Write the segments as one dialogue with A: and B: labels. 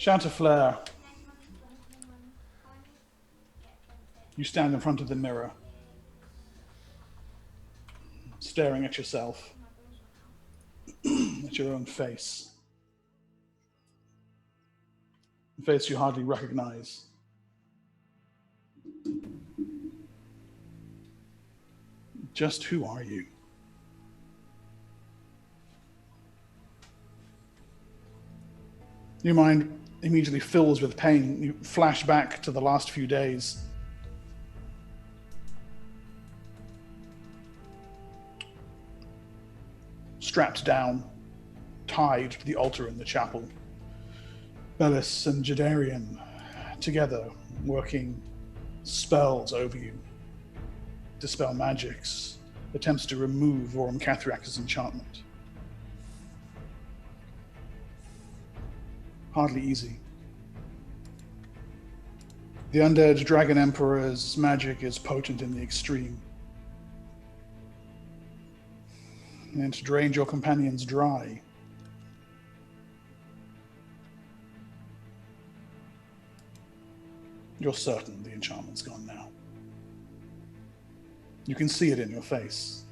A: Chanticleer, you stand in front of the mirror, staring at yourself, at your own face. A face you hardly recognize. Just who are you? Your mind immediately fills with pain. You flash back to the last few days. Strapped down, tied to the altar in the chapel. Bellis and Jadarian together, working spells over you. Dispel magics, attempts to remove Vorum Cathrax's enchantment. Hardly easy. The undead Dragon Emperor's magic is potent in the extreme. And it drained your companions dry. You're certain the enchantment's gone now. You can see it in your face.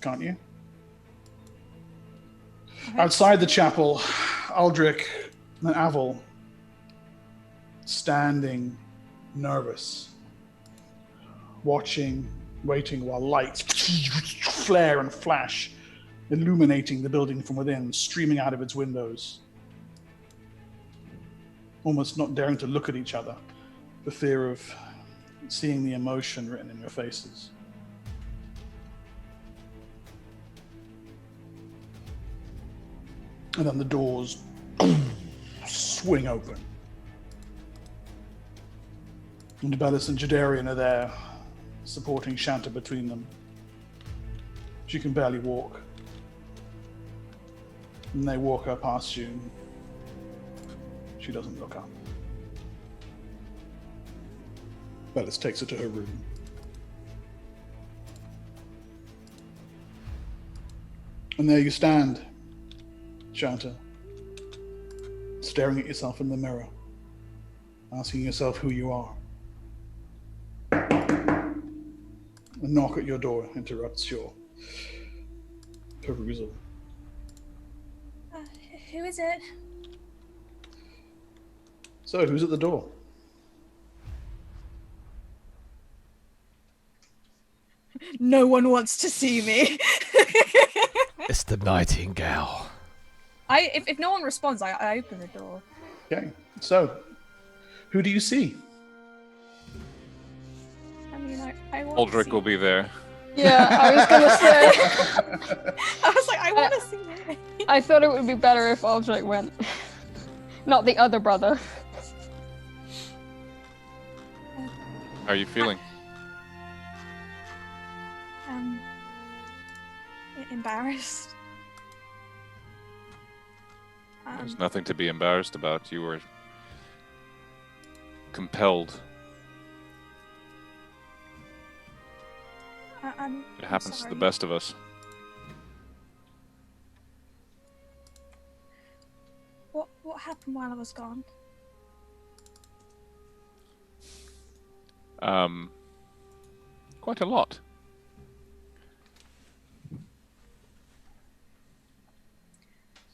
A: Can't you? Outside the chapel, Aldrich and Aval standing nervous, watching, waiting while lights flare and flash, illuminating the building from within, streaming out of its windows. Almost not daring to look at each other, for fear of seeing the emotion written in your faces. And then the doors swing open. And Bellis and Jadarian are there, supporting Shanta between them. She can barely walk. And they walk her past you. She doesn't look up. Bellis takes her to her room. And there you stand, Shanta, staring at yourself in the mirror, asking yourself who you are. A knock at your door interrupts your perusal.
B: Who is it?
A: So, who's at the door?
B: No one wants to see me.
C: It's the Nightingale.
B: If no one responds, I open the door.
A: Okay, so, who do you see?
B: I mean, I want
D: Aldrich
B: to see
D: will be there.
E: Yeah, I was gonna say.
B: I was like, I want to see it.
E: I thought it would be better if Aldrich went, not the other brother.
D: How are you feeling?
B: Embarrassed.
D: There's nothing to be embarrassed about. You were compelled. It happens to the best of us.
B: What happened while I was gone?
D: Quite a lot.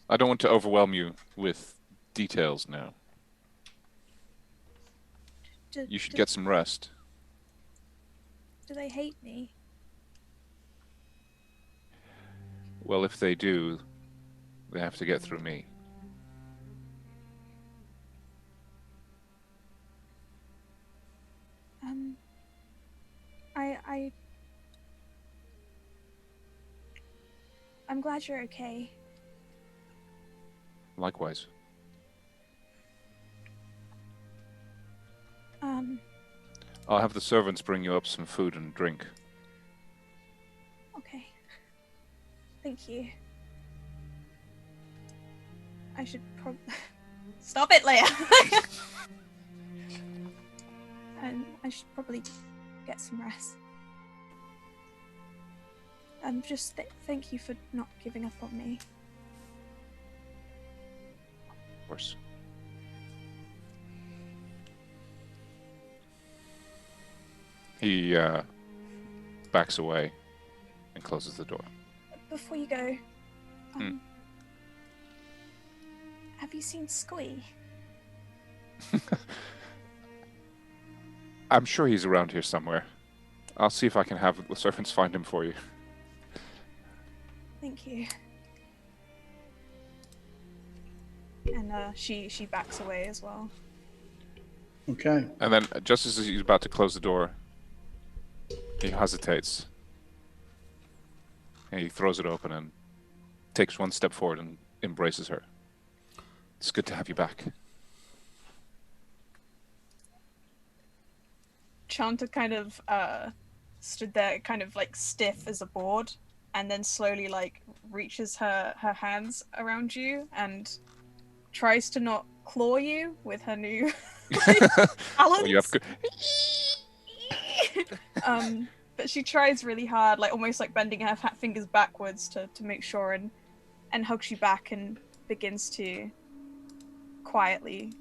D: I don't want to overwhelm you with details now. You should get some rest.
B: Do they hate me?
D: Well, if they do, they have to get through me.
B: I'm glad you're okay.
D: Likewise. I'll have the servants bring you up some food and drink.
B: Okay. Thank you. I should probably... Stop it, Leia! And I should probably get some rest. Just thank you for not giving up on me.
D: course. He backs away and closes the door.
B: Before you go, have you seen Squee?
D: I'm sure he's around here somewhere. I'll see if I can have the servants find him for you.
B: Thank you. And she backs away as well.
A: Okay.
D: And then, just as he's about to close the door, he hesitates. And he throws it open and takes one step forward and embraces her. It's good to have you back.
B: Chanta kind of stood there, kind of like stiff as a board, and then slowly like reaches her hands around you and tries to not claw you with her new talons.
D: Well, you have good...
B: But she tries really hard, like almost like bending her fat fingers backwards to make sure, and hugs you back and begins to quietly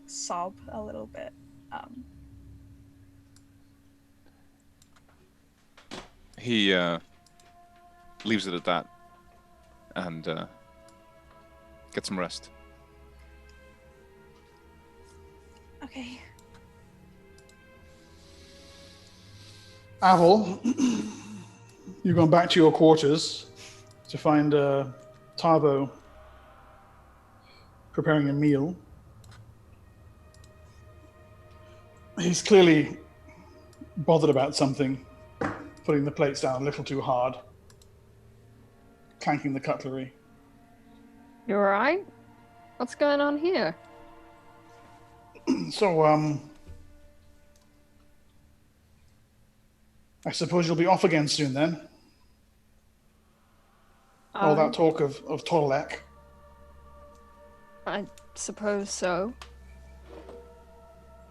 B: sob a little bit.
D: He leaves it at that and gets some rest.
B: Okay.
A: Avel, you've gone back to your quarters to find Tavo preparing a meal. He's clearly bothered about something, putting the plates down a little too hard, clanking the cutlery.
E: You alright? What's going on here?
A: So, I suppose you'll be off again soon then? All that talk of Torlek.
E: I suppose so.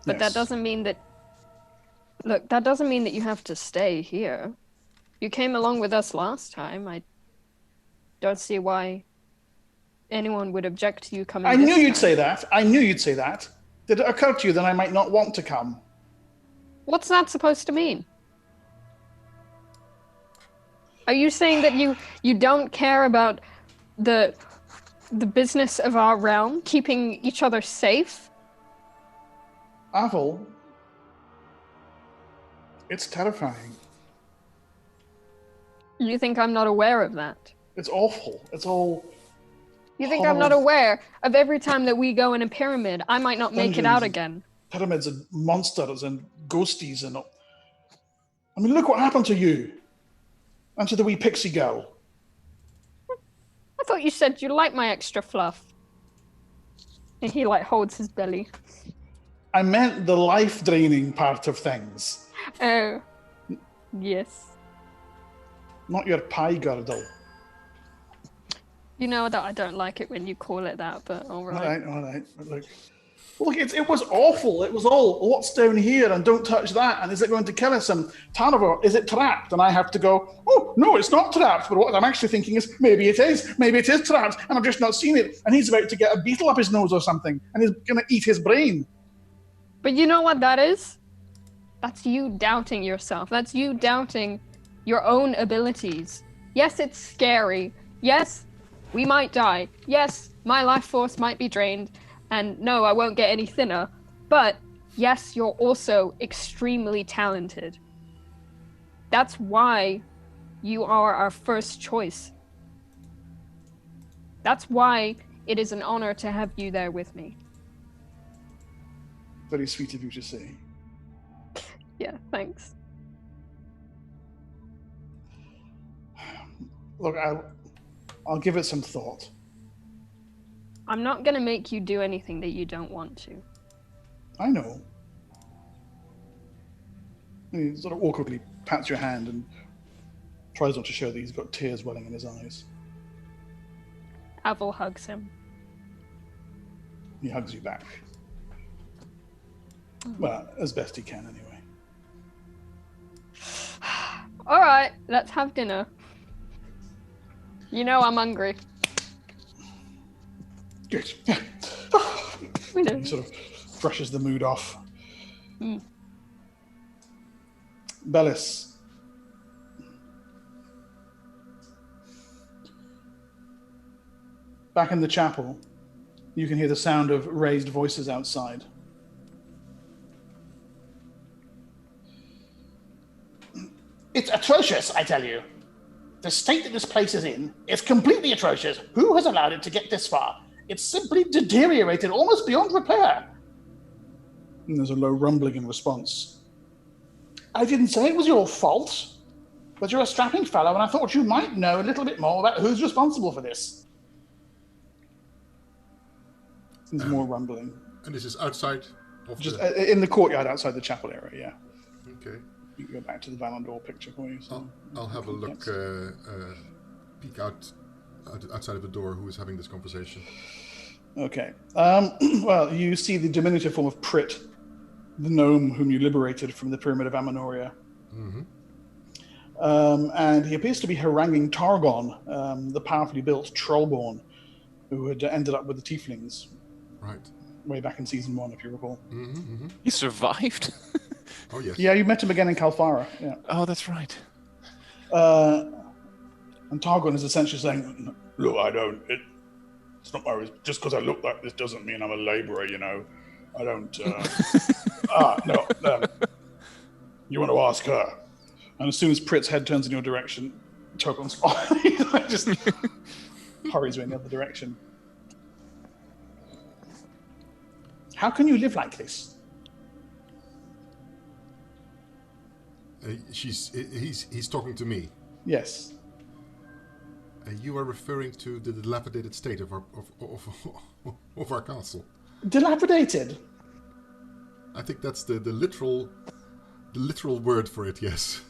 E: But
A: Yes.
E: that doesn't mean that... Look, that doesn't mean that you have to stay here. You came along with us last time. I don't see why anyone would object to you coming
A: I
E: this
A: knew you'd
E: time.
A: say that. I knew you'd say that. Did it occur to you that I might not want to come?
E: What's that supposed to mean? Are you saying that you don't care about the business of our realm, keeping each other safe?
A: Avel, it's terrifying.
E: You think I'm not aware of that?
A: It's awful. It's all...
E: You think I'm not aware of every time that we go in a pyramid, I might not make it out
A: Dungeons.
E: again?
A: Pyramids and monsters and ghosties and... I mean, look what happened to you. And to the wee pixie girl.
E: I thought you said you like my extra fluff. And he like holds his belly.
A: I meant the life-draining part of things.
E: Oh, yes.
A: Not your pie girdle.
E: You know that I don't like it when you call it that, but all right.
A: All right. But look, it was awful. It was all, what's down here and don't touch that, and is it going to kill us? And Tarnivore, is it trapped? And I have to go, oh, no, it's not trapped. But what I'm actually thinking is, maybe it is. Maybe it is trapped, and I've just not seen it. And he's about to get a beetle up his nose or something, and he's going to eat his brain.
E: But you know what that is? That's you doubting yourself. That's you doubting your own abilities. Yes, it's scary. Yes, we might die. Yes, my life force might be drained. And no, I won't get any thinner. But yes, you're also extremely talented. That's why you are our first choice. That's why it is an honor to have you there with me.
A: Very sweet of you to say.
E: Yeah, thanks.
A: Look, I'll give it some thought.
E: I'm not gonna make you do anything that you don't want to.
A: I know. He sort of awkwardly pats your hand and tries not to show that he's got tears welling in his eyes.
E: Avel hugs him.
A: He hugs you back. Well, as best he can, anyway.
E: All right, let's have dinner. You know I'm hungry.
A: Good.
E: We know.
A: He sort of brushes the mood off. Bellis. Back in the chapel, you can hear the sound of raised voices outside. It's atrocious, I tell you. The state that this place is in is completely atrocious. Who has allowed it to get this far? It's simply deteriorated almost beyond repair. And there's a low rumbling in response. I didn't say it was your fault, but you're a strapping fellow, and I thought you might know a little bit more about who's responsible for this. There's more rumbling.
F: And this is outside of
A: Just in the courtyard outside the chapel area, yeah.
F: Okay.
A: You can go back to the Valandor picture for you. So
F: I'll have a look, peek outside of the door who is having this conversation.
A: Okay. Well, you see the diminutive form of Prit, the gnome whom you liberated from the Pyramid of Amenoria.
F: Mm-hmm.
A: And he appears to be haranguing Targon, the powerfully built Trollborn, who had ended up with the Tieflings.
F: Right.
A: Way back in season 1, if you recall.
F: Mm-hmm, mm-hmm.
D: He survived?
F: Oh, yes.
A: Yeah, you met him again in Kalfara. Yeah.
D: Oh, that's right.
A: And Targon is essentially saying, look, it's not my, just because I look like this doesn't mean I'm a laborer, you know. I don't, no. You want to ask her. And as soon as Prit's head turns in your direction, Targon's just hurries in the other direction. How can you live like this?
F: He's talking to me.
A: Yes.
F: You are referring to the dilapidated state of our castle.
A: Dilapidated?
F: I think that's the literal word for it, yes.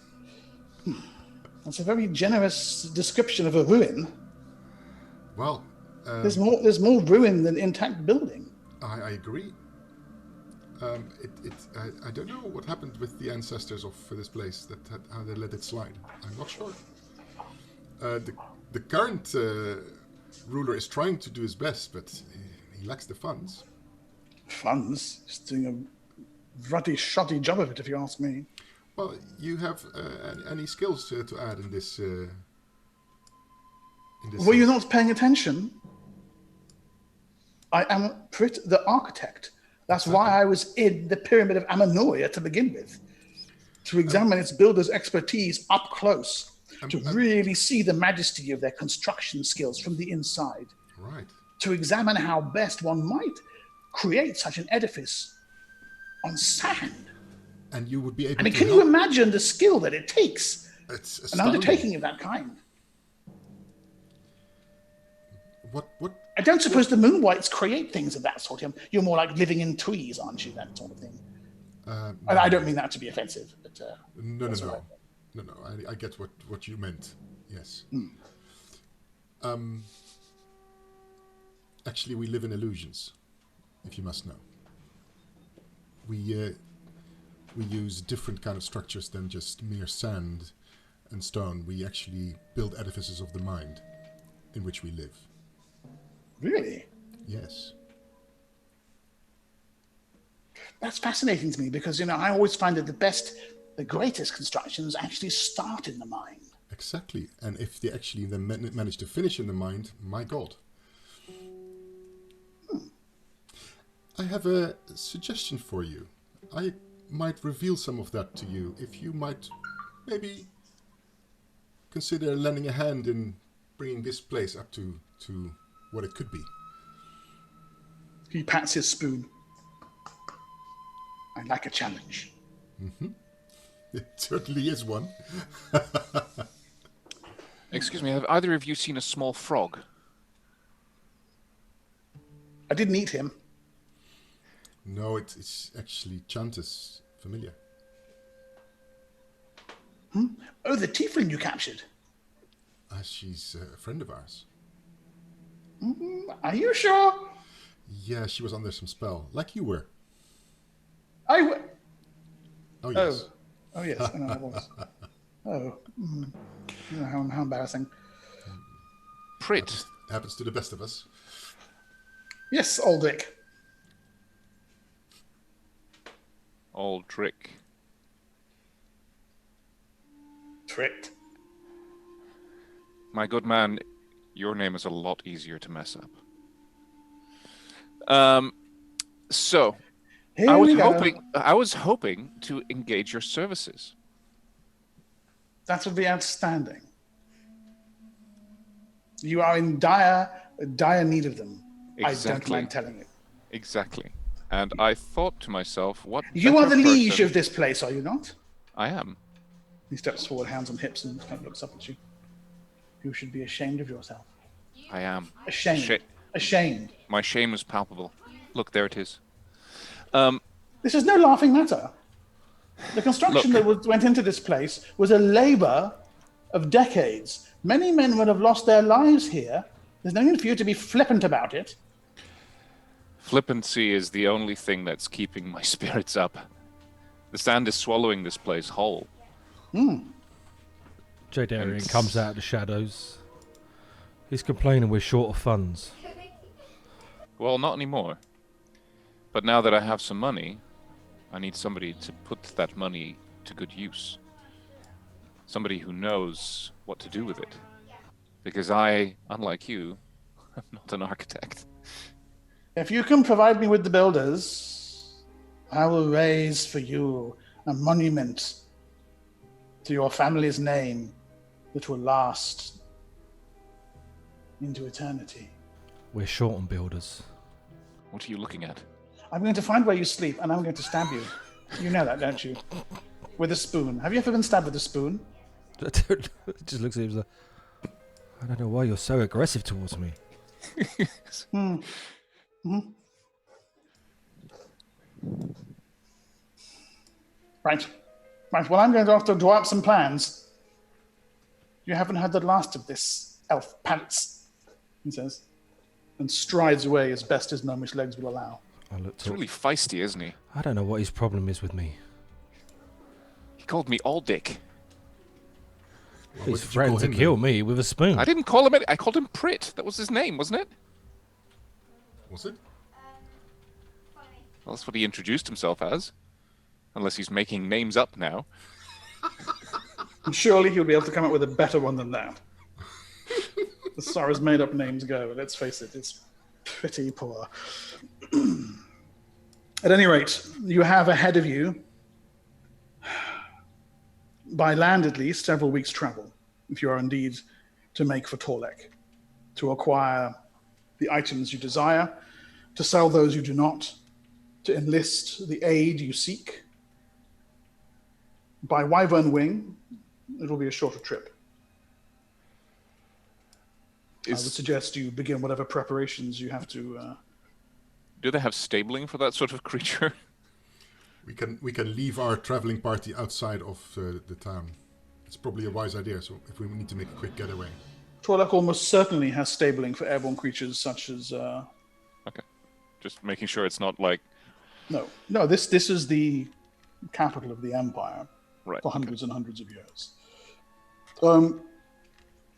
A: That's a very generous description of a ruin.
F: Well,
A: there's more ruin than intact building.
F: I agree. I don't know what happened with the ancestors of this place, how they let it slide. I'm not sure. The current ruler is trying to do his best, but he lacks the funds.
A: Funds? He's doing a ruddy, shoddy job of it, if you ask me.
F: Well, you have any skills to add in this?
A: Were you not paying attention? I am Prit, the architect. That's why I was in the Pyramid of Amenoria to begin with, to examine its builders' expertise up close, to really see the majesty of their construction skills from the inside.
F: Right.
A: To examine how best one might create such an edifice on sand.
F: And you would be able
A: to can you imagine the skill that it takes?
F: It's
A: an undertaking of that kind.
F: What?
A: I don't suppose the Moonwhites create things of that sort. You're more like living in trees, aren't you? That sort of thing.
F: No.
A: I don't mean that to be offensive, but
F: no. I get what you meant. Yes. Actually, we live in illusions, if you must know. We use different kind of structures than just mere sand and stone. We actually build edifices of the mind, in which we live.
A: Really?
F: Yes.
A: That's fascinating to me because, I always find that the greatest constructions actually start in the mind.
F: Exactly. And if they actually then manage to finish in the mind, my God. I have a suggestion for you. I might reveal some of that to you if you might maybe consider lending a hand in bringing this place up to what it could be.
A: He pats his spoon. I like a challenge.
F: Mm-hmm. It certainly is one.
D: Excuse me, have either of you seen a small frog?
A: I didn't eat him.
F: No, it's actually Chantis familiar.
A: Oh, the tiefling you captured.
F: She's a friend of ours.
A: Are you sure?
F: Yeah, she was under some spell, like you were.
A: Oh,
F: yes.
A: Oh, yes, I know I was. How embarrassing.
D: Prit.
F: Happens to the best of us.
A: Yes, Aldrich.
D: Aldrich.
A: Tricked.
D: My good man, your name is a lot easier to mess up. So
A: Here
D: I
A: we go.
D: was hoping to engage your services.
A: That would be outstanding. You are in dire need of them. I don't
D: Exactly.
A: mind telling you.
D: Exactly. And I thought to myself, what
A: You are
D: better
A: the liege
D: person-
A: of this place, are you not?
D: I am.
A: He steps forward, hands on hips, and kind of looks up at you. You should be ashamed of yourself.
D: I am.
A: Ashamed. Ashamed.
D: My shame is palpable. Look, there it is.
A: This is no laughing matter. The construction that went into this place was a labor of decades. Many men would have lost their lives here. There's no need for you to be flippant about it.
D: Flippancy is the only thing that's keeping my spirits up. The sand is swallowing this place whole.
C: Jadarian comes out of the shadows. He's complaining we're short of funds.
D: Well, not anymore. But now that I have some money, I need somebody to put that money to good use. Somebody who knows what to do with it. Because I, unlike you, am not an architect.
A: If you can provide me with the builders, I will raise for you a monument to your family's name that will last into eternity.
C: We're short on builders.
D: What are you looking at?
A: I'm going to find where you sleep, and I'm going to stab you. You know that, don't you? With a spoon. Have you ever been stabbed with a spoon?
C: Just looks at him like, I don't know why you're so aggressive towards me.
A: Right. Well, I'm going to have to draw up some plans. You haven't had the last of this, elf pants, he says, and strides away as best his gnomish legs will allow.
D: He's really feisty, isn't he?
C: I don't know what his problem is with me.
D: He called me Aldick.
F: Well,
C: He's threatened to kill me with a spoon.
D: I didn't call him I called him Prit. That was his name, wasn't it?
F: Was it?
D: Well, that's what he introduced himself as. Unless he's making names up now.
A: And surely he'll be able to come up with a better one than that. As far as made-up names go, let's face it, it's pretty poor. At any rate, you have ahead of you, by land at least, several weeks' travel, if you are indeed to make for Torlek, to acquire the items you desire, to sell those you do not, to enlist the aid you seek. By Wyvern Wing, it will be a shorter trip. I would suggest you begin whatever preparations you have to.
D: Do they have stabling for that sort of creature?
F: We can leave our traveling party outside of the town. It's probably a wise idea. So if we need to make a quick getaway.
A: Torlek almost certainly has stabling for airborne creatures such as.
D: Okay, just making sure it's not like.
A: No. This is the capital of the empire,
D: Right.
A: for hundreds and hundreds of years.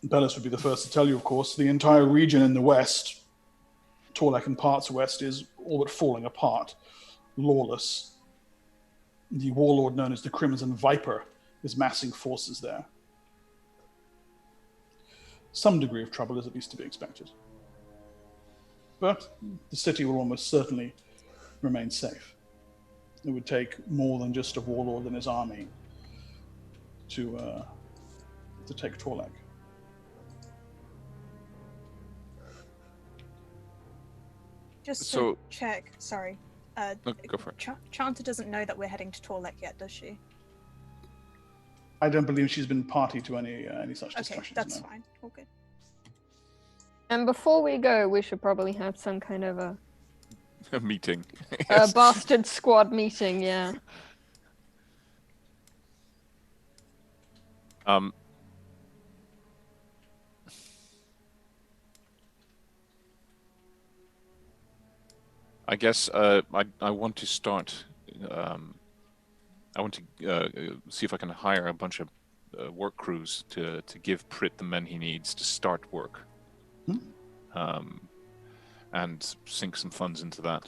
A: Bellis would be the first to tell you, of course, the entire region in the west, Torlek and parts west, is all but falling apart, lawless. The warlord known as the Crimson Viper is massing forces there. Some degree of trouble is at least to be expected. But the city will almost certainly remain safe. It would take more than just a warlord and his army to take Torlek.
B: Just to
D: So-
B: check, sorry.
D: No, go for it.
B: Chanta doesn't know that we're heading to Torlek yet, does she?
A: I don't believe she's been party to any such
B: Okay,
A: discussions.
B: that's
A: no.
B: fine. All good.
E: And before we go, we should probably have some kind of a
D: A meeting.
E: bastard squad meeting, yeah.
D: I guess I want to start. I want to see if I can hire a bunch of work crews to give Prit the men he needs to start work. and sink some funds into that.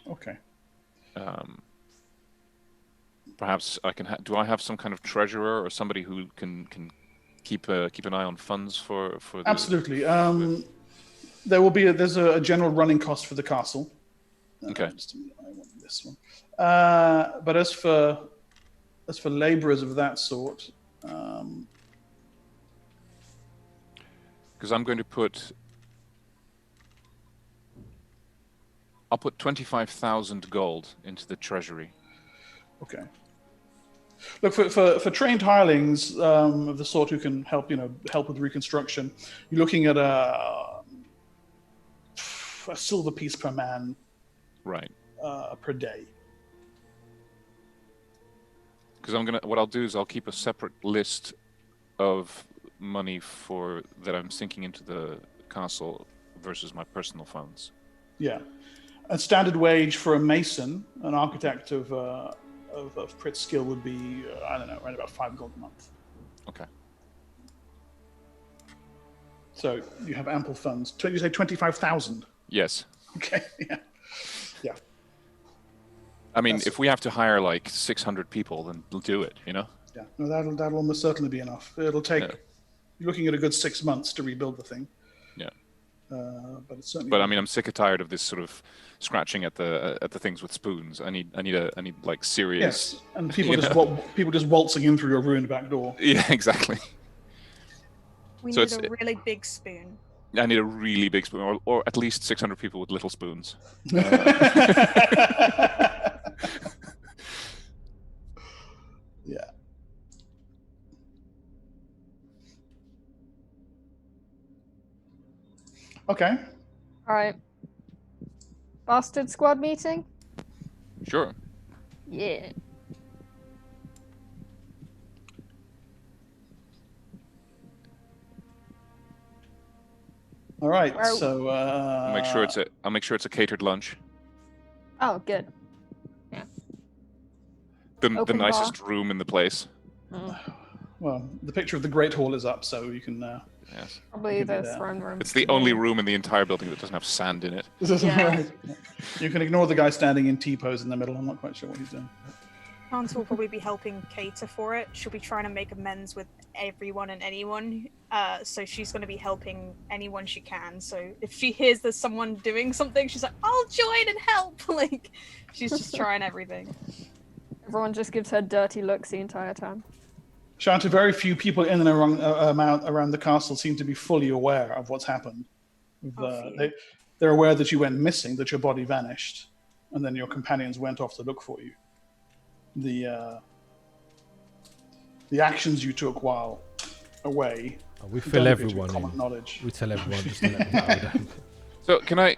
A: Okay.
D: Perhaps I can. Do I have some kind of treasurer or somebody who can keep an eye on funds for the?
A: Absolutely. There's a general running cost for the castle.
D: Okay.
A: Just a minute, I want this one. But as for laborers of that sort,
D: because I'm going to put. I'll put 25,000 gold into the treasury.
A: okay. Look, for trained hirelings of the sort who can help with reconstruction, you're looking at a silver piece per man,
D: Right.
A: per day.
D: Because what I'll do is I'll keep a separate list of money that I'm sinking into the castle versus my personal funds.
A: Yeah. A standard wage for a mason, an architect of Pritt's skill would be, I don't know, around about 5 gold a month.
D: Okay.
A: So you have ample funds. You say 25,000?
D: Yes.
A: Okay, yeah.
D: I mean, if we have to hire like 600 people, then we'll do it,
A: Yeah, no, that'll almost certainly be enough. It'll take, you're looking at a good 6 months to rebuild the thing.
D: Yeah.
A: But it's certainly.
D: But I mean, I'm sick and tired of this sort of scratching at the things with spoons. I need like serious.
A: Yes, and people just waltzing in through your ruined back door.
D: Yeah, exactly.
B: We
D: So
B: need
D: it's-
B: a really big spoon.
D: I need a really big spoon, or at least 600 people with little spoons.
A: Yeah. Okay.
E: All right. Bastard squad meeting?
D: Sure.
E: Yeah.
A: All right.
E: Where-
A: So
D: I'll make sure it's a catered lunch.
E: Oh, good.
D: The
E: Open
D: nicest room in the place.
A: well, the picture of the Great Hall is up, so you can.
D: Yes.
E: Probably
A: Could be
E: the
A: that.
E: throne room.
D: It's the only room in the entire building that doesn't have sand in it.
E: Yeah.
A: You can ignore the guy standing in T-pose in the middle. I'm not quite sure what he's doing.
B: Chance will probably be helping cater for it. She'll be trying to make amends with everyone and anyone. So she's going to be helping anyone she can. So if she hears there's someone doing something, she's like, "I'll join and help." Like, she's just trying everything.
E: Everyone just gives her dirty looks the entire time.
A: Shanta, very few people in and around the castle seem to be fully aware of what's happened. They're aware that you went missing, that your body vanished, and then your companions went off to look for you. The actions you took while away.
C: We fill
A: don't appear to be
C: everyone
A: common
C: in.
A: knowledge.
C: We tell everyone just to let them know.
D: So can I?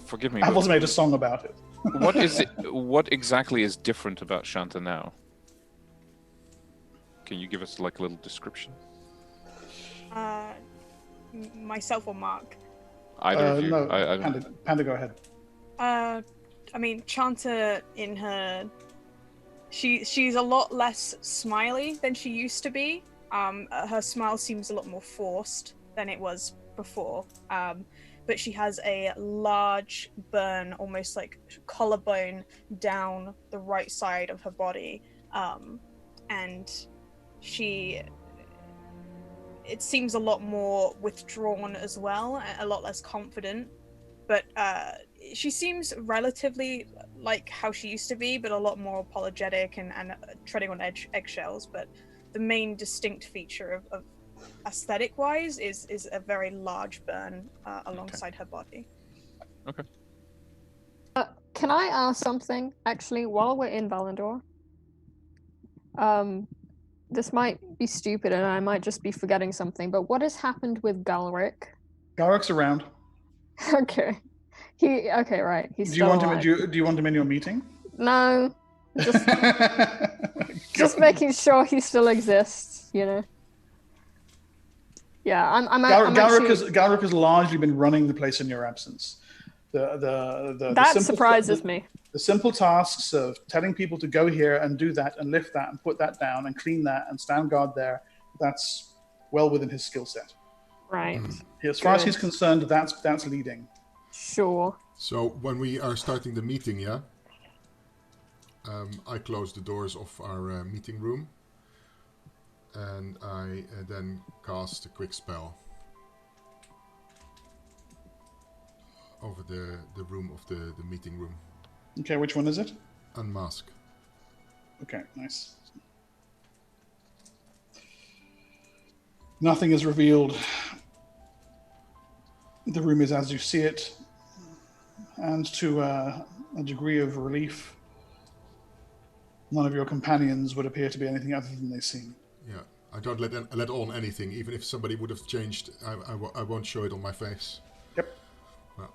D: Forgive me.
A: I've
D: but
A: also made a song about it.
D: what is it? What exactly is different about Shanta now? Can you give us like a little description?
B: Myself or Mark?
D: Either of you.
A: No,
D: I
A: Panda, go ahead.
B: I mean, Chanta in her, she's a lot less smiley than she used to be. Her smile seems a lot more forced than it was before. But she has a large burn, almost like collarbone down the right side of her body, and it seems a lot more withdrawn as well, a lot less confident. But she seems relatively like how she used to be, but a lot more apologetic and treading on eggshells. But the main distinct feature of aesthetic-wise is a very large burn alongside her body.
D: Okay.
E: Can I ask something, actually, while we're in Valandor? This might be stupid and I might just be forgetting something, but what has happened with Galric?
A: Garrick's around.
E: Okay. Okay, right. He's
A: Do you want him? Do you want him in your meeting?
E: No. Just making sure he still exists, you know. Yeah, I'm actually...
A: Galric has largely been running the place in your absence.
E: That surprises me.
A: The simple tasks of telling people to go here and do that and lift that and put that down and clean that and stand guard there, that's well within his skill set.
E: Right.
A: As far as he's concerned, that's leading.
E: Sure.
F: So when we are starting the meeting, yeah, I close the doors of our meeting room, and I then cast a quick spell over the room of the meeting room.
A: Okay, which one is it?
F: Unmask.
A: Okay, nice. Nothing is revealed. The room is as you see it, and to a degree of relief, none of your companions would appear to be anything other than they seem.
F: Yeah, I don't let on anything. Even if somebody would have changed, I won't show it on my face.
A: Yep.
F: Well,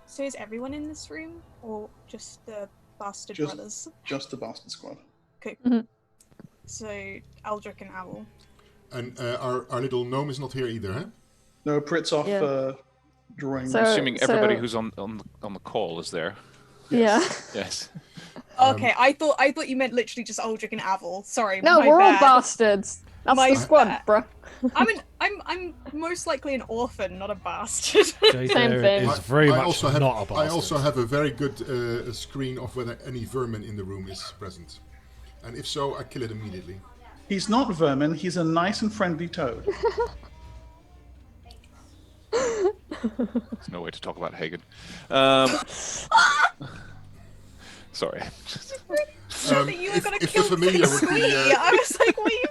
B: So is everyone in this room, or just the bastard
A: Just-
B: brothers?
A: Just the bastard squad.
B: Okay.
E: Mhm.
B: So Aldrich and Owl.
F: and our little gnome is not here either, huh?
A: No, Prit's off
E: Yeah.
A: drawing.
E: So-
D: Assuming everybody who's on the call is there.
A: Yes.
D: Yes.
B: Okay, I thought you meant literally just Aldrich and Avel. Sorry,
E: No,
B: my
E: we're all
B: bad.
E: bastards. That's
B: My
E: the squad,
B: bad.
E: bruh.
B: I'm most likely an orphan, not a bastard.
C: Jade
E: Same
C: there
E: thing.
C: is very
F: I
C: much
F: also have,
C: not a bastard.
F: I also have a very good screen of whether any vermin in the room is present. And if so, I kill it immediately.
A: He's not vermin, he's a nice and friendly toad.
D: There's no way to talk about Hagen. Sorry.
B: Sure that you were gonna
F: if
B: kill
F: the familiar would be,
B: Squee. I was like, what do you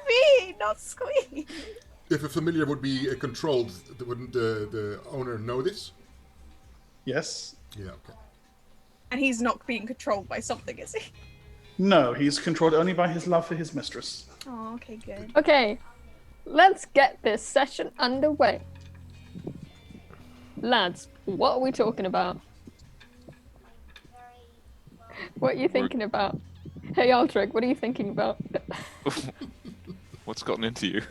B: mean? Not Squee.
F: if a familiar would be controlled, wouldn't the owner know this?
A: Yes?
F: Yeah, okay.
B: And he's not being controlled by something, is he?
A: No, he's controlled only by his love for his mistress.
B: Oh, okay, good.
E: Okay, let's get this session underway. Lads, what are we talking about? What are you thinking about? Hey, Aldrich, what are you thinking about?
D: What's gotten into you?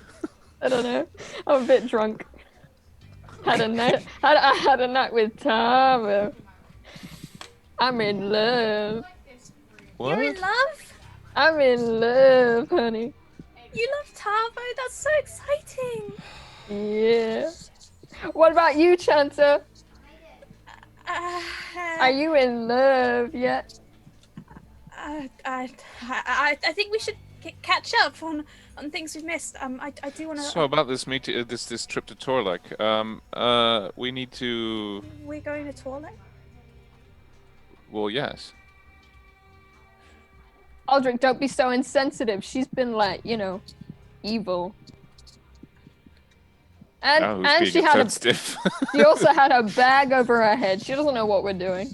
E: I don't know. I'm a bit drunk. I had a night with Taro. I'm in love.
D: What?
B: You're in love?
E: I'm in love, honey.
B: You love Tavo? That's so exciting.
E: Yeah. What about you, Chancer? Are you in love yet?
B: I think we should catch up on things we've missed. I do want to.
D: So about this meeting, this trip to Torlak, we need to.
B: We're going to toilet.
D: Well, yes.
E: Aldrich, don't be so insensitive. She's been like, evil.
D: Now who's
E: And
D: being
E: she had
D: insensitive?
E: she also had a bag over her head. She doesn't know what we're doing.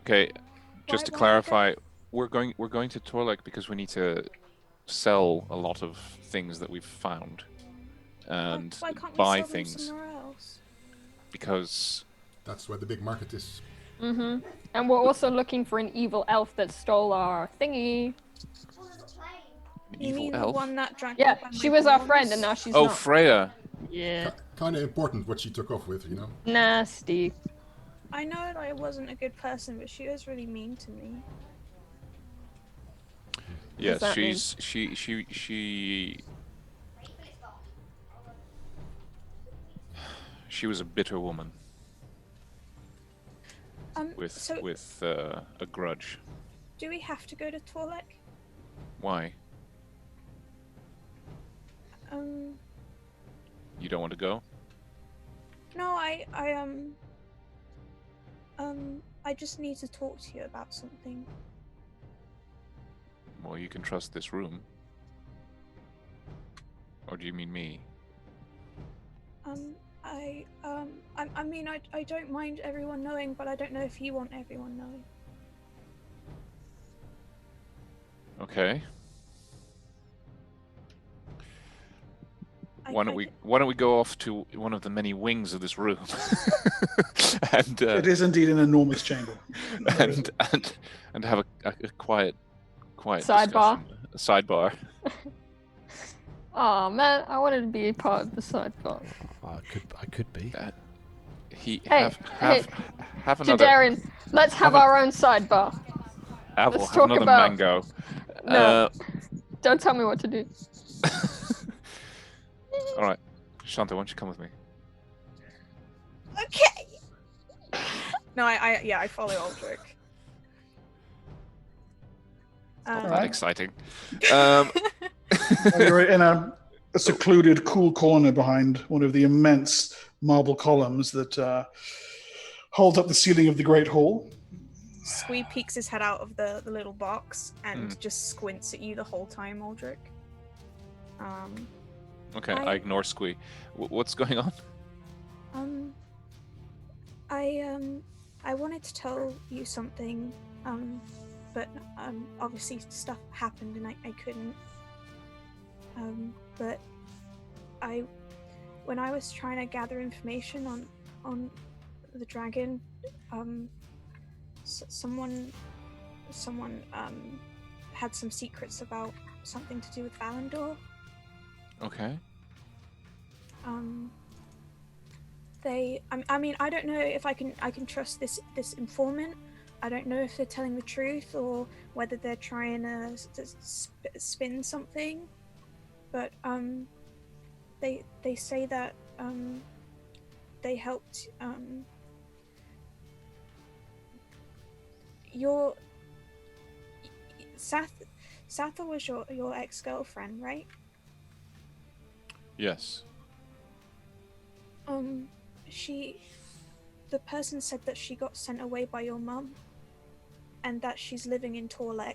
D: Okay, just to
B: Why
D: clarify, we're going to Torlak because we need to sell a lot of things that we've found and
B: Why can't we
D: buy
B: sell them
D: things
B: somewhere else?
D: because
F: That's where the big market is.
E: Mm-hmm. And we're also looking for an evil elf that stole our thingy.
D: an
B: You mean
D: evil
B: the
D: elf.
B: one that drank?
E: Yeah,
B: all by
E: she
B: my
E: was our
B: horns?
E: friend and now she's
D: Oh,
E: not.
D: Freya.
E: Yeah.
F: Kind of important what she took off with, you know?
E: Nasty.
B: I know that I wasn't a good person, but she was really mean to me.
D: Yes,
E: that mean?
D: she was a bitter woman with
B: So
D: a grudge.
B: do we have to go to toilet?
D: Why? You don't want to go?
B: No, I just need to talk to you about something.
D: Well, you can trust this room. Or do you mean me?
B: I mean, I don't mind everyone knowing, but I don't know if you want everyone knowing.
D: Okay.
B: I-
D: Why
B: I
D: don't we
B: d-
D: go off to one of the many wings of this room and
A: It is indeed an enormous chamber.
D: and have a quiet
E: Sidebar.
D: discussion. A sidebar.
E: Oh man, I wanted to be a part of the sidebar.
C: I could be.
E: Hey,
D: Have another.
E: Jadarian, let's have our own sidebar.
D: Apple,
E: let's
D: have
E: talk
D: another
E: about-
D: mango.
E: No. Don't tell me what to do.
D: All right. Shanta, why don't you come with me?
B: Okay. No, I follow Aldrich.
D: Not that
A: Alright.
D: exciting.
A: Well, you're in a secluded, cool corner behind one of the immense marble columns that hold up the ceiling of the Great Hall.
B: Squee peeks his head out of the little box and just squints at you the whole time, Aldrich.
D: Okay, I ignore Squee. What's going on?
B: I wanted to tell you something, but obviously stuff happened and I couldn't. But when I was trying to gather information on the dragon, someone had some secrets about something to do with Valandor.
D: Okay.
B: I mean, I don't know if I can trust this informant. I don't know if they're telling the truth or whether they're trying to spin something. But they say that they helped your Satha was your ex-girlfriend, right?
D: Yes.
B: The person said that she got sent away by your mum and that she's living in Torlek.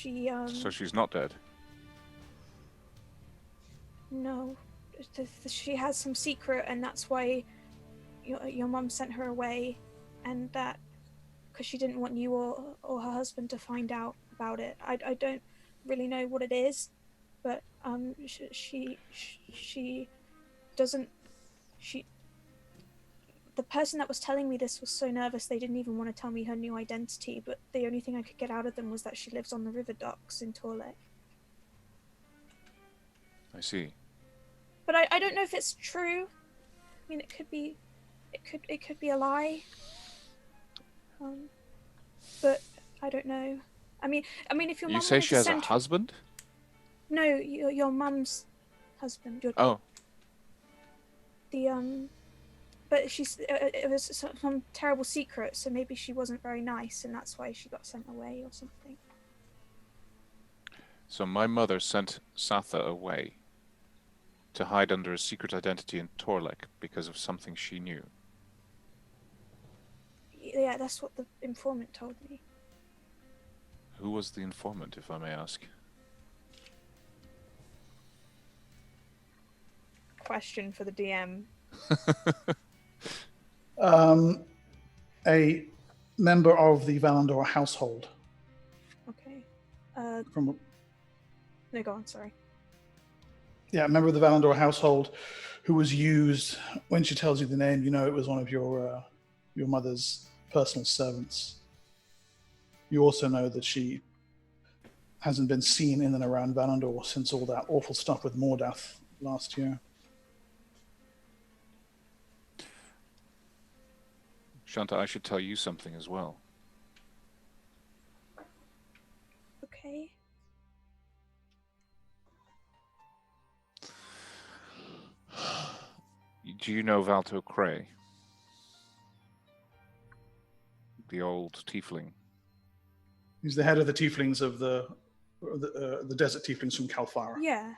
D: So she's not dead?
B: No. She has some secret and that's why your mum sent her away, and that because she didn't want you or her husband to find out about it. I don't really know what it is, but the person that was telling me this was so nervous they didn't even want to tell me her new identity, but the only thing I could get out of them was that she lives on the river docks in Torlek.
D: I see.
B: But I don't know if it's true. I mean, it could be a lie. But I don't know. I mean, if your mum
D: You say she has a husband?
B: No, your mum's husband.
D: Oh.
B: But it was some terrible secret, so maybe she wasn't very nice, and that's why she got sent away or something.
D: So my mother sent Satha away to hide under a secret identity in Torlek because of something she knew.
B: Yeah, that's what the informant told me.
D: Who was the informant, if I may ask?
B: Question for the DM.
A: A member of the Valandor household.
B: Okay.
A: No,
B: go on, sorry.
A: Yeah, a member of the Valandor household who was used, when she tells you the name, you know it was one of your mother's personal servants. You also know that she hasn't been seen in and around Valandor since all that awful stuff with Mordath last year.
D: Shanta, I should tell you something as well.
B: Okay.
D: Do you know Valto Cray? The old tiefling.
A: He's the head of the tieflings of the desert tieflings from Kalfara.
B: Yeah.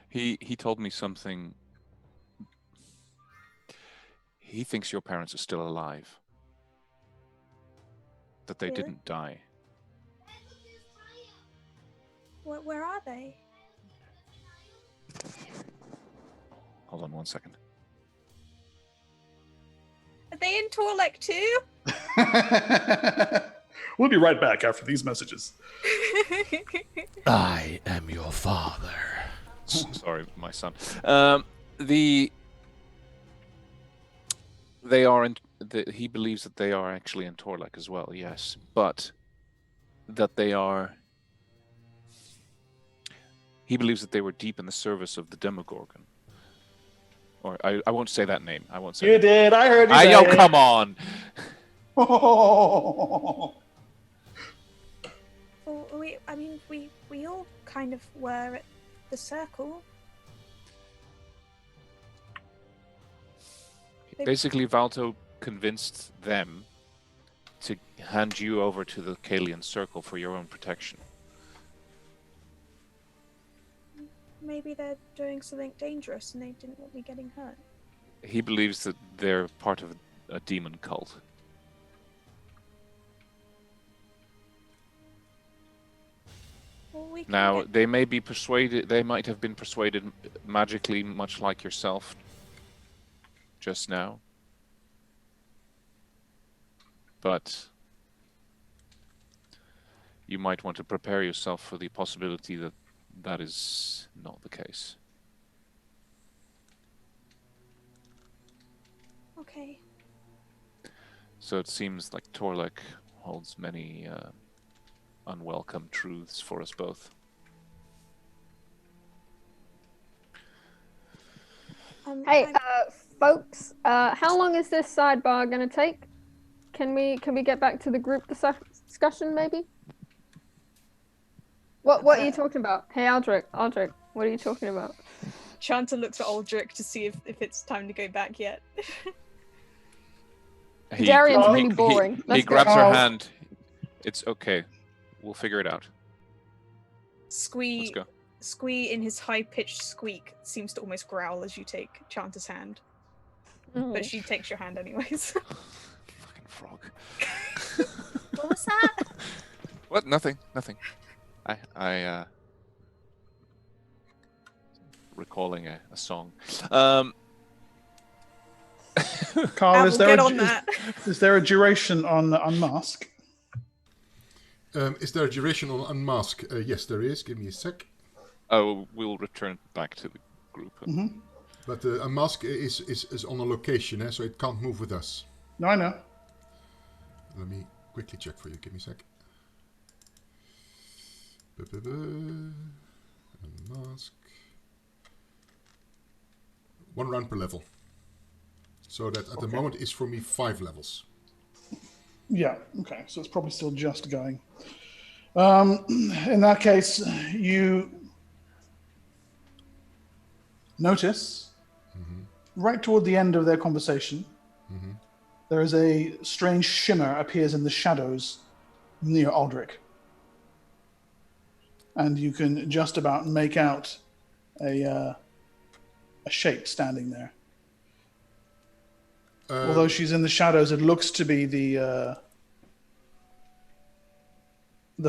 D: He told me something. He thinks your parents are still alive. That they
B: Really?
D: didn't die.
B: Where are they?
D: Hold on 1 second.
B: Are they in Torlek too?
A: We'll be right back after these messages.
C: I am your father.
D: Sorry, my son. They are in. He believes that they are actually in Torlek as well. Yes, but that they are. He believes that they were deep in the service of the Demogorgon. Or I won't say that name. I won't say.
A: You did. I heard you.
D: Oh, come on.
A: Oh.
B: Well, Well, we all kind of were at the circle.
D: Basically, Valto convinced them to hand you over to the Kalian Circle for your own protection.
B: Maybe they're doing something dangerous and they didn't want me getting hurt.
D: He believes that they're part of a demon cult.
B: Well, we can
D: Now,
B: get-
D: they may be persuaded, they might have been persuaded magically, much like yourself just now. But you might want to prepare yourself for the possibility that that is not the case.
B: Okay.
D: So it seems like Torlek holds many unwelcome truths for us both.
E: Hey,
B: I'm-
E: folks, how long is this sidebar gonna take? Can we get back to the group discussion maybe? What are you talking about? Hey, Aldrich, what are you talking about?
B: Chanter looks at Aldrich to see if it's time to go back yet.
E: Darian's really boring.
D: He
E: Let's go.
D: grabs her
A: Oh.
D: hand. It's okay. We'll figure it out. Let's
B: Squee,
D: go.
B: Squee, in his high-pitched squeak, seems to almost growl as you take Chanter's hand, but she takes your hand anyways.
D: Fucking frog.
B: What was that?
D: What? Nothing. Recalling a song.
A: Carl,
B: I
A: is
B: will
A: there
B: get
A: a,
B: on that.
A: is there a duration on Unmask?
F: Is there a duration on Unmask? Yes, there is. Give me a sec.
D: Oh, we'll return back to the group.
F: But Unmask is on a location, so it can't move with us.
A: No, I know.
F: Let me quickly check for you. Give me a sec. Unmask. 1 round per level. So that at the moment is for me 5 levels.
A: Yeah, okay, so it's probably still just going. In that case, you notice right toward the end of their conversation, there is a strange shimmer appears in the shadows near Aldrich. And you can just about make out a shape standing there. Although she's in the shadows, it looks to be the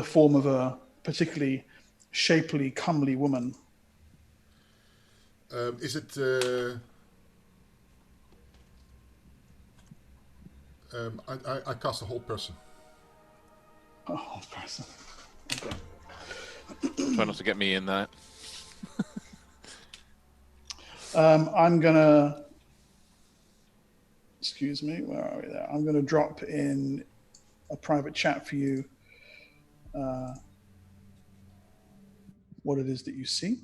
A: form of a particularly shapely, comely woman.
F: Is it? I cast a whole person.
A: Oh, person. Okay.
D: Try not to get me in that.
A: I'm gonna. Excuse me. Where are we there? I'm gonna drop in a private chat for you. What it is that you see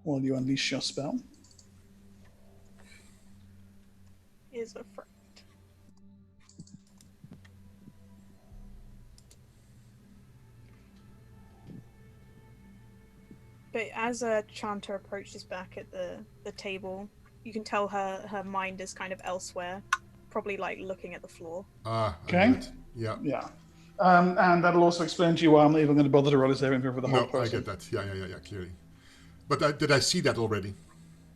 A: while you unleash your spell.
B: Is a friend. But as a Chanter approaches back at the table, you can tell her mind is kind of elsewhere, probably like looking at the floor.
F: I
A: Okay.
F: knew it. Yeah.
A: Yeah. And that'll also explain to you why I'm not even going to bother to roll a saving throw for the whole
F: No,
A: person.
F: I get that. Yeah, clearly. But did I see that already?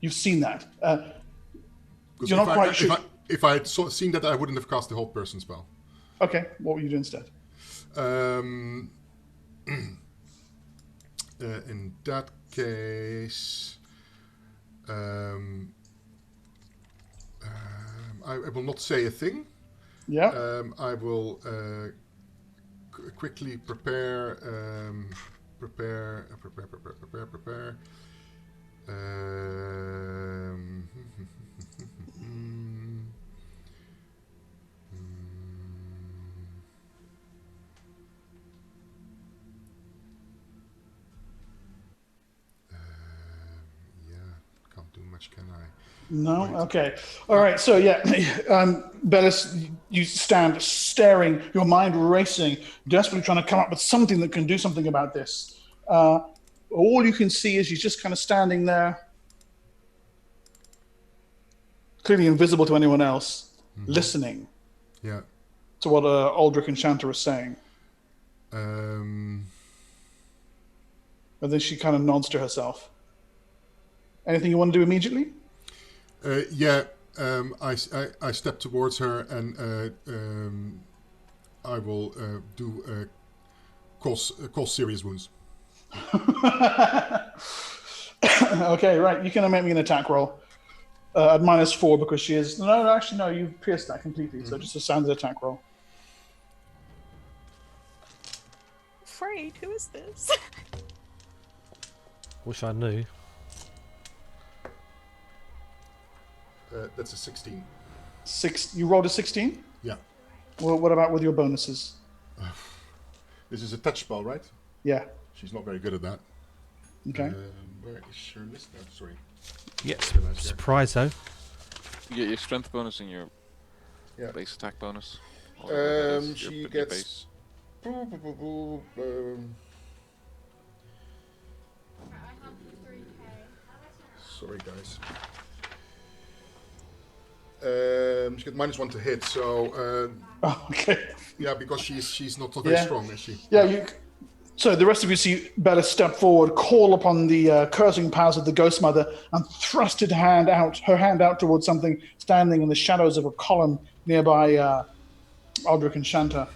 A: You've seen that.
F: 'Cause
A: You're not quite sure.
F: If I had seen that, I wouldn't have cast the whole person spell.
A: Okay, what will you do instead?
F: In that case, I will not say a thing.
A: Yeah.
F: I will quickly prepare. Can't do much, can I?
A: No? Okay. All right. So, yeah, Bellis, You stand staring, your mind racing, desperately trying to come up with something that can do something about this. All you can see is she's just kind of standing there, clearly invisible to anyone else, listening
F: Yeah.
A: to what Aldrich and Shanta are saying. And then she kind of nods to herself. Anything you want to do immediately?
F: I step towards her and I will do cause serious wounds.
A: Okay, right. You can make me an attack roll at -4 because she is. No, actually, no. You pierced that completely. So just a standard attack roll.
B: Afraid? Who is this?
C: Wish I knew.
F: That's a 16.
A: You rolled a 16?
F: Yeah.
A: Well, what about with your bonuses?
F: This is a touch spell, right?
A: Yeah.
F: She's not very good at that.
A: Okay.
F: Where is your list now? Sorry.
C: Yes. Surprise though.
D: You get your strength bonus and your base attack bonus.
F: She gets. Sorry, guys. She gets -1 to hit, so.
A: Okay.
F: Yeah, because she's not very strong, is she?
A: Yeah. So the rest of you see Bella step forward, call upon the cursing powers of the Ghost Mother, and thrust her hand out towards something standing in the shadows of a column nearby Aldrich and Shanta.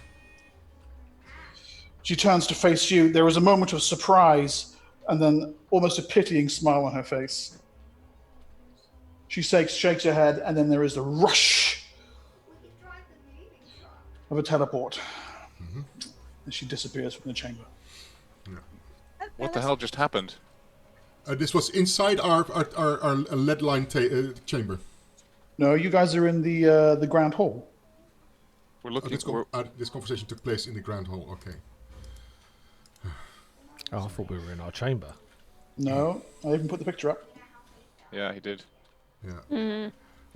A: She turns to face you. There is a moment of surprise, and then almost a pitying smile on her face. She shakes her head, and then there is the rush of a teleport. And she disappears from the chamber.
D: What the hell just happened?
F: This was inside our lead line chamber.
A: No, you guys are in the grand hall.
D: We're looking.
F: This conversation took place in the grand hall. Okay.
C: Oh, I thought we were in our chamber.
A: No, I even put the picture up.
D: Yeah, he did.
F: Yeah.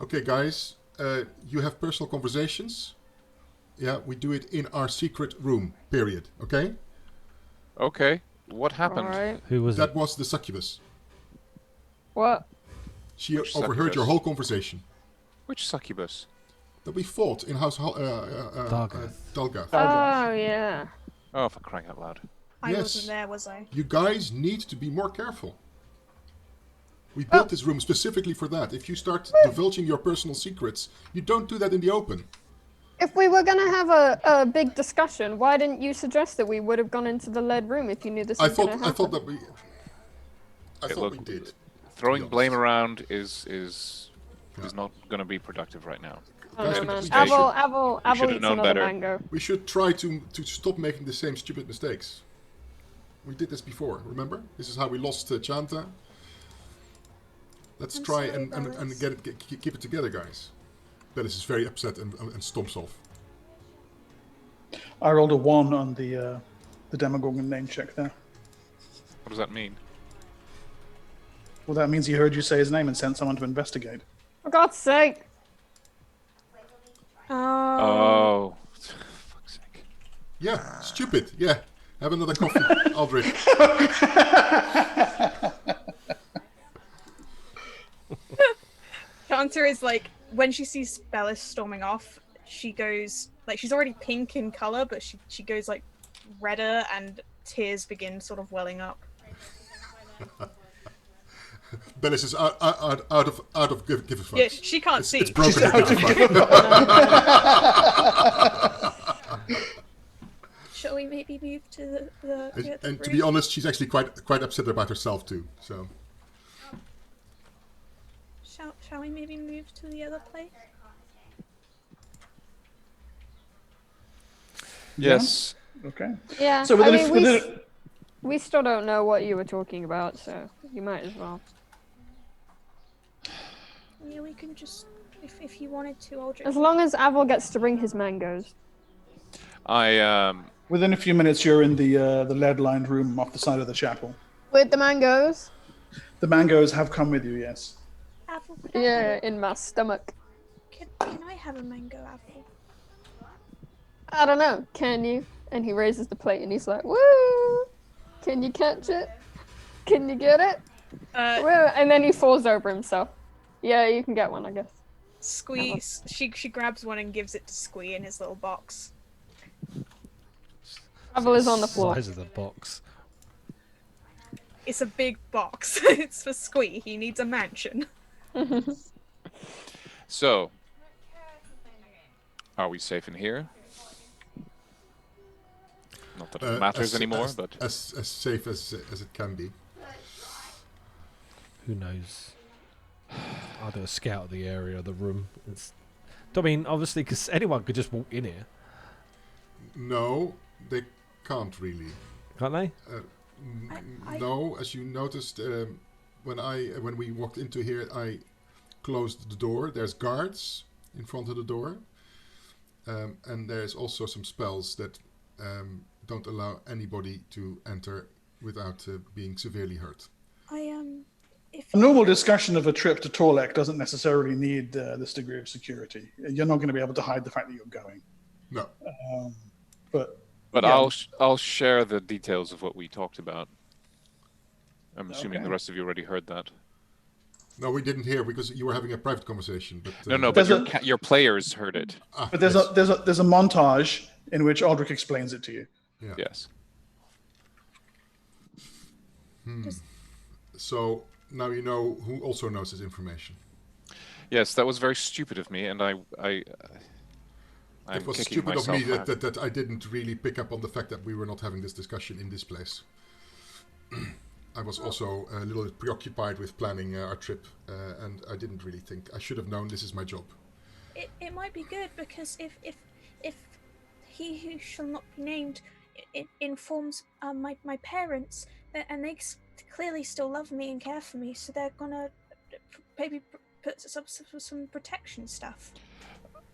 F: Okay, guys. You have personal conversations. Yeah, we do it in our secret room. Period. Okay.
D: Okay. What happened?
E: Alright.
C: Who was
F: That
C: it?
F: was the succubus.
E: What?
F: She
D: Which
F: overheard
D: succubus?
F: your whole conversation.
D: Which succubus?
F: That we fought in House Dalgath.
E: Oh, yeah.
D: Oh, for crying out loud!
B: I
F: Yes.
B: wasn't there, was I?
F: You guys need to be more careful. We built this room specifically for that. If you start divulging your personal secrets, you don't do that in the open.
E: If we were going to have a big discussion, why didn't you suggest that we would have gone into the lead room if you knew this was going to happen?
F: I thought that we. I thought
D: look,
F: we did.
D: Throwing
F: honest.
D: blame around is not going to be productive right now.
E: I don't know, man.
F: We
E: Avel
D: should've
E: eats
D: known
E: another
D: better.
E: mango.
F: We should try to stop making the same stupid mistakes. We did this before, remember? This is how we lost Chanta. Let's try
B: sorry,
F: and keep it together, guys. Bellis is very upset and stomps off.
A: I rolled a 1 on the Demogorgon name check there.
D: What does that mean?
A: Well, that means he heard you say his name and sent someone to investigate.
E: For God's sake!
D: Oh, fuck's sake!
F: Yeah, stupid. Yeah, have another coffee, Aldrich.
B: Shanta is like, when she sees Bellis storming off, she goes, like, she's already pink in color, but she goes, like, redder, and tears begin sort of welling up.
F: Bellis is out of give a fuck.
B: Yeah, she can't see.
F: It's broken.
B: Shall we maybe move to the
F: And to
B: room?
F: be honest, she's actually quite upset about herself too. So
B: Shall we maybe move to the other place?
D: Yes.
A: Okay.
E: Yeah,
A: So
E: I
A: within,
E: mean, we still don't know what you were talking about, so you might as well.
B: Yeah, we can just, if you wanted to, Aldrich.
E: As long as Avel gets to bring his mangoes.
A: within a few minutes, you're in the lead-lined room off the side of the chapel.
E: With the mangoes?
A: The mangoes have come with you, yes.
B: Apple,
E: Yeah, in my stomach.
B: Can I have a mango apple?
E: I don't know. Can you? And he raises the plate and he's like, woo! Can you catch it? Can you get it? Woo! And then he falls over himself. Yeah, you can get one, I guess.
B: Squee, she grabs one and gives it to Squee in his little box.
E: Gravel is on the floor.
C: Size of the box.
B: It's a big box. It's for Squee. He needs a mansion.
D: So, are we safe in here? Not that it matters anymore, but
F: as safe as it can be.
C: Who knows? I'll do a scout of the area, the room. I mean, obviously, because anyone could just walk in here,
F: No, they can't really.
C: can't they?
F: No, as you noticed, when we walked into here, I closed the door. There's guards in front of the door, and there's also some spells that don't allow anybody to enter without being severely hurt.
A: A normal discussion of a trip to Torlek doesn't necessarily need this degree of security. You're not going to be able to hide the fact that you're going.
F: No.
D: But
A: yeah.
D: I'll share the details of what we talked about. I'm assuming
A: Okay.
D: the rest of you already heard that.
F: No, we didn't hear because you were having a private conversation. But
D: No, but your players heard it.
A: But there's a montage in which Aldrich explains it to you.
F: Yeah.
D: Yes.
F: So now you know who also knows this information.
D: Yes, that was very stupid of me, and I'm
F: It was
D: kicking
F: stupid of
D: myself
F: me
D: out.
F: that I didn't really pick up on the fact that we were not having this discussion in this place. I was also a little bit preoccupied with planning our trip, and I didn't really think. I should have known this is my job.
G: It might be good because if he who shall not be named informs my parents, and they clearly still love me and care for me, so they're gonna maybe put some protection stuff.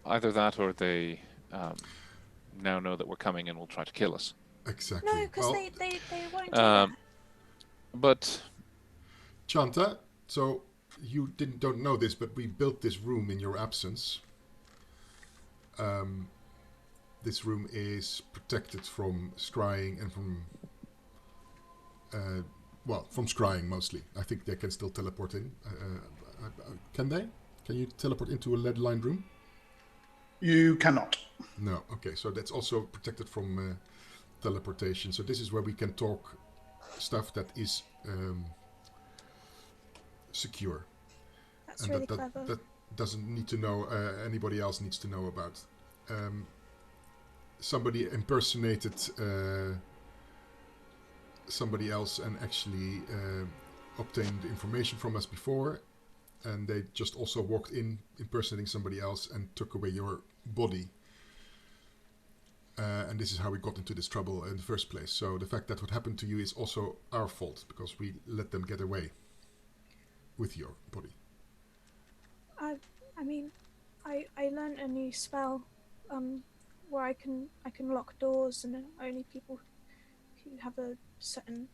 D: Either that, or they now know that we're coming and will try to kill us.
F: Exactly.
G: No, because
F: Well,
G: they won't do that.
D: But
F: Chanta, so you don't know this, but we built this room in your absence. This room is protected from scrying and from from scrying mostly. I think they can still teleport in. Can they? Can you teleport into a lead-lined room?
A: You cannot.
F: No. Okay, so that's also protected from teleportation. So this is where we can talk stuff that is secure.
G: That's really clever.
F: That doesn't need to know. Anybody else needs to know about. Somebody impersonated somebody else and actually obtained information from us before, and they just also walked in impersonating somebody else and took away your body. And this is how we got into this trouble in the first place. So the fact that what happened to you is also our fault because we let them get away with your body.
G: I learned a new spell where I can lock doors, and only people who have a certain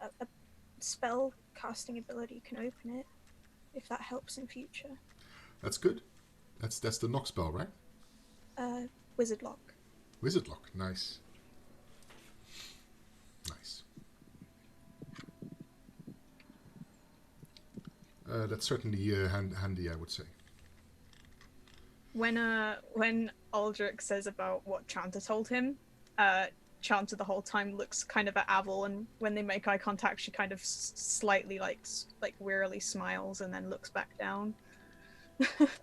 G: a spell casting ability can open it. If that helps in future.
F: That's good. That's the knock spell, right?
G: Wizard lock.
F: Wizard lock. Nice. Nice. That's certainly handy, I would say.
B: When Aldrich says about what Chanta told him, Chanta the whole time looks kind of at Avel, and when they make eye contact, she kind of slightly like wearily smiles and then looks back down.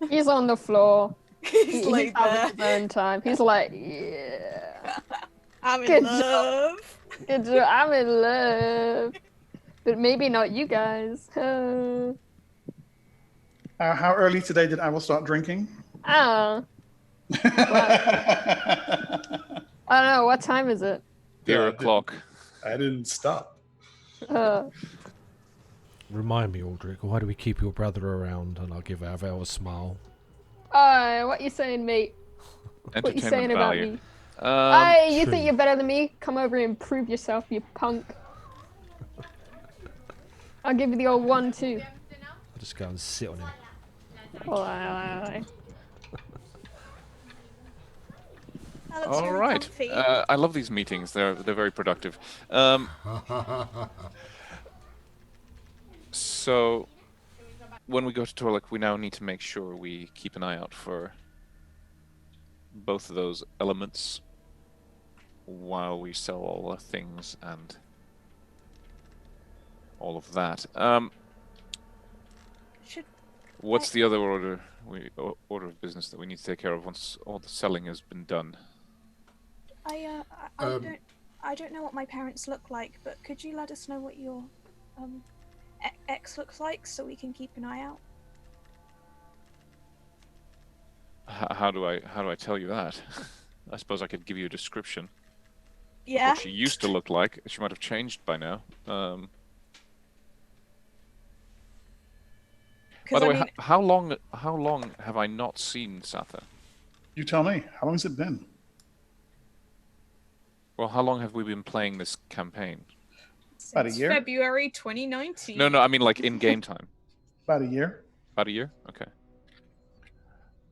E: He's on the floor.
B: He's like
E: having his own time. He's like, yeah.
B: I'm in
E: Good
B: love.
E: Good job. I'm in love. But maybe not you guys.
A: How early today did Avel start drinking?
E: I don't know. What time is it?
D: 0 o'clock.
A: I didn't stop.
C: Remind me, Aldrich, why do we keep your brother around? And I'll give Avel a smile.
E: What you saying, mate? What you saying about me? You
C: True.
E: think you're better than me? Come over and prove yourself, you punk. I'll give you the old 1-2.
C: I'll just go and sit on him.
E: Oh, aye.
G: That looks
D: All
G: really
D: right.
G: comfy.
D: I love these meetings. They're very productive. So, when we go to Torlik, we now need to make sure we keep an eye out for both of those elements while we sell all the things and all of that.
G: Should
D: What's the other order of business that we need to take care of once all the selling has been done?
G: I don't know what my parents look like, but could you let us know what your ex looks like so we can keep an eye out?
D: How do I tell you that? I suppose I could give you a description.
G: Yeah.
D: What she used to look like. She might have changed by now. By the way, how long have I not seen Satha?
A: You tell me. How long has it been?
D: Well, how long have we been playing this campaign?
A: About a
B: Since
A: year?
B: February 2019.
D: No, I mean like in game time.
A: About a year.
D: About a year? Okay.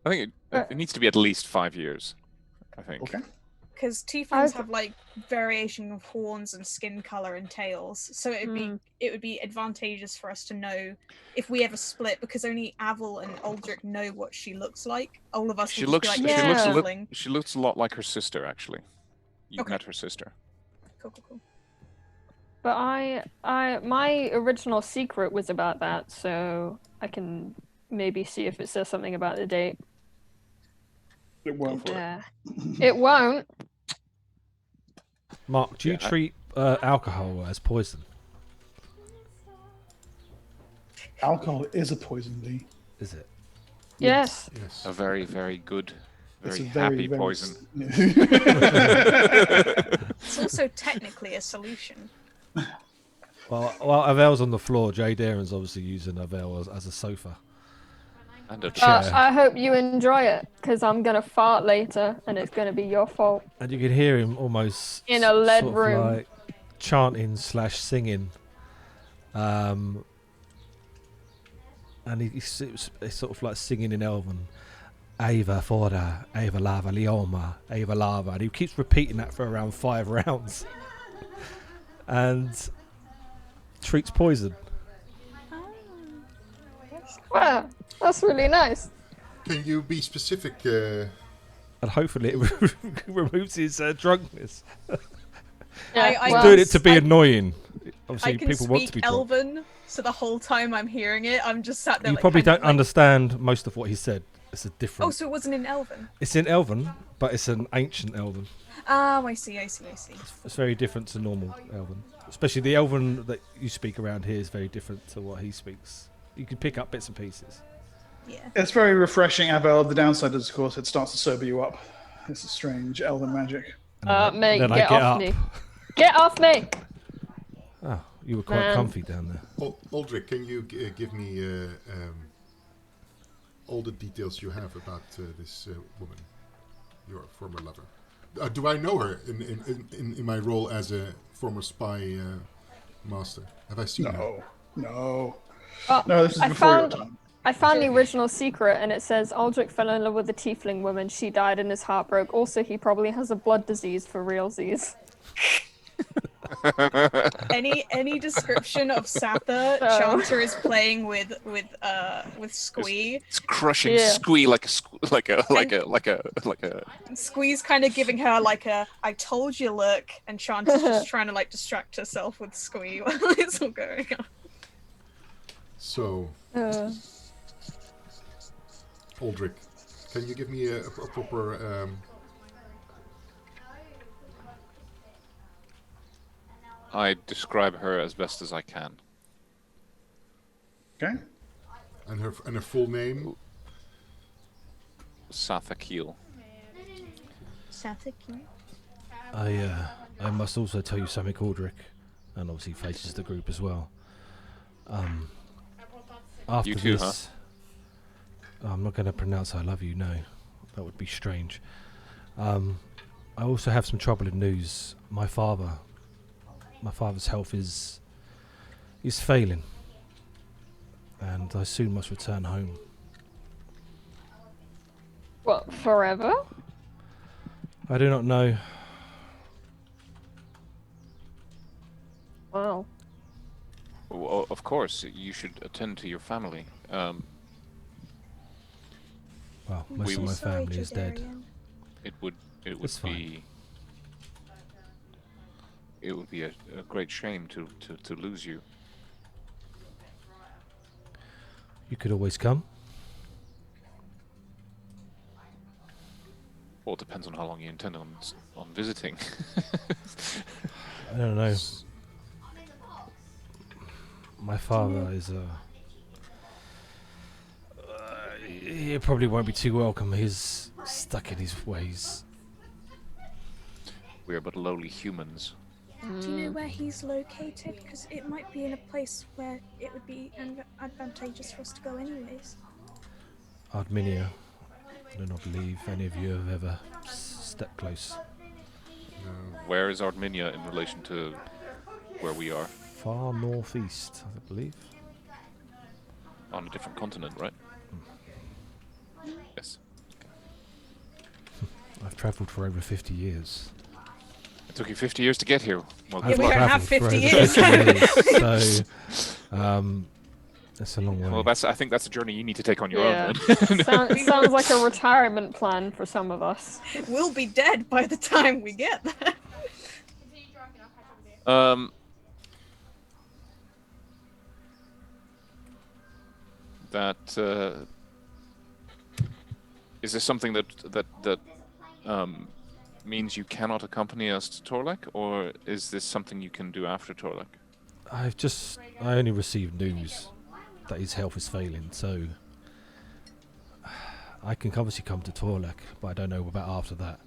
D: I think it needs to be at least 5 years. I think.
A: Okay.
B: Because tieflings have like variation of horns and skin color and tails, so it would be advantageous for us to know if we ever split, because only Avel and Aldrich know what she looks like. All of us.
D: She
B: will
D: looks.
B: just be like,
D: She looks a lot like her sister, actually. You
B: Okay.
D: met her sister.
B: Cool.
E: But my original secret was about that, so I can maybe see if it says something about the date.
A: It won't.
E: It won't.
C: Mark, do you treat alcohol as poison?
A: Alcohol is a poison, Lee.
C: Is it?
E: Yes.
F: Yes.
D: A very, very good,
A: It's
D: very
A: a
D: happy poison.
B: It's also technically a solution.
C: Well, while Avel's on the floor, Jay Darren's obviously using Avel as a sofa.
D: And a
C: chair.
E: I hope you enjoy it, because I'm going to fart later, and it's going to be your fault.
C: And you can hear him almost
E: In a lead
C: sort of
E: room.
C: like chanting / singing. And he's sort of like singing in Elven. Ava Fora, Ava Lava Lioma, Ava Lava. And he keeps repeating that for around 5 rounds. And treats poison.
E: Wow, that's really nice.
F: Can you be specific?
C: And hopefully it removes his drunkenness.
B: I
C: He's doing it to be annoying. Obviously,
B: I can
C: people want to be
B: speak
C: drunk.
B: Elven, so the whole time I'm hearing it, I'm just sat there.
C: You
B: like,
C: probably
B: kind of
C: don't understand most of what he said. It's a different.
B: Oh, so it wasn't in Elven.
C: It's in Elven, but it's an ancient Elven.
B: Oh, I see.
C: It's very different to normal Elven. Especially the Elven that you speak around here is very different to what he speaks. You can pick up bits and pieces.
B: Yeah.
A: It's very refreshing, Avel. The downside is, of course, it starts to sober you up. It's a strange elven magic.
E: Mate,
C: then I
E: get
C: get
E: off
C: up.
E: me. Get off me!
C: Oh, you were quite comfy down there.
F: Aldrich, can you give me all the details you have about this woman, your former lover? Do I know her in my role as a former spy master? Have I seen her?
A: No.
E: Oh,
A: No, this is before your time.
E: I found the original secret, and it says Aldrich fell in love with a tiefling woman. She died, and his heart broke. Also, he probably has a blood disease for realsies.
B: Any description of Satha, Chanter is playing with Squee.
D: It's crushing Squee like a.
B: Squee's kind of giving her like a "I told you" look, and Chanter's just trying to like distract herself with Squee while it's all going on.
F: So, Aldrich, can you give me a proper?
D: I describe her as best as I can.
A: Okay.
F: And her full name?
D: Satha Keel.
G: Satha Keel.
C: I must also tell you something, Aldrich, and obviously faces the group as well. After
D: You too,
C: this, I'm not going to pronounce "I love you." No, that would be strange. I also have some troubling news. My father's health is failing, and I soon must return home.
E: What, forever?
C: I do not know.
E: Wow.
D: Well, of course, you should attend to your family.
C: Well,
D: We
C: most of
D: will-
C: my
G: Sorry,
C: family is dead.
G: Jadarian.
D: It would
C: It's fine.
D: be a great shame to lose you.
C: You could always come.
D: Well, it depends on how long you intend on visiting.
C: I don't know. My father
G: know-
C: is he probably won't be too welcome. He's stuck in his ways.
D: We are but lowly humans.
G: Do you know where he's located? Because it might be in a place where it would be advantageous for us to go anyways.
C: Arminia. I do not believe any of you have ever stepped close.
F: No.
D: Where is Arminia in relation to where we are?
C: Far northeast, I believe.
D: On a different continent, right? Yes.
C: I've travelled for over 50 years.
D: It took you 50 years to get here. Well,
B: Yeah,
D: good
B: we
D: luck.
B: don't have
C: travelled for
B: 50
C: over
B: years.
C: 50 years, so that's a long way.
D: Well, I think that's a journey you need to take on your
E: Yeah.
D: own. Then.
E: Sounds like a retirement plan for some of us.
B: We'll be dead by the time we get there.
D: That is this something that means you cannot accompany us to Torlek, or is this something you can do after Torlek?
C: I only received news that his health is failing, so I can obviously come to Torlek, but I don't know about after that.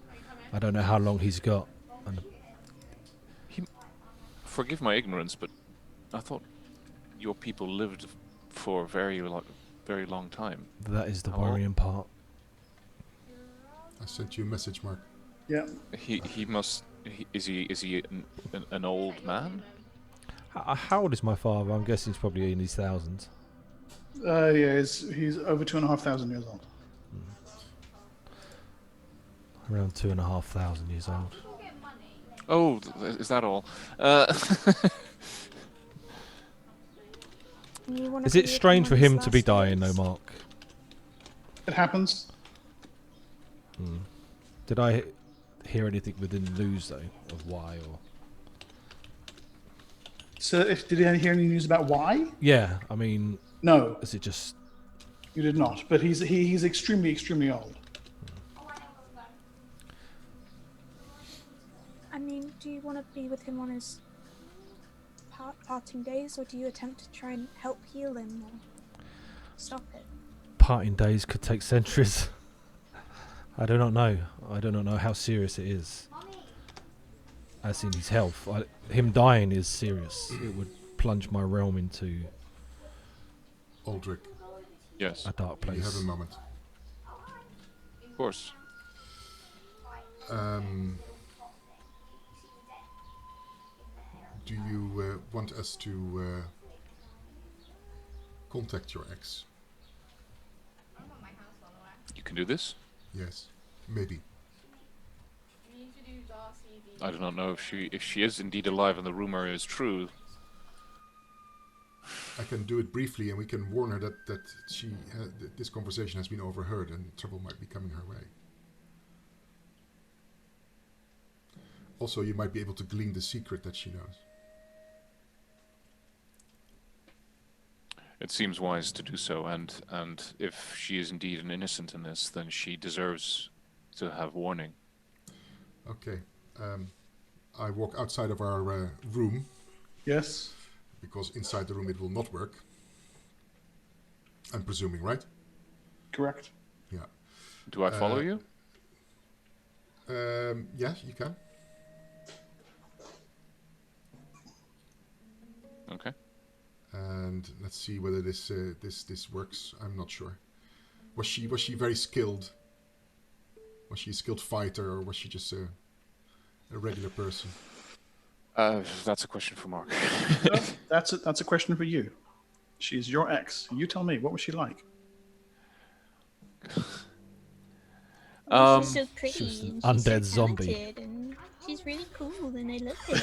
C: I don't know how long he's got. And
D: Forgive my ignorance, but I thought your people lived for a very long time.
C: that is the
D: How old?
C: worrying part.
F: I sent you a message, Mark.
A: Yeah.
D: Is he an old man?
C: How old is my father? I'm guessing he's probably in his thousands.
A: Yeah, he's over 2,500 years old.
C: Around 2,500 years old.
D: Oh, is that all?
G: You wanna
C: Is
G: be
C: it
G: with
C: strange
G: on
C: for
G: his
C: him to be
G: last
C: dying, though,
G: days?
C: Mark?
A: It happens.
C: Did I hear anything within the news, though, of why? Or
A: So, did you hear any news about why?
C: yeah, I mean,
A: No,
C: is it just
A: you did not. But he's extremely, extremely old.
G: I mean, do you want to be with him on his parting days, or do you attempt to try and help heal him or stop it?
C: parting days could take centuries? I do not know. I do not know how serious it is. As in his health. Him dying is serious. It would plunge my realm into
F: Aldrich,
D: Yes,
C: a dark
F: do you have
C: place.
F: a moment?
D: of course.
F: Do you want us to contact your ex?
D: You can do this.
F: Yes, maybe.
D: I do not know if she is indeed alive and the rumor is true.
F: I can do it briefly, and we can warn her that this conversation has been overheard, and trouble might be coming her way. Also, you might be able to glean the secret that she knows.
D: It seems wise to do so, and if she is indeed an innocent in this, then she deserves to have warning.
F: Okay. I walk outside of our room,
A: Yes.
F: because inside the room it will not work. I'm presuming, right?
A: Correct.
F: Yeah.
D: Do I follow you?
F: Yeah, you can.
D: Okay.
F: And let's see whether this works. I'm not sure. Was she very skilled? Was she a skilled fighter, or was she just a regular person?
D: That's a question for Mark.
A: No, that's a question for you. She's your ex. You tell me, what was she like?
G: Oh, she's so pretty.
C: She was an
G: and she's so
C: undead zombie.
G: talented, and she's really cool, and I love her.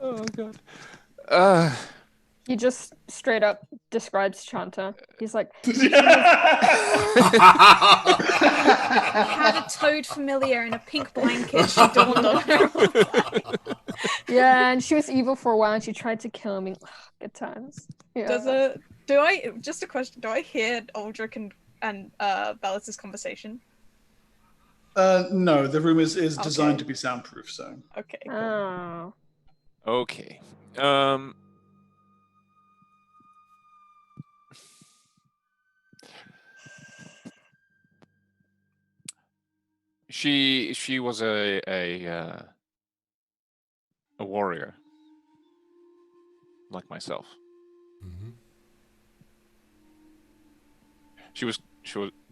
D: Oh god.
E: He just straight up describes Chanta. He's like,
B: He had a toad familiar in a pink blanket. She dawned on her.
E: yeah, and she was evil for a while, and she tried to kill me. Good times. Yeah.
B: Just a question, do I hear Aldrich and Bellis's conversation?
A: No, the room is designed
B: Okay.
A: to be soundproof, so.
B: Okay, cool.
E: Oh.
D: Okay. She was a warrior, like myself.
F: Mm-hmm.
D: She was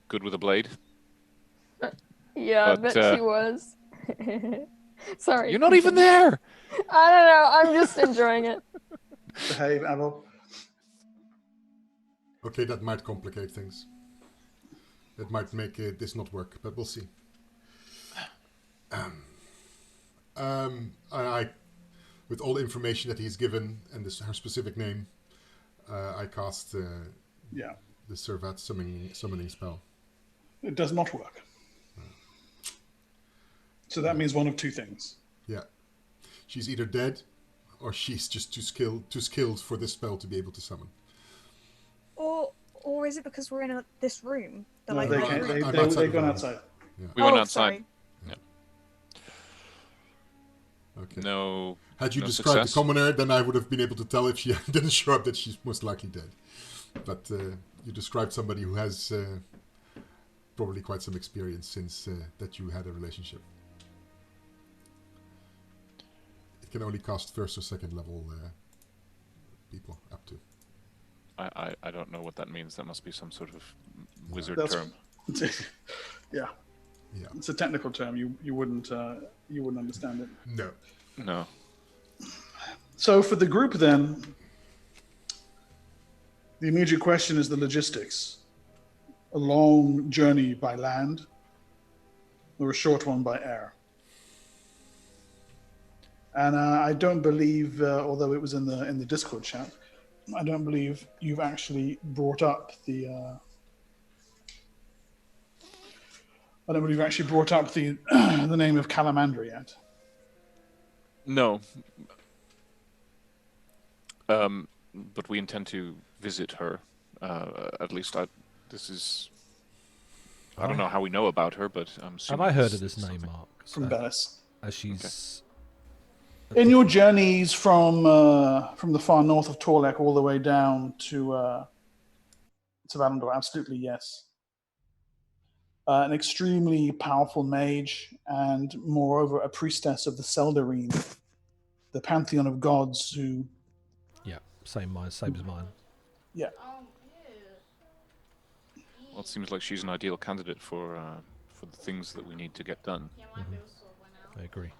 D: good with a blade.
E: Yeah, I
D: But,
E: bet she was. Sorry.
D: You're not even there.
E: I don't know. I'm just enjoying it.
A: Behave, Abel.
F: Okay, that might complicate things. That might make this not work, but we'll see. I with all the information that he's given and her specific name, I cast
A: Yeah.
F: the Servat summoning spell.
A: It does not work. So that means one of two things.
F: Yeah, she's either dead, or she's just too skilled for this spell to be able to summon.
B: Or is it because we're in this room?
A: No,
B: like,
A: they
B: like
A: can't.
B: room?
A: They've gone outside.
F: Yeah.
D: We went
B: Oh,
D: outside.
B: sorry.
F: Okay.
D: No.
F: Had you
D: no
F: described
D: success.
F: the commoner, then I would have been able to tell if she didn't show up that she's most likely dead. But you described somebody who has probably quite some experience since that you had a relationship. It can only cast first or second level people up to.
D: I don't know what that means. That must be some sort of wizard
A: That's-
D: term.
A: Yeah.
F: Yeah.
A: It's a technical term. You wouldn't understand it.
F: No.
D: No.
A: So for the group, then, the immediate question is the logistics: a long journey by land, or a short one by air. And I don't believe, although it was in the Discord chat, I don't believe you've actually brought up the. I don't believe you've actually brought up the the name of Calamandra yet.
D: No. But we intend to visit her. At least this is. I don't know how we know about her, but I'm
C: Have
D: assuming
C: I heard
D: it's
C: of this name,
D: something.
C: Mark?
A: From Bellis.
C: As she's
A: In your journeys from the far north of Torlek all the way down to Valandor, absolutely yes. An extremely powerful mage, and moreover a priestess of the Seldarine, the pantheon of gods who.
C: yeah, same as mine.
A: Yeah.
D: Well, it seems like she's an ideal candidate for the things that we need to get done.
C: I agree.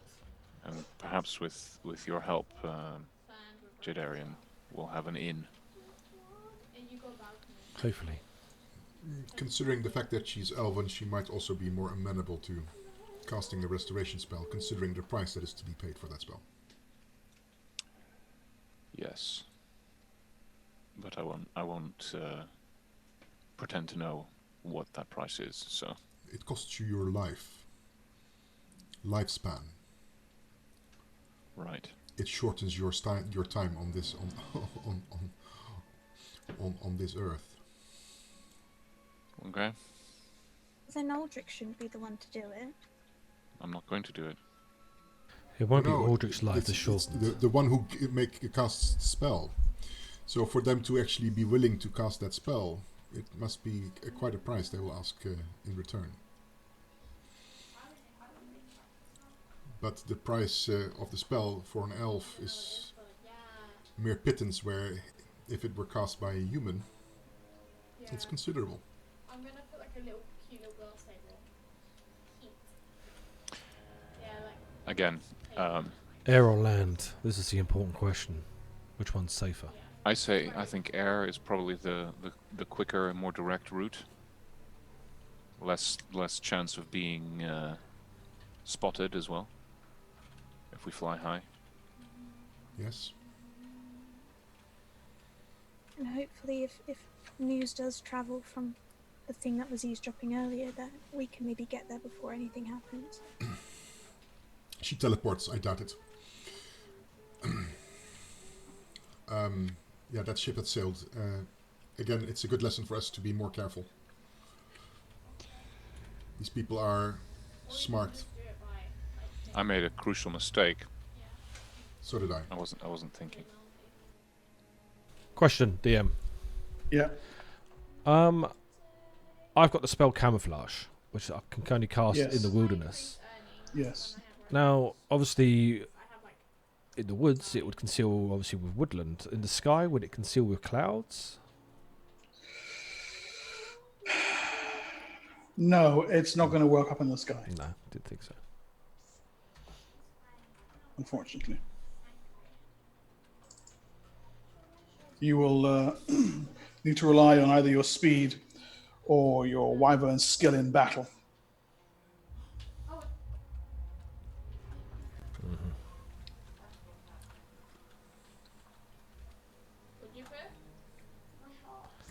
D: And perhaps with your help, Jedarian, we'll have an inn.
C: Hopefully.
F: Considering the fact that she's elven, she might also be more amenable to casting the restoration spell, considering the price that is to be paid for that spell.
D: Yes. But I won't pretend to know what that price is. So
F: It costs you your lifespan.
D: right.
F: It shortens your time on this on this earth.
D: Okay.
G: Then Aldrich shouldn't be the one to do it.
D: I'm not going to do it.
C: It won't
F: No,
C: be Aldrich's life
F: it's
C: that's short.
F: the one who casts the spell. So for them to actually be willing to cast that spell, it must be quite a price they will ask in return. But the price of the spell for an elf is mere pittance, where if it were cast by a human, it's considerable.
H: I'm gonna put like a little cute little glass table. Heat. Yeah, like.
D: Again,
C: Air or land? This is the important question. Which one's safer?
D: I think air is probably the quicker and more direct route. Less chance of being spotted as well if we fly high.
F: Yes.
G: And hopefully, if news does travel from the thing that was eavesdropping earlier, that we can maybe get there before anything happens.
F: She teleports. I doubt it. Yeah, that ship had sailed. Again, it's a good lesson for us to be more careful. These people are smart.
D: I made a crucial mistake.
F: So did I.
D: I wasn't thinking.
C: Question, DM.
A: Yeah.
C: I've got the spell camouflage, which I can only cast
A: Yes.
C: in the wilderness.
A: Yes.
C: Now, obviously, in the woods, it would conceal, obviously, with woodland. In the sky, would it conceal with clouds?
A: No, it's not going to work up in the sky,
C: No, didn't think so.
A: unfortunately. You will need to rely on either your speed or your wyvern's skill in battle.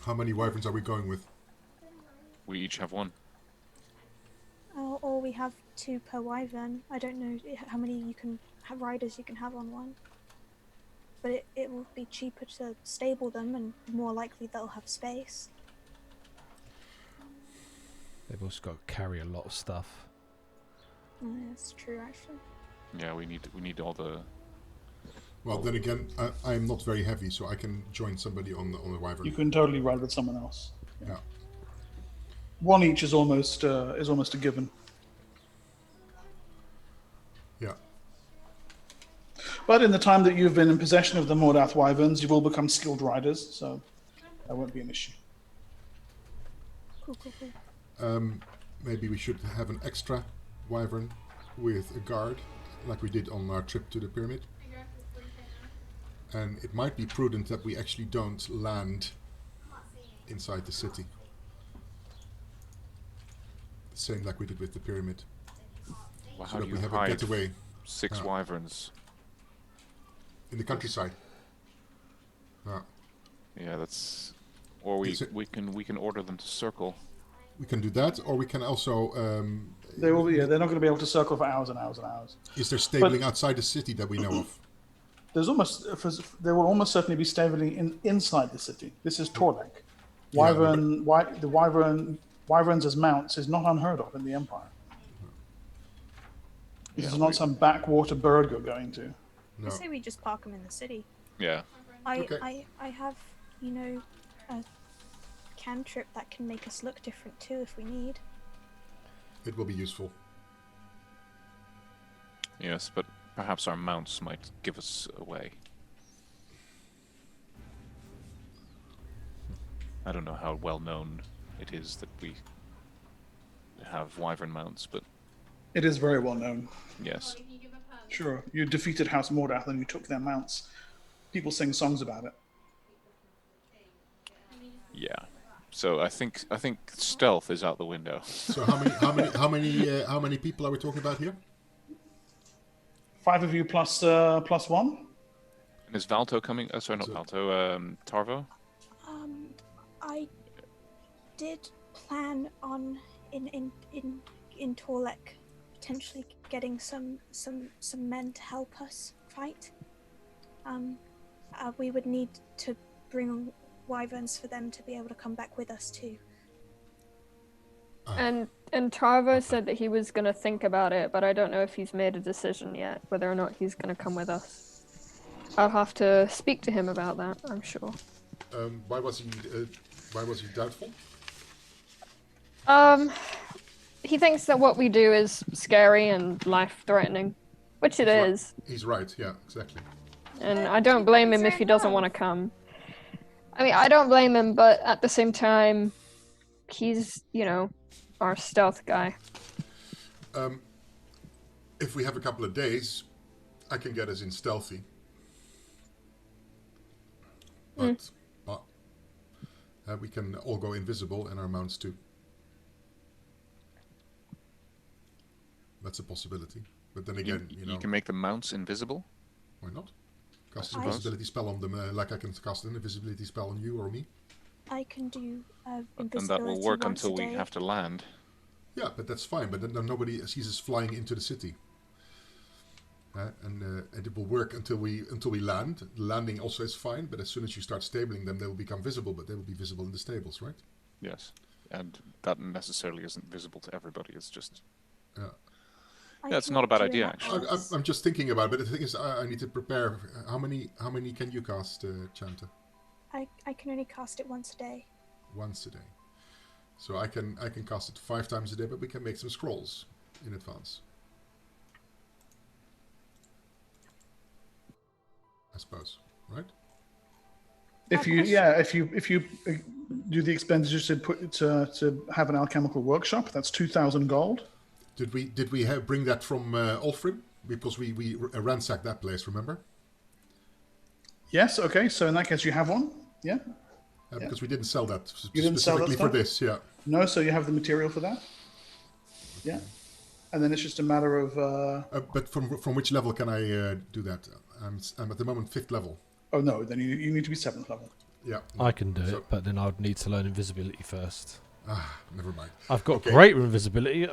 F: How many wyverns are we going with?
D: We each have one.
G: Or we have 2 per wyvern. I don't know how many you can have riders you can have on one. But it will be cheaper to stable them, and more likely they'll have space.
C: They've also got to carry a lot of stuff.
G: That's true, actually.
D: Yeah, we need all the.
F: Well, then again, I'm not very heavy, so I can join somebody on the wyvern.
A: You can totally ride with someone else.
F: Yeah.
A: One each is almost a given.
F: Yeah.
A: But in the time that you've been in possession of the Mordath wyverns, you will become skilled riders, so that won't be an issue.
G: Cool, cool, cool.
F: Maybe we should have an extra wyvern with a guard, like we did on our trip to the pyramid. And it might be prudent that we actually don't land inside the city. Same like we did with the pyramid.
D: Well,
F: So
D: how
F: that
D: do you
F: we have a
D: hide
F: getaway
D: 6
F: Yeah.
D: wyverns?
F: in the countryside.
D: Yeah, that's. Or we
F: Is it-
D: we can order them to circle.
F: We can do that, or we can also...
A: They will. Yeah, they're not going to be able to circle for hours and hours and hours.
F: Is there stabling outside the city that we know of?
A: There will almost certainly be stabling inside the city. This is Torlek.
F: Yeah,
A: Wyverns as mounts is not unheard of in the Empire. This
D: Yeah,
A: is not
D: we-
A: some backwater burg you're going to.
F: No.
G: I say we just park them in the city.
D: Yeah.
F: Okay.
G: I have, a cantrip that can make us look different too if we need.
F: It will be useful.
D: Yes, but perhaps our mounts might give us away. I don't know how well known it is that we have wyvern mounts, but
A: It is very well known.
D: yes.
A: Sure, you defeated House Mordath and you took their mounts. People sing songs about it.
D: Yeah. So I think stealth is out the window.
F: So how many people are we talking about here?
A: 5 of you plus one.
D: And is Valto coming? Sorry, not
F: So-
D: Valto. Tarvo.
G: I did plan on in Torlek potentially getting some men to help us fight. We would need to bring wyverns for them to be able to come back with us too.
E: And Tarvo said that he was going to think about it, but I don't know if he's made a decision yet, whether or not he's going to come with us. I'll have to speak to him about that, I'm sure.
F: Why was he doubtful?
E: He thinks that what we do is scary and life-threatening, which it
F: Right.
E: is,
F: He's right. Yeah, exactly.
E: and I don't blame him if he doesn't want to come. I mean, I don't blame him, but at the same time, he's, our stealth guy.
F: If we have a couple of days, I can get us in stealthy. But we can all go invisible and our mounts too. That's a possibility. But then again,
D: you can make the mounts invisible?
F: Why not? Cast
D: I
F: an
D: suppose.
F: invisibility spell on them, like I can cast an invisibility spell on you or me.
G: I can do invisibility
D: And that will work
G: once
D: until
G: a
D: we
G: day.
D: have to land.
F: Yeah, but that's fine. But then nobody sees us flying into the city. And it will work until we land. The landing also is fine, but as soon as you start stabling them, they will become visible. But they will be visible in the stables, right?
D: Yes. And that necessarily isn't visible to everybody. It's just...
G: I
D: Yeah, it's
G: can
D: not a bad
G: do
D: idea,
G: that
D: actually.
G: once.
F: I'm just thinking about it. But the thing is, I need to prepare. How many can you cast, Chanta?
G: I can only cast it once a day.
F: Once a day. So I can cast it 5 times a day, but we can make some scrolls in advance. I suppose, right?
A: If you do the expenditures to have an alchemical workshop, that's 2,000 gold.
F: Did we bring that from Ulfrim? Because we ransacked that place, remember?
A: Yes. Okay. So in that case, you have one. Yeah.
F: Because we didn't sell that
A: You didn't sell that
F: specifically for
A: stuff?
F: this. Yeah.
A: No. So you have the material for that. Yeah. And then it's just a matter of.
F: But from which level can I do that? I'm at the moment 5th level.
A: Oh no, then you need to be 7th level.
F: Yeah.
C: I can do it, but then I would need to learn invisibility first.
F: Never mind.
C: I've got
F: Okay.
C: great invisibility,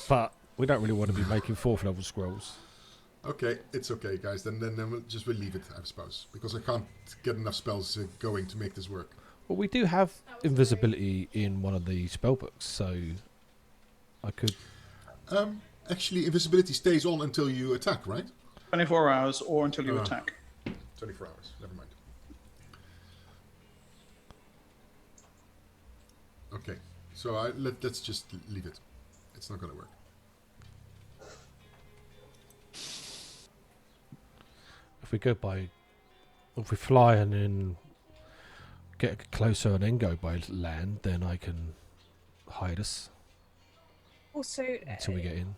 C: but we don't really want to be making 4th level scrolls.
F: Okay, it's okay, guys. Then we'll leave it, I suppose, because I can't get enough spells going to make this work.
C: Well, we do have invisibility in one of the spell books, so I could.
F: Actually, invisibility stays on until you attack, right?
A: 24 hours or until you attack.
F: 24 hours. Never mind. Okay, so let's just leave it. It's not going to work.
C: If we fly and then get closer and then go by land, then I can hide us
B: Also,
C: until we get in.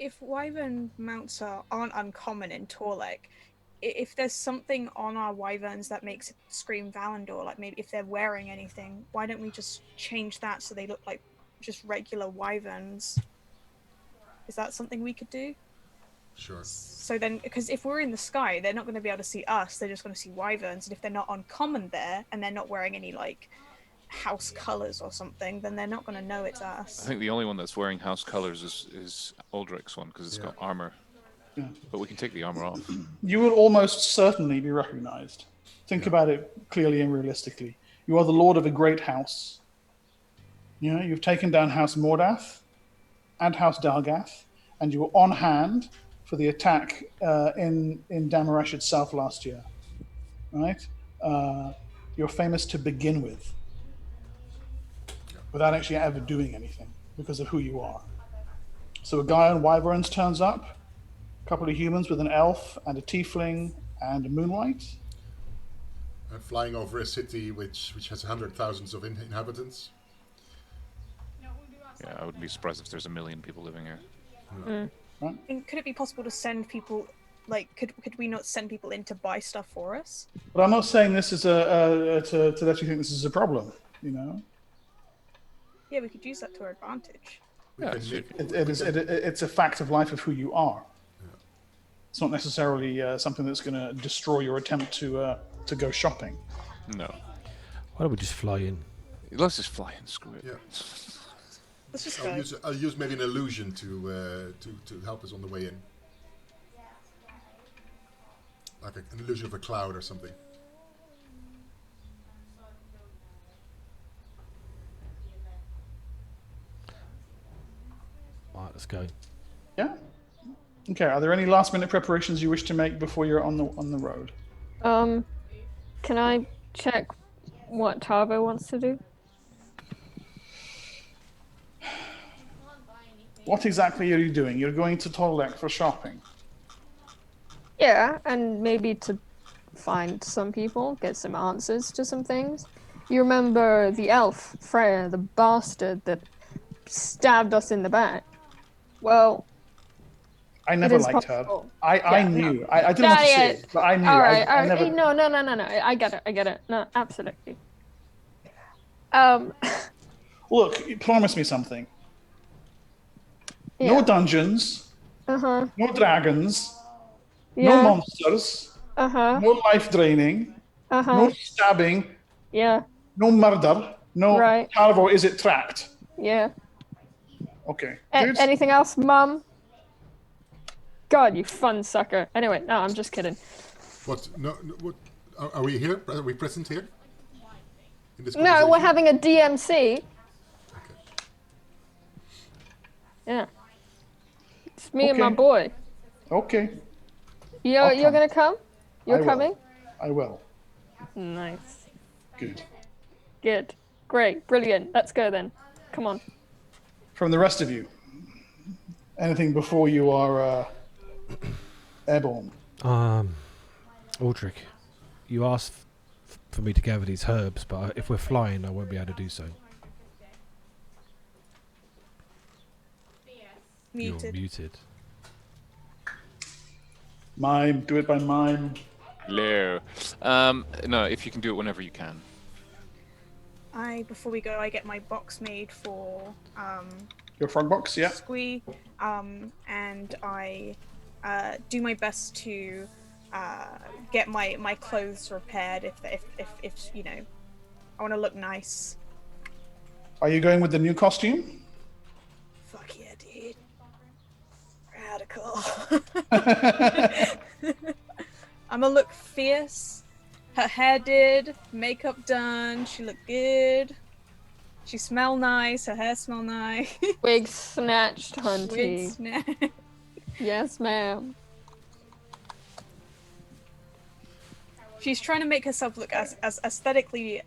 B: if wyvern mounts aren't uncommon in Torlek, if there's something on our wyverns that makes it scream Valandor, like maybe if they're wearing anything, why don't we just change that so they look like just regular wyverns? Is that something we could do?
F: Sure.
B: So then, because if we're in the sky, they're not going to be able to see us, they're just going to see wyverns, and if they're not uncommon there, and they're not wearing any, like, house colours or something, then they're not going to know it's us.
D: I think the only one that's wearing house colors is Uldric's one, because it's got armor.
A: Yeah.
D: But we can take the armor off.
A: You will almost certainly be recognized. Think about it clearly and realistically. You are the lord of a great house. You know, you've taken down House Mordath and House Dalgath, and you were on hand for the attack in Damarash itself last year. Right? You're famous to begin with, without actually ever doing anything, because of who you are. So a guy on wyverns turns up, a couple of humans with an elf and a tiefling and a moonlight.
F: Flying over a city which has 100,000 of inhabitants.
D: Yeah, I wouldn't be surprised if there's 1 million people living here.
B: And could it be possible to send people, like, could we not send people in to buy stuff for us?
A: But I'm not saying this is to let you think this is a problem, you know?
B: Yeah, we could use that to our advantage.
A: It's a fact of life of who you are. It's not necessarily something that's going to destroy your attempt to go shopping.
D: No.
C: Why don't we just fly in?
D: Let's just fly and screw it.
F: Yeah.
B: Let's just go.
F: I'll use maybe an illusion to help us on the way in. Like an illusion of a cloud or something.
C: Alright, let's go.
A: Yeah? Okay, are there any last minute preparations you wish to make before you're on the road?
E: Can I check what Tavo wants to do?
A: What exactly are you doing? You're going to Torlek for shopping.
E: Yeah, and maybe to find some people, get some answers to some things. You remember the elf, Freya, the bastard that stabbed us in the back? Well,
A: I never
E: is
A: liked her.
E: possible.
A: I
E: Yeah,
A: knew. I didn't want to say it, but I knew.
E: All right.
A: I never.
E: No. I get it. No, absolutely.
A: Look, promise me something.
E: Yeah.
A: No dungeons,
E: Uh-huh.
A: no dragons, no
E: Yeah.
A: monsters,
E: Uh-huh.
A: no life draining,
E: Uh-huh.
A: no stabbing,
E: Yeah.
A: no murder, no.
E: Right.
A: Tarvo, is it tracked?
E: Yeah.
A: Okay, good.
E: Anything else, Mum? God, you fun sucker. Anyway, no, I'm just kidding.
F: What? No. What? Are we here? Are we present here? In this
E: No, we're
F: conversation?
E: having a DMC.
F: Okay.
E: Yeah. It's me and my
A: Okay.
E: boy.
A: Okay,
E: You're
A: come.
E: gonna come? You're
A: I will.
E: coming?
A: I will.
E: Nice.
A: Good.
E: Good. Great. Brilliant. Let's go then. Come on.
A: From the rest of you, anything before you are airborne?
C: Aldrich, you asked for me to gather these herbs, but if we're flying, I won't be able to do so. You're
B: Muted.
C: muted.
A: Mime. Do it by mime.
D: Hello. No, if you can do it whenever you can.
B: Before we go, I get my box made for
A: Your frog box, yeah.
B: Squee, and I do my best to get my clothes repaired if you know, I want to look nice.
A: Are you going with the new costume?
B: Fuck yeah, dude. Radical. I'm gonna look fierce. Her hair did, makeup done. She looked good. She smell nice. Her hair smell nice.
E: Wig snatched,
B: Wig
E: hunty.
B: snatch.
E: Yes, ma'am.
B: She's trying to make herself look as aesthetically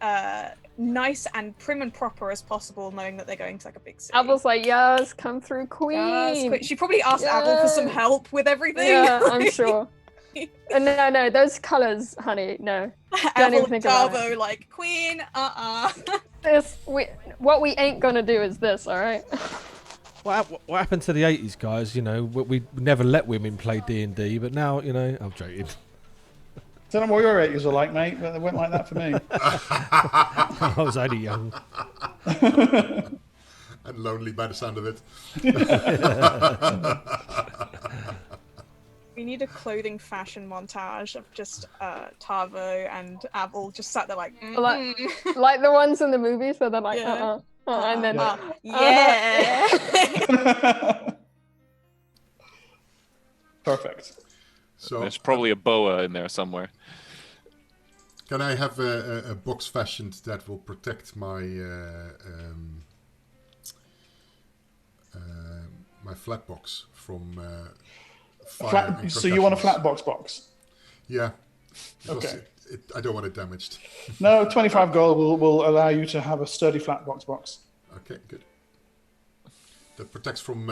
B: nice and prim and proper as possible, knowing that they're going to like a big city.
E: Abel's like, yes, come through, queen.
B: Yes, she probably asked Abel for some help with everything.
E: Yeah, I'm sure. No, those colors, honey, no. Don't
B: Abel
E: even think about
B: Darvo, like, queen,
E: What we ain't gonna do is this, alright?
C: What happened to the 80s, guys? You know, we never let women play D&D, but now, you know, I'm joking.
A: Don't know what your 80s were like, mate, but they weren't like that for me.
C: I was only young.
F: And lonely by the sound of it.
B: We need a clothing fashion montage of just Tarvo and Abel just sat there like,
E: like the ones in the movies where they're like,
B: Yeah.
E: and then,
B: yeah.
A: Perfect.
F: So
D: There's probably a boa in there somewhere.
F: can I have a box fashioned that will protect my my flat box from fire? and
A: So you want a
F: concussions?
A: flat box?
F: Yeah. Because
A: Okay.
F: I don't want it damaged.
A: No, 25 gold will allow you to have a sturdy flat box.
F: Okay, good. That protects from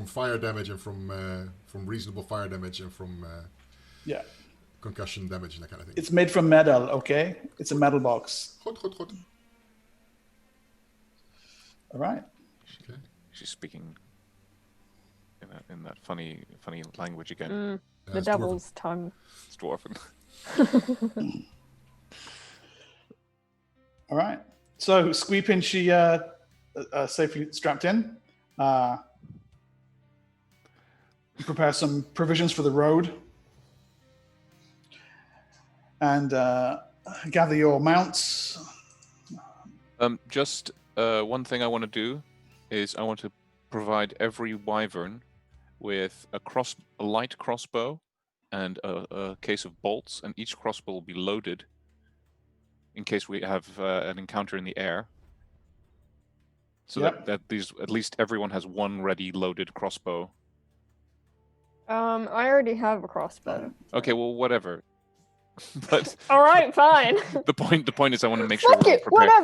F: fire damage and from reasonable fire damage and from
A: Yeah.
F: concussion damage and that kind of thing.
A: It's made from metal, okay? It's a metal box.
F: Goed.
A: All right.
F: Okay.
D: She's speaking in that funny language again.
E: the
F: it's
E: devil's tongue.
D: It's dwarven.
A: All right. So Squeepin, she safely strapped in. Prepare some provisions for the road. And gather your mounts.
D: Just one thing I want to do is I want to provide every wyvern with a light crossbow and a case of bolts, and each crossbow will be loaded in case we have an encounter in the air. So
A: Yep.
D: that these at least everyone has one ready loaded crossbow.
E: I already have a crossbow.
D: Okay, well whatever. But
E: Alright, fine.
D: the point is I want to make sure
E: Fuck
D: we're
E: it,
D: prepared.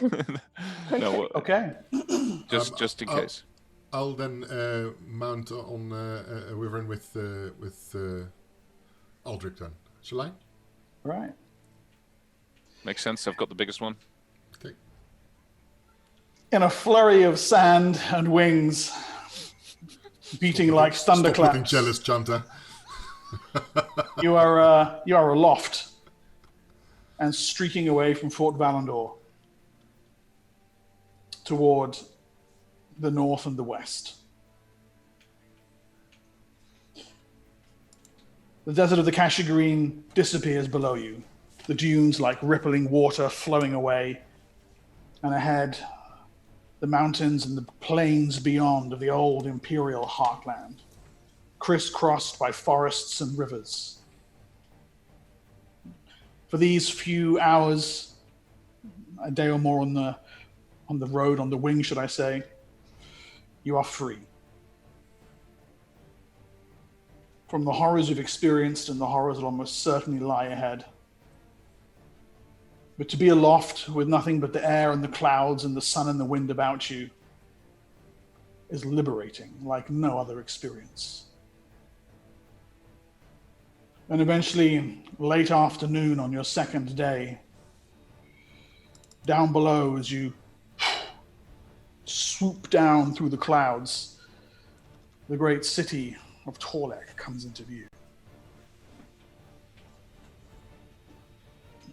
E: whatever.
D: No,
A: Okay.
D: just in case.
F: I'll then mount on a wyvern with Aldrich then. Shall I?
A: All right.
D: Makes sense. I've got the biggest one.
F: Okay.
A: In a flurry of sand and wings, beating like
F: Stop looking
A: thunderclaps.
F: jealous, Chanta.
A: You are aloft and streaking away from Fort Valandor toward the north and the west. The desert of the Kashyyyk disappears below you, the dunes like rippling water flowing away, and ahead, the mountains and the plains beyond of the old imperial heartland, crisscrossed by forests and rivers. For these few hours, a day or more on the road, on the wing, should I say, you are free. From the horrors you've experienced and the horrors that almost certainly lie ahead. But to be aloft with nothing but the air and the clouds and the sun and the wind about you is liberating like no other experience. And eventually, late afternoon on your second day, down below as you swoop down through the clouds, the great city of Torlek comes into view.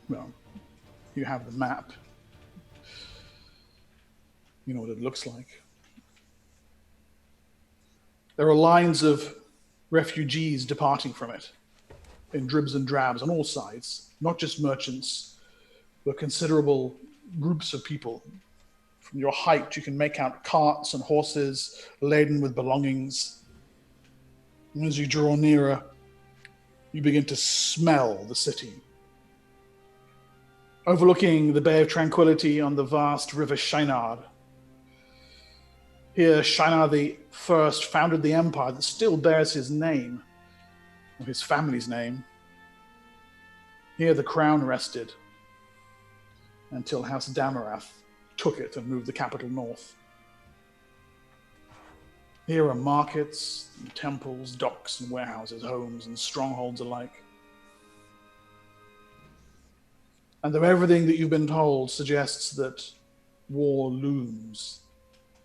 A: Well, you have the map. You know what it looks like. There are lines of refugees departing from it in dribs and drabs on all sides, not just merchants, but considerable groups of people. From your height, you can make out carts and horses laden with belongings. And as you draw nearer, you begin to smell the city. Overlooking the Bay of Tranquility on the vast river Shinar. Here, Shinar the First founded the empire that still bears his name, or his family's name. Here the crown rested until House Damarath took it and moved the capital north. Here are markets, and temples, docks and warehouses, homes and strongholds alike. And though everything that you've been told suggests that war looms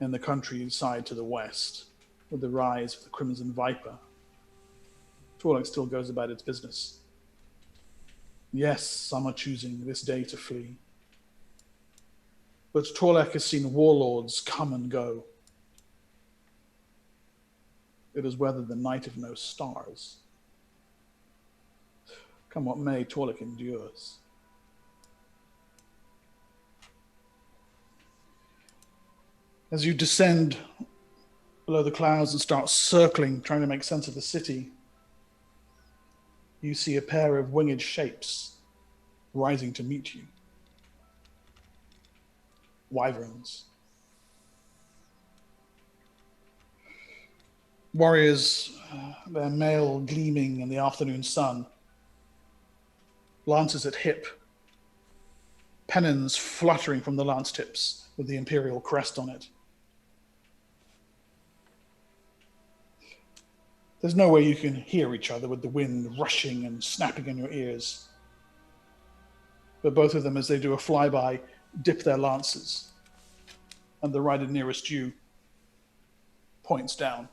A: in the countryside to the west, with the rise of the Crimson Viper, Torlek still goes about its business. Yes, some are choosing this day to flee. But Torlek has seen warlords come and go. It has weathered the night of no stars. Come what may, Torlek endures. As you descend below the clouds and start circling, trying to make sense of the city, you see a pair of winged shapes rising to meet you. Wyverns. Warriors, their mail gleaming in the afternoon sun, lances at hip, pennons fluttering from the lance tips with the imperial crest on it. There's no way you can hear each other with the wind rushing and snapping in your ears. But both of them, as they do a flyby, dip their lances, and the rider nearest you points down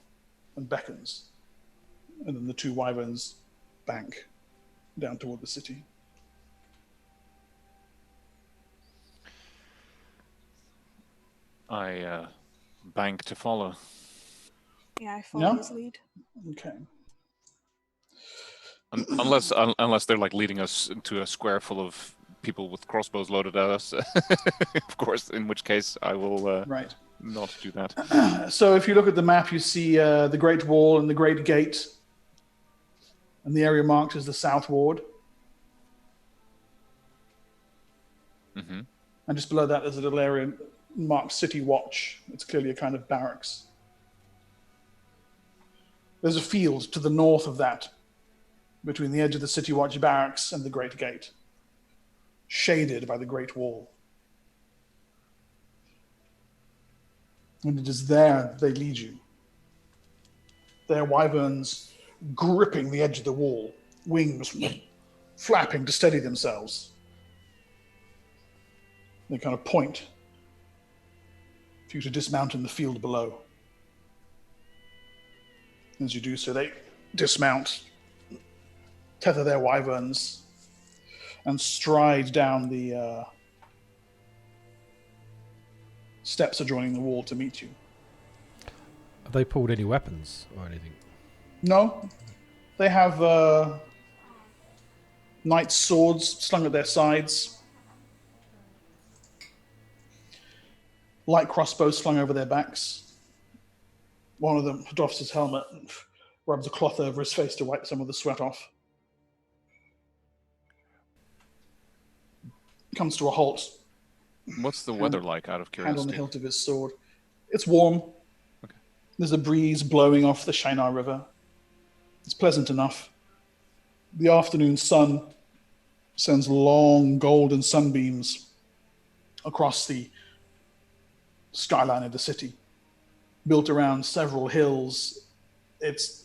A: and beckons, and then the two wyverns bank down toward the city.
D: I bank to follow.
G: Yeah, I follow
A: Yeah?
G: his lead.
A: Okay.
D: Unless they're like leading us into a square full of people with crossbows loaded at us, of course. In which case, I will
A: Right.
D: not do that.
A: So if you look at the map, you see the Great Wall and the Great Gate, and the area marked as the South Ward.
D: Mm-hmm.
A: And just below that, there's a little area marked City Watch. It's clearly a kind of barracks. There's a field to the north of that, between the edge of the City Watch barracks and the Great Gate, shaded by the Great Wall. And it is there they lead you. Their wyverns gripping the edge of the wall, wings flapping to steady themselves. They kind of point for you to dismount in the field below. As you do so, they dismount, tether their wyverns, and stride down the steps adjoining the wall to meet you.
C: Have they pulled any weapons or anything?
A: No, they have knights' swords slung at their sides, light crossbows slung over their backs. One of them doffs his helmet and rubs a cloth over his face to wipe some of the sweat off. Comes to a halt.
D: What's the weather like, out of
A: Hand on the
D: curiosity?
A: hilt of his sword. It's warm.
D: Okay.
A: There's a breeze blowing off the Shinar River. It's pleasant enough. The afternoon sun sends long golden sunbeams across the skyline of the city, built around several hills. It's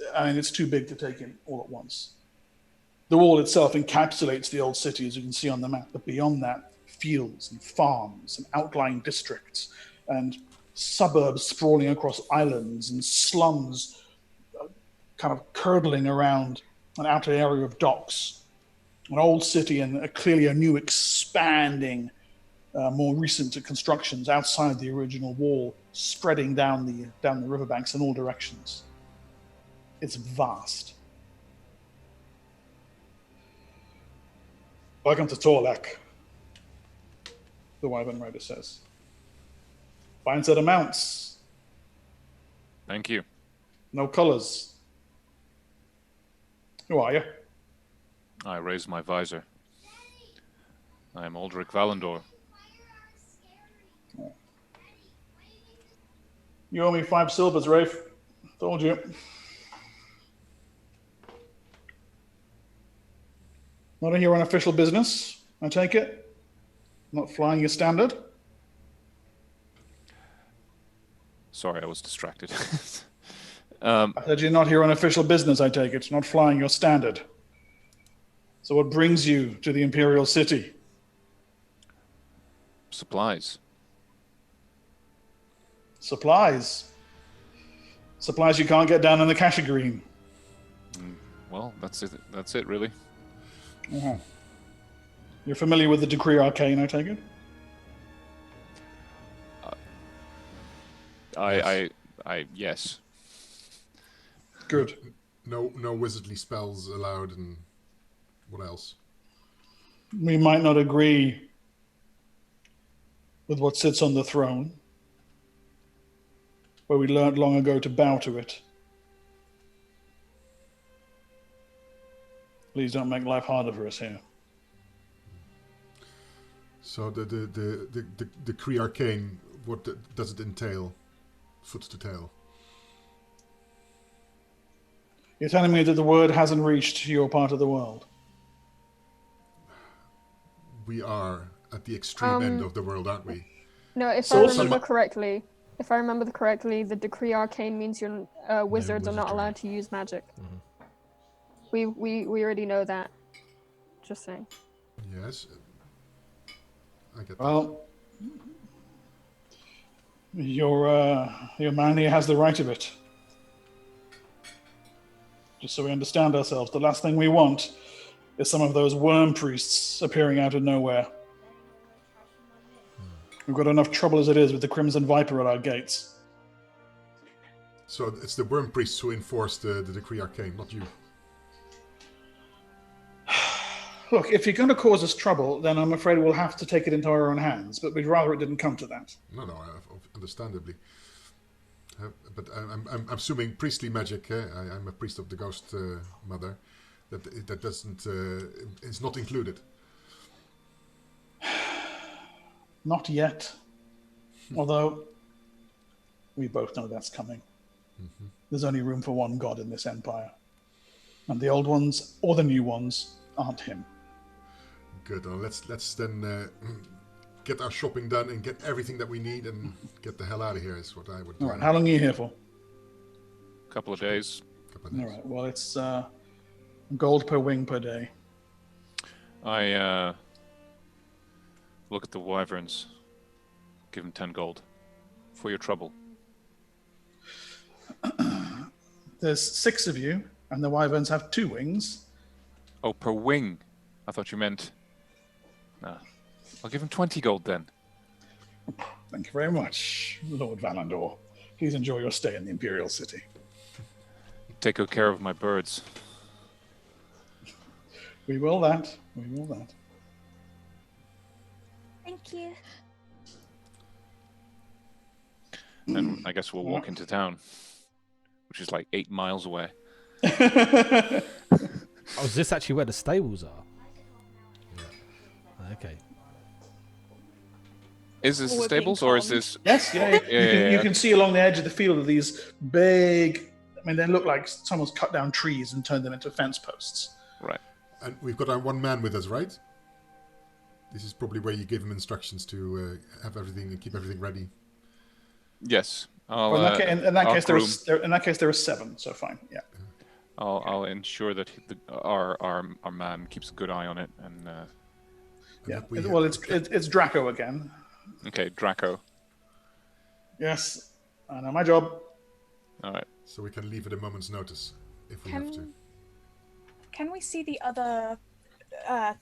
A: too big to take in all at once. The wall itself encapsulates the old city, as you can see on the map, but beyond that, fields and farms and outlying districts and suburbs sprawling across islands and slums kind of curdling around an outer area of docks. An old city and clearly a new expanding, more recent constructions outside the original wall, spreading down the riverbanks in all directions. It's vast. Welcome to Torlek, the Wyvern Rider says. Fine set of mounts.
D: Thank you.
A: No colors. Who are you?
D: I raise my visor. I am Aldrich Valendor.
A: You owe me 5 silvers, Rafe. Told you. Not here on official business, I take it? Not flying your standard?
D: Sorry, I was distracted.
A: I said you're not here on official business, I take it. Not flying your standard. So what brings you to the Imperial City?
D: Supplies.
A: Supplies. Supplies you can't get down in the Kasha Green.
D: Well, that's it. That's it, really.
A: Uh-huh. You're familiar with the Decree Arcane, I take it?
D: Yes.
A: Good.
F: No wizardly spells allowed, and what else?
A: We might not agree with what sits on the throne, but we learned long ago to bow to it. Please don't make life harder for us here.
F: So the Decree Arcane, what does it entail? Foot to tail.
A: You're telling me that the word hasn't reached your part of the world?
F: We are at the extreme end of the world, aren't we?
E: No, if
A: So
E: I remember correctly, the Decree Arcane means your wizards are not
C: wizardry.
E: allowed to use magic. We already know that. Just saying.
F: Yes. I get that.
A: Well, your man here has the right of it. Just so we understand ourselves, the last thing we want is some of those worm priests appearing out of nowhere. We've got enough trouble as it is with the Crimson Viper at our gates.
F: So it's the Worm Priests who enforce the Decree Arcane, not you.
A: Look, if you're going to cause us trouble, then I'm afraid we'll have to take it into our own hands, but we'd rather it didn't come to that.
F: No, understandably. But I'm assuming priestly magic. I'm a priest of the Ghost Mother. That doesn't is not included.
A: Not yet. Although we both know that's coming.
F: Mm-hmm.
A: There's only room for one god in this empire, and the old ones or the new ones aren't him.
F: Good. Let's then get our shopping done and get everything that we need and get the hell out of here. Is what I would do.
A: All right. How long are you here for?
D: Couple of days.
A: All right. Well, it's gold per wing per day.
D: I look at the wyverns. Give them 10 gold for your trouble.
A: there's 6 of you, and the wyverns have 2 wings.
D: Oh, per wing. I thought you meant... Nah. I'll give him 20 gold then.
A: Thank you very much, Lord Valandor. Please enjoy your stay in the Imperial City.
D: Take good care of my birds.
A: We will that. We will that.
G: Thank you.
D: And I guess we'll walk into town, which is like 8 miles away.
C: Oh, is this actually where the stables are? Okay.
D: Is this the
B: We're being
D: stables, or is
B: calmed.
D: this...
A: Yes, yeah. You can
D: okay.
A: see along the edge of the field of these big... I mean, they look like someone's cut down trees and turned them into fence posts.
D: Right.
F: And we've got our one man with us, right? This is probably where you give him instructions to have everything and keep everything ready.
D: Yes.
A: Well, in that case, there are 7, so fine. Yeah.
D: I'll ensure that our man keeps a good eye on it, and
A: Yeah. Well, it's Draco again.
D: okay, Draco.
A: Yes, I know my job.
D: All right.
F: So we can leave at a moment's notice if we have to.
G: Can we see the other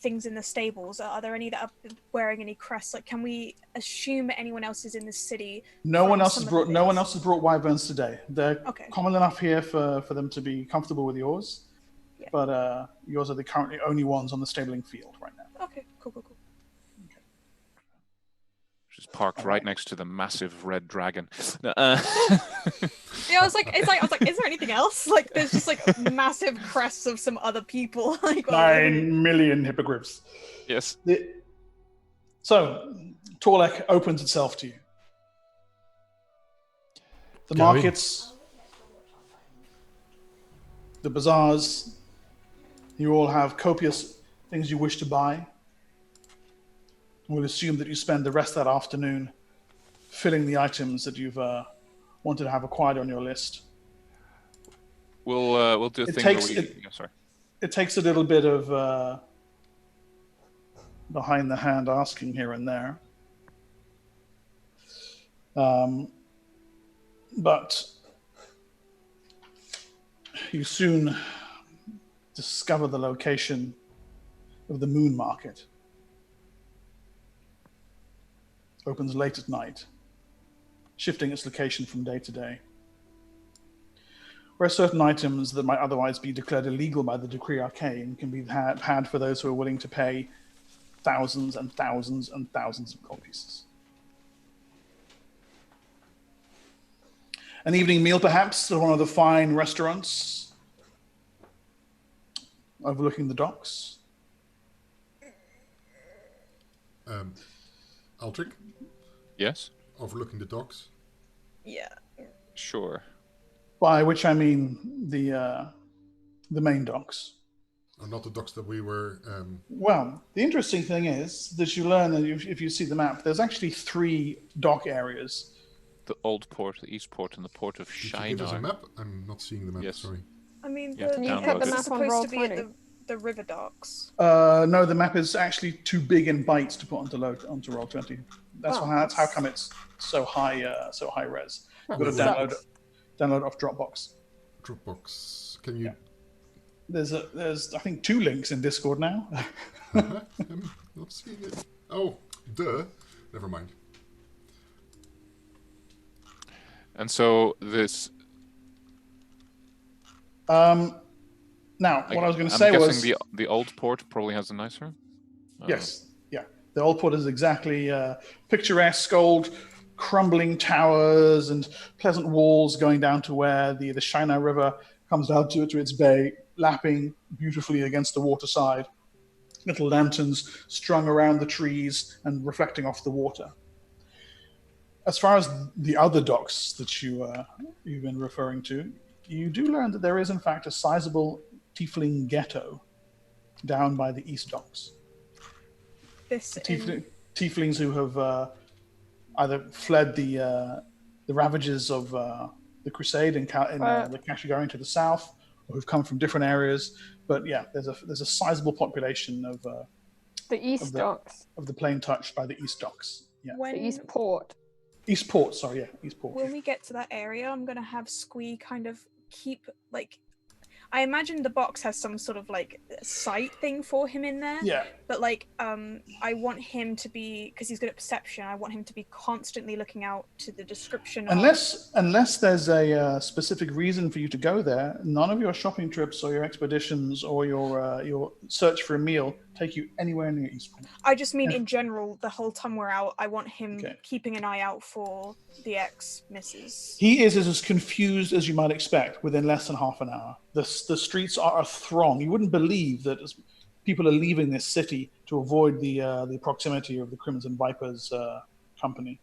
G: things in the stables? Are there any that are wearing any crests? Like, can we assume anyone else is in the city?
A: No one
G: from
A: else
G: some
A: has
G: of
A: brought.
G: the
A: No one
G: bits?
A: else has brought wyverns today. They're
G: Okay.
A: common enough here for them to be comfortable with yours.
G: Yeah.
A: But yours are the currently only ones on the stabling field right now.
G: Okay, cool.
D: She's parked right next to the massive red dragon. No,
B: Yeah, I was like, is there anything else? Like, there's just like massive crests of some other people. Like,
A: 9 million hippogriffs.
D: yes.
A: So, Torlek opens itself to you. The
C: Go in.
A: markets, the bazaars, you all have copious things you wish to buy. We'll assume that you spend the rest of that afternoon filling the items that you've wanted to have acquired on your list.
D: We'll do a
A: It
D: thing
A: takes-
D: where we...
A: it-
D: yeah, sorry.
A: It takes a little bit of behind the hand asking here and there. But you soon discover the location of the moon market. Opens late at night, shifting its location from day to day. Where certain items that might otherwise be declared illegal by the Decree Arcane can be had for those who are willing to pay thousands and thousands and thousands of gold pieces. An evening meal, perhaps, at one of the fine restaurants overlooking the docks.
F: Aldrich,
D: Yes?
F: overlooking the docks.
B: yeah.
D: Sure.
A: By which I mean the main docks.
F: Or not the docks that we were...
A: Well, the interesting thing is that you learn that if you see the map, there's actually 3 dock areas.
D: The old port, the east port, and the port of
F: did you give us a
D: Shinar.
F: map? I'm not seeing the map,
D: Yes.
F: sorry.
G: I mean,
D: You have to
G: the
D: download
G: map
D: it.
G: is
E: The map on
G: supposed to be
E: Roll20.
G: at the river docks.
A: No, the map is actually too big in bytes to put onto Roll20. That's
E: Oh.
A: that's how come it's so high res. You've got to
E: Sucks.
A: download off Dropbox.
F: Dropbox. Can you...
A: There's I think 2 links in Discord now.
F: I'm not seeing it. Oh, duh. Never mind.
D: And so this...
A: Now, what I was going to
D: I'm
A: say
D: guessing
A: was
D: the old port probably has a nicer...
A: yes, yeah. The old port is exactly picturesque old crumbling towers and pleasant walls going down to where the Shinar River comes down to its bay, lapping beautifully against the waterside. Little lanterns strung around the trees and reflecting off the water. As far as the other docks that you've been referring to, you do learn that there is in fact a sizable tiefling ghetto down by the east docks.
G: This in,
A: Tieflings who have either fled the ravages of the Crusade in the Kashigari to the south, or who've come from different areas. But yeah, there's a sizable population of
E: The East Docks.
A: of the plane touched by the east docks. Yeah,
G: when
E: The East Port.
A: East Port. Sorry, yeah, East Port.
G: when we get to that area, I'm gonna have Squee kind of keep like. I imagine the box has some sort of like sight thing for him in there.
A: Yeah.
G: But like, I want him to be, because he's good at perception. I want him to be constantly looking out to the description.
A: Unless there's a specific reason for you to go there, none of your shopping trips or your expeditions or your search for a meal take you anywhere near Eastpoint.
G: I just mean in general, the whole time we're out, I want him
A: Okay.
G: keeping an eye out for the ex-missus.
A: He is as confused as you might expect within less than half an hour. The streets are a throng. You wouldn't believe that as people are leaving this city to avoid the proximity of the Crimson Vipers company.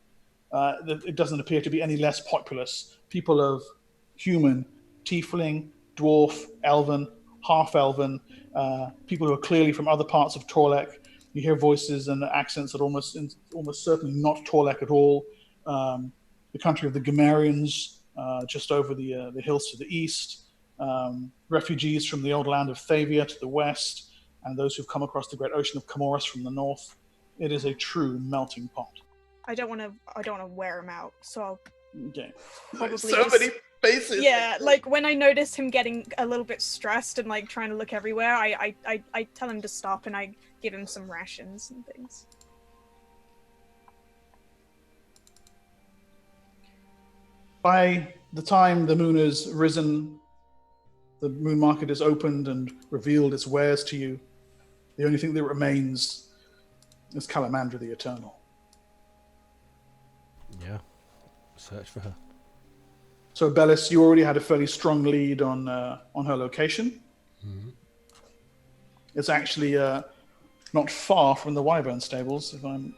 A: It doesn't appear to be any less populous. People of human, tiefling, dwarf, elven, half-elven, people who are clearly from other parts of Torlek. You hear voices and accents that are almost certainly not Torlek at all. The country of the Gamarians, just over the hills to the east. Refugees from the old land of Thavia to the west, and those who've come across the great ocean of Comoros from the north. It is a true melting pot.
G: I don't want to wear him out, so I'll
A: Okay.
G: probably
A: So
G: just-
A: many faces.
G: Yeah, like when I notice him getting a little bit stressed and like trying to look everywhere, I tell him to stop and I give him some rations and things.
A: By the time the moon has risen, the moon market is opened and revealed its wares to you. The only thing that remains is Calamandra the Eternal.
C: Yeah. Search for her.
A: So, Bellis, you already had a fairly strong lead on her location.
F: Mm-hmm.
A: It's actually not far from the Wyvern stables, if I'm...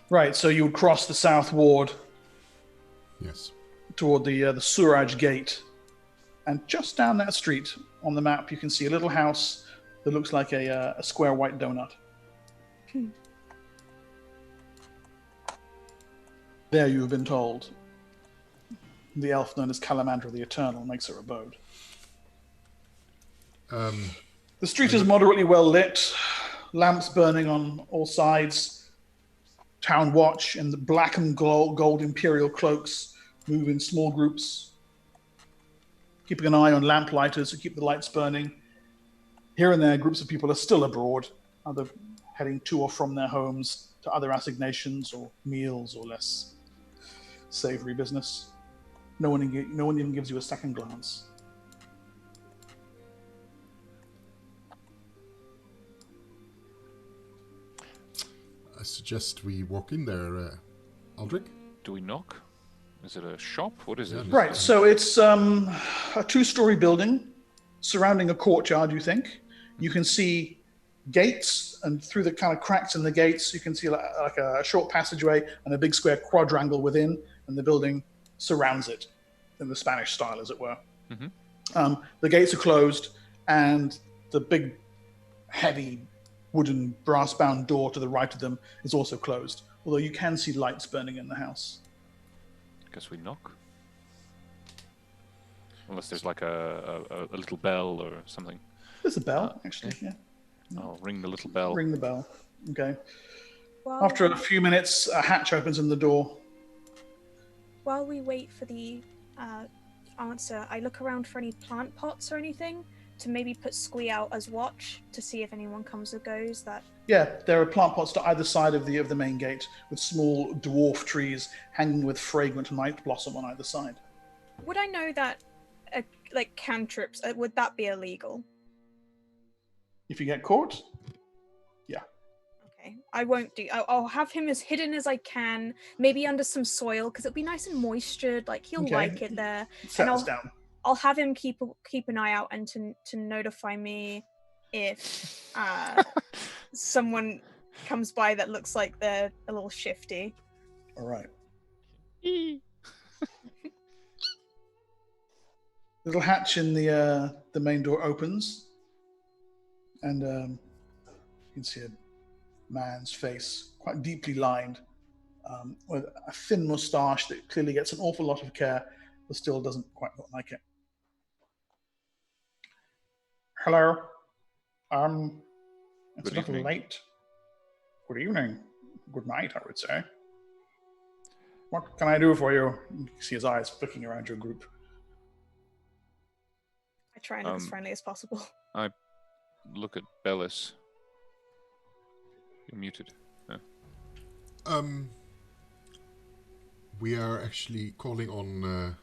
A: Right, so you would cross the south ward
F: Yes.
A: toward the Suraj Gate. And just down that street on the map, you can see a little house that looks like a square white donut. There you have been told the elf known as Calamandra the Eternal makes her abode. The street is moderately well lit, lamps burning on all sides. Town watch and the black and gold imperial cloaks move in small groups, keeping an eye on lamplighters to keep the lights burning. Here and there, groups of people are still abroad, either heading to or from their homes to other assignations or meals or less savory business. No one even gives you a second glance.
F: I suggest we walk in there, Aldrich.
D: Do we knock? Is it a shop? What is it?
A: Right, so it's a two-story building surrounding a courtyard, you think. You can see gates, and through the kind of cracks in the gates, you can see like a short passageway and a big square quadrangle within, and the building surrounds it in the Spanish style, as it were.
D: Mm-hmm.
A: The gates are closed, and the big, heavy, wooden, brass-bound door to the right of them is also closed, although you can see lights burning in the house.
D: Guess we knock. Unless there's like a little bell or something.
A: There's a bell, actually, yeah.
D: I'll ring the little bell.
A: Ring the bell. Okay.
G: While,
A: After a few minutes, a hatch opens in the door.
G: while we wait for the answer, I look around for any plant pots or anything to maybe put Squee out as watch to see if anyone comes or goes. That
A: Yeah, there are plant pots to either side of the main gate, with small dwarf trees hanging with fragrant night blossom on either side.
G: would I know that like cantrips would that be illegal?
A: If you get caught,
G: Okay, I won't do. I'll have him as hidden as I can, maybe under some soil because it'll be nice and moistured. Like he'll
A: Okay.
G: like it there.
A: set
G: And
A: this down.
G: I'll have him keep an eye out and to notify me if someone comes by that looks like they're a little shifty.
A: All right. Little hatch in the main door opens, and you can see a man's face, quite deeply lined, with a thin moustache that clearly gets an awful lot of care, but still doesn't quite look like it. Hello. It's
D: Good
A: a little
D: evening.
A: late. Good evening. Good night, I would say. What can I do for you? You see his eyes flicking around your group.
B: I try and look as friendly as possible.
D: I look at Bellis. You're muted. Yeah.
F: We are actually calling on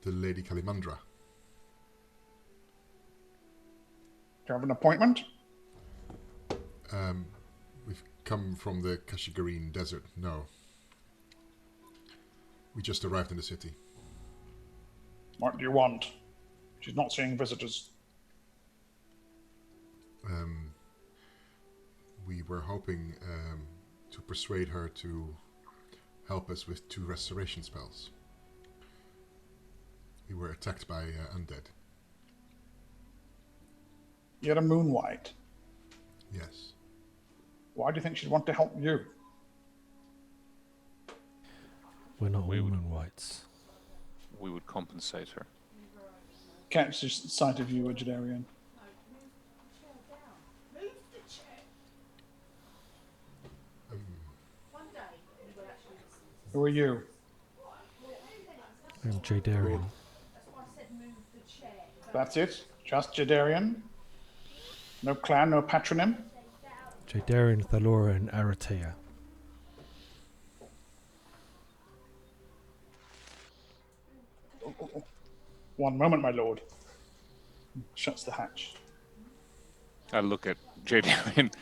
F: the Lady Kalimandra.
A: Do you have an appointment?
F: We've come from the Kashigareen Desert. No. We just arrived in the city.
A: What do you want? She's not seeing visitors.
F: We were hoping to persuade her to help us with 2 restoration spells. We were attacked by undead.
A: You're a Moonwhite.
F: Yes.
A: Why do you think she'd want to help you?
C: We're not
D: We would-
C: women whites.
D: We would compensate her.
A: Catches sight of you, Jadarian. Who are you?
C: I'm Jadarian.
A: That's it? Just Jadarian? No clan, no patronym?
C: Jadarian, Thalora, and Aratea.
A: One moment, my lord. Shuts the hatch.
D: I look at Jadarian.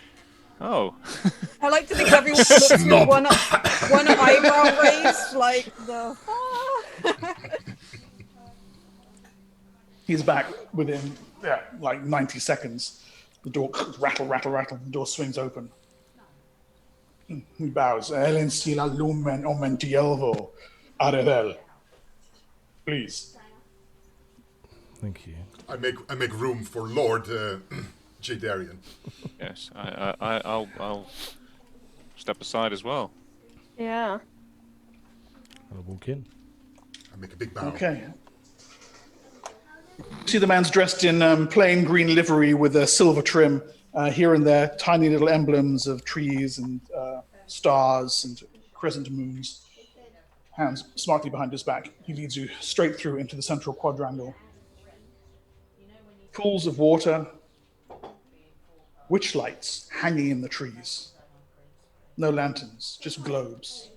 D: Oh.
B: I like to think everyone looks with one eyebrow raised, like the.
A: He's back within, like 90 seconds. The door rattle, rattle, rattle. The door swings open. He bows. Elen sila lumen omentielvo. Arevell. Please.
C: Thank you.
F: I make room for Lord Jadarian.
D: Yes, I'll step aside as well.
E: Yeah.
C: I'll walk in.
F: I make a big bow.
A: Okay. See the man's dressed in plain green livery with a silver trim. Here and there, tiny little emblems of trees and stars and crescent moons. Hands smartly behind his back. He leads you straight through into the central quadrangle. Pools of water, witch lights hanging in the trees. No lanterns, just globes.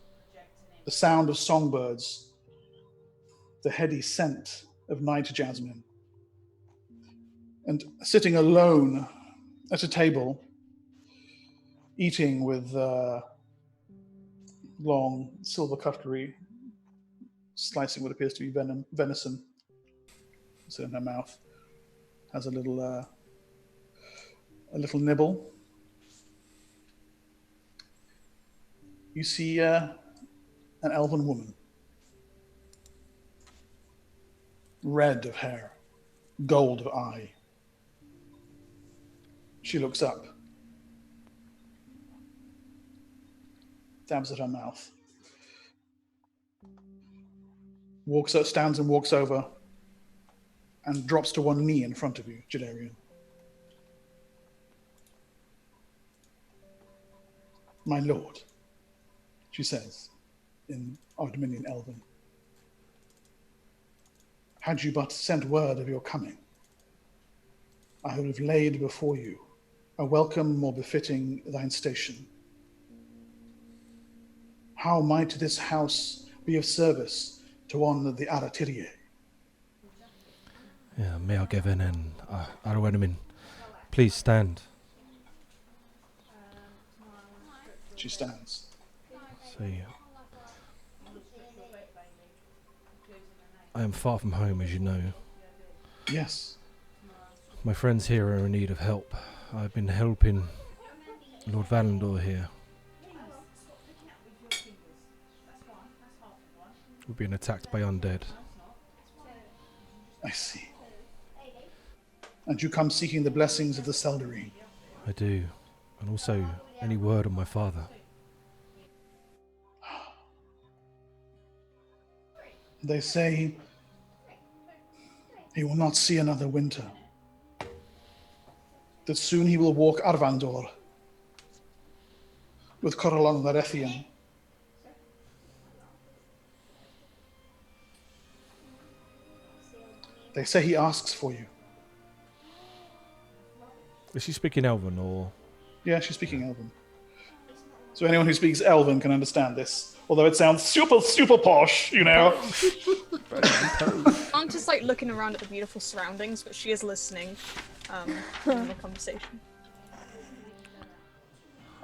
A: The sound of songbirds, the heady scent of night jasmine. And sitting alone at a table, eating with long silver cutlery, slicing what appears to be venison. It's in her mouth. Has a little nibble. You see an elven woman, red of hair, gold of eye. She looks up, dabs at her mouth, stands and walks over, and drops to one knee in front of you, Jadarian. My lord, she says, in Ardminian Elven. Had you but sent word of your coming, I would have laid before you a welcome more befitting thine station. How might this house be of service to one of the Aratirie?
C: Yeah, may I give in and Arwenamin, please stand.
A: She stands.
C: See, I am far from home, as you know.
A: Yes.
C: My friends here are in need of help. I've been helping Lord Valandor here. We're being attacked by undead.
A: I see. And you come seeking the blessings of the Seldarine.
C: I do. And also, any word on my father.
A: They say he will not see another winter. That soon he will walk Arvandor with Coralon Varethian. They say he asks for you.
C: Is she speaking Elven or?
A: Yeah, she's speaking Elven. So anyone who speaks Elven can understand this. Although it sounds super, super posh, you know.
B: I'm just like looking around at the beautiful surroundings, but she is listening in the conversation.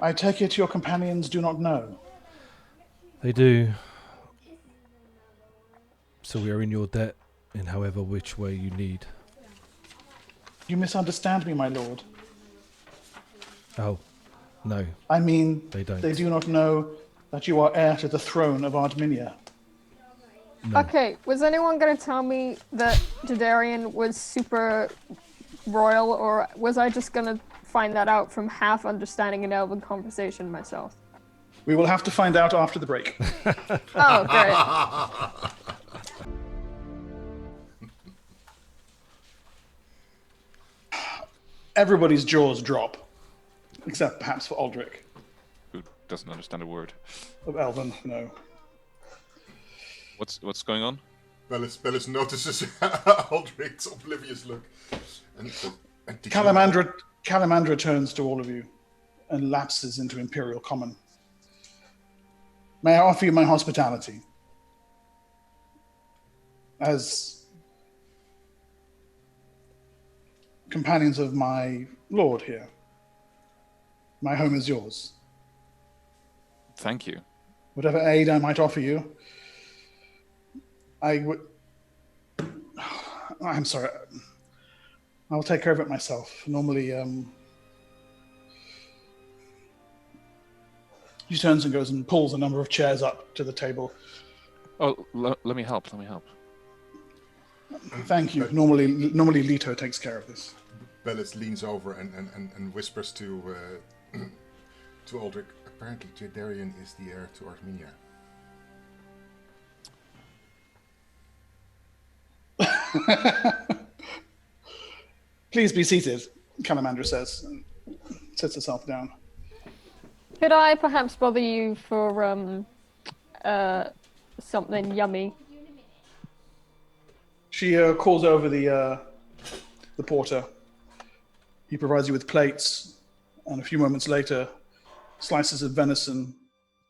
A: I take it your companions do not know.
C: They do. So we are in your debt in however which way you need.
A: You misunderstand me, my lord.
C: Oh, no.
A: I mean,
C: They don't.
A: they do not know that you are heir to the throne of Ardminia.
C: No.
E: Okay, was anyone gonna tell me that Jadarian was super royal, or was I just gonna find that out from half understanding an Elven conversation myself?
A: We will have to find out after the break.
E: Oh, great.
A: Everybody's jaws drop, except perhaps for Aldrich.
D: Who doesn't understand a word.
A: Of Elven, no.
D: What's going on?
F: Bellis notices Aldrich's oblivious look. And
A: Calamandra turns to all of you and lapses into Imperial Common. May I offer you my hospitality? As companions of my lord here. My home is yours.
D: Thank you.
A: Whatever aid I might offer you, I would... I'm sorry. I'll take care of it myself. Normally, he turns and goes and pulls a number of chairs up to the table.
D: Oh, let me help.
A: Thank you. Normally Leto takes care of this.
F: Bellis leans over and whispers to Aldrich. Apparently, Jadarian is the heir to Armenia.
A: Please be seated, Calamandra says, and sits herself down.
E: Could I perhaps bother you for something yummy?
A: She calls over the porter. He provides you with plates, and a few moments later, slices of venison,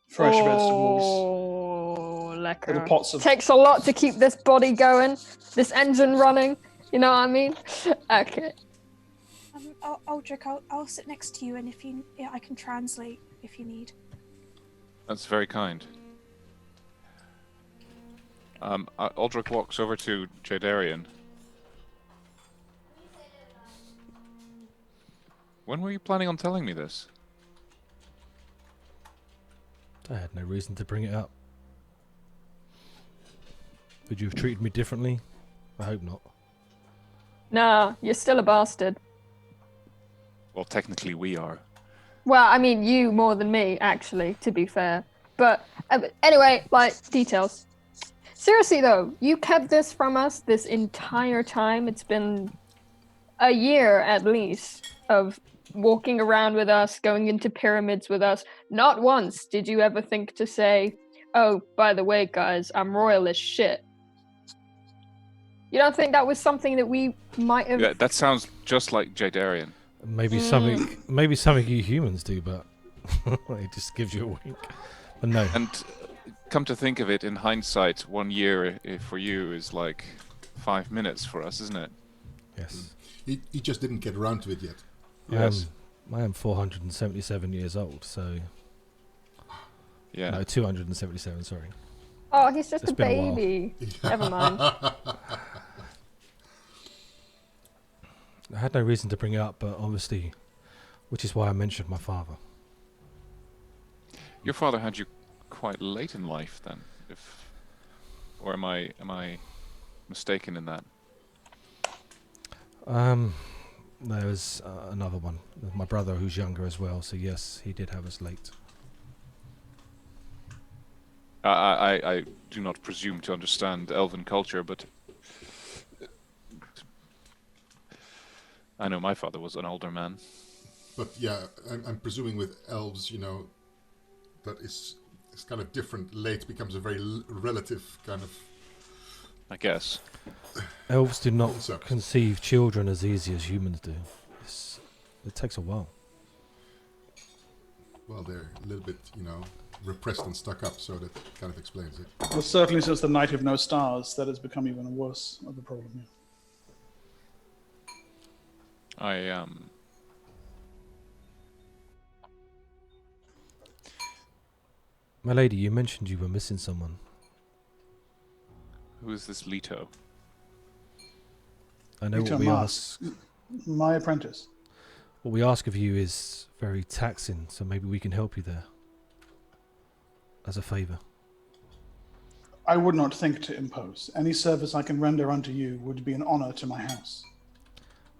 A: fresh vegetables,
E: Oh, lecker.
A: little pots of...
E: Takes a lot to keep this body going, this engine running. You know what I mean? Okay.
G: Aldrich, I'll sit next to you, and I can translate if you need.
D: That's very kind. Aldrich walks over to Jadarian. When were you planning on telling me this?
C: I had no reason to bring it up. Would you have treated me differently? I hope not.
E: Nah, you're still a bastard.
D: Well, technically we are.
E: Well, I mean, you more than me, actually, to be fair. But anyway, like, details. Seriously, though, you kept this from us this entire time. It's been a year, at least, of walking around with us, going into pyramids with us. Not once did you ever think to say, oh, by the way, guys, I'm royal as shit. You don't think that was something that we might have...
D: Yeah, that sounds just like Jadarian.
C: Maybe something you humans do, but it just gives you a wink. But no.
D: And come to think of it, in hindsight, 1 year for you is like 5 minutes for us, isn't it?
C: Yes.
F: He just didn't get around to it yet.
D: Yes.
C: I am 477 years old, so...
D: Yeah.
C: No, 277, sorry.
E: Oh, he's just
C: It's
E: a
C: been a while.
E: baby. Never mind.
C: I had no reason to bring it up, but obviously, which is why I mentioned my father.
D: Your father had you quite late in life, then, or am I mistaken in that?
C: There was another one, my brother who's younger as well. So yes, he did have us late.
D: I do not presume to understand Elven culture, but I know my father was an older man.
F: But yeah, I'm presuming with elves, that is kind of different. Late becomes a very relative kind of
D: I guess.
C: Elves do not
F: What's up?
C: conceive children as easy as humans do. It takes a while.
F: Well, they're a little bit, repressed and stuck up, so that kind of explains it.
A: Well, certainly since the Night of No Stars, that has become even worse of a problem. Yeah.
C: My lady, you mentioned you were missing someone.
D: Who is this Leto?
C: I know
A: Leto
C: what we
A: Mars.
C: ask.
A: My apprentice.
C: What we ask of you is very taxing, so maybe we can help you there. As a favour.
A: I would not think to impose. Any service I can render unto you would be an honour to my house.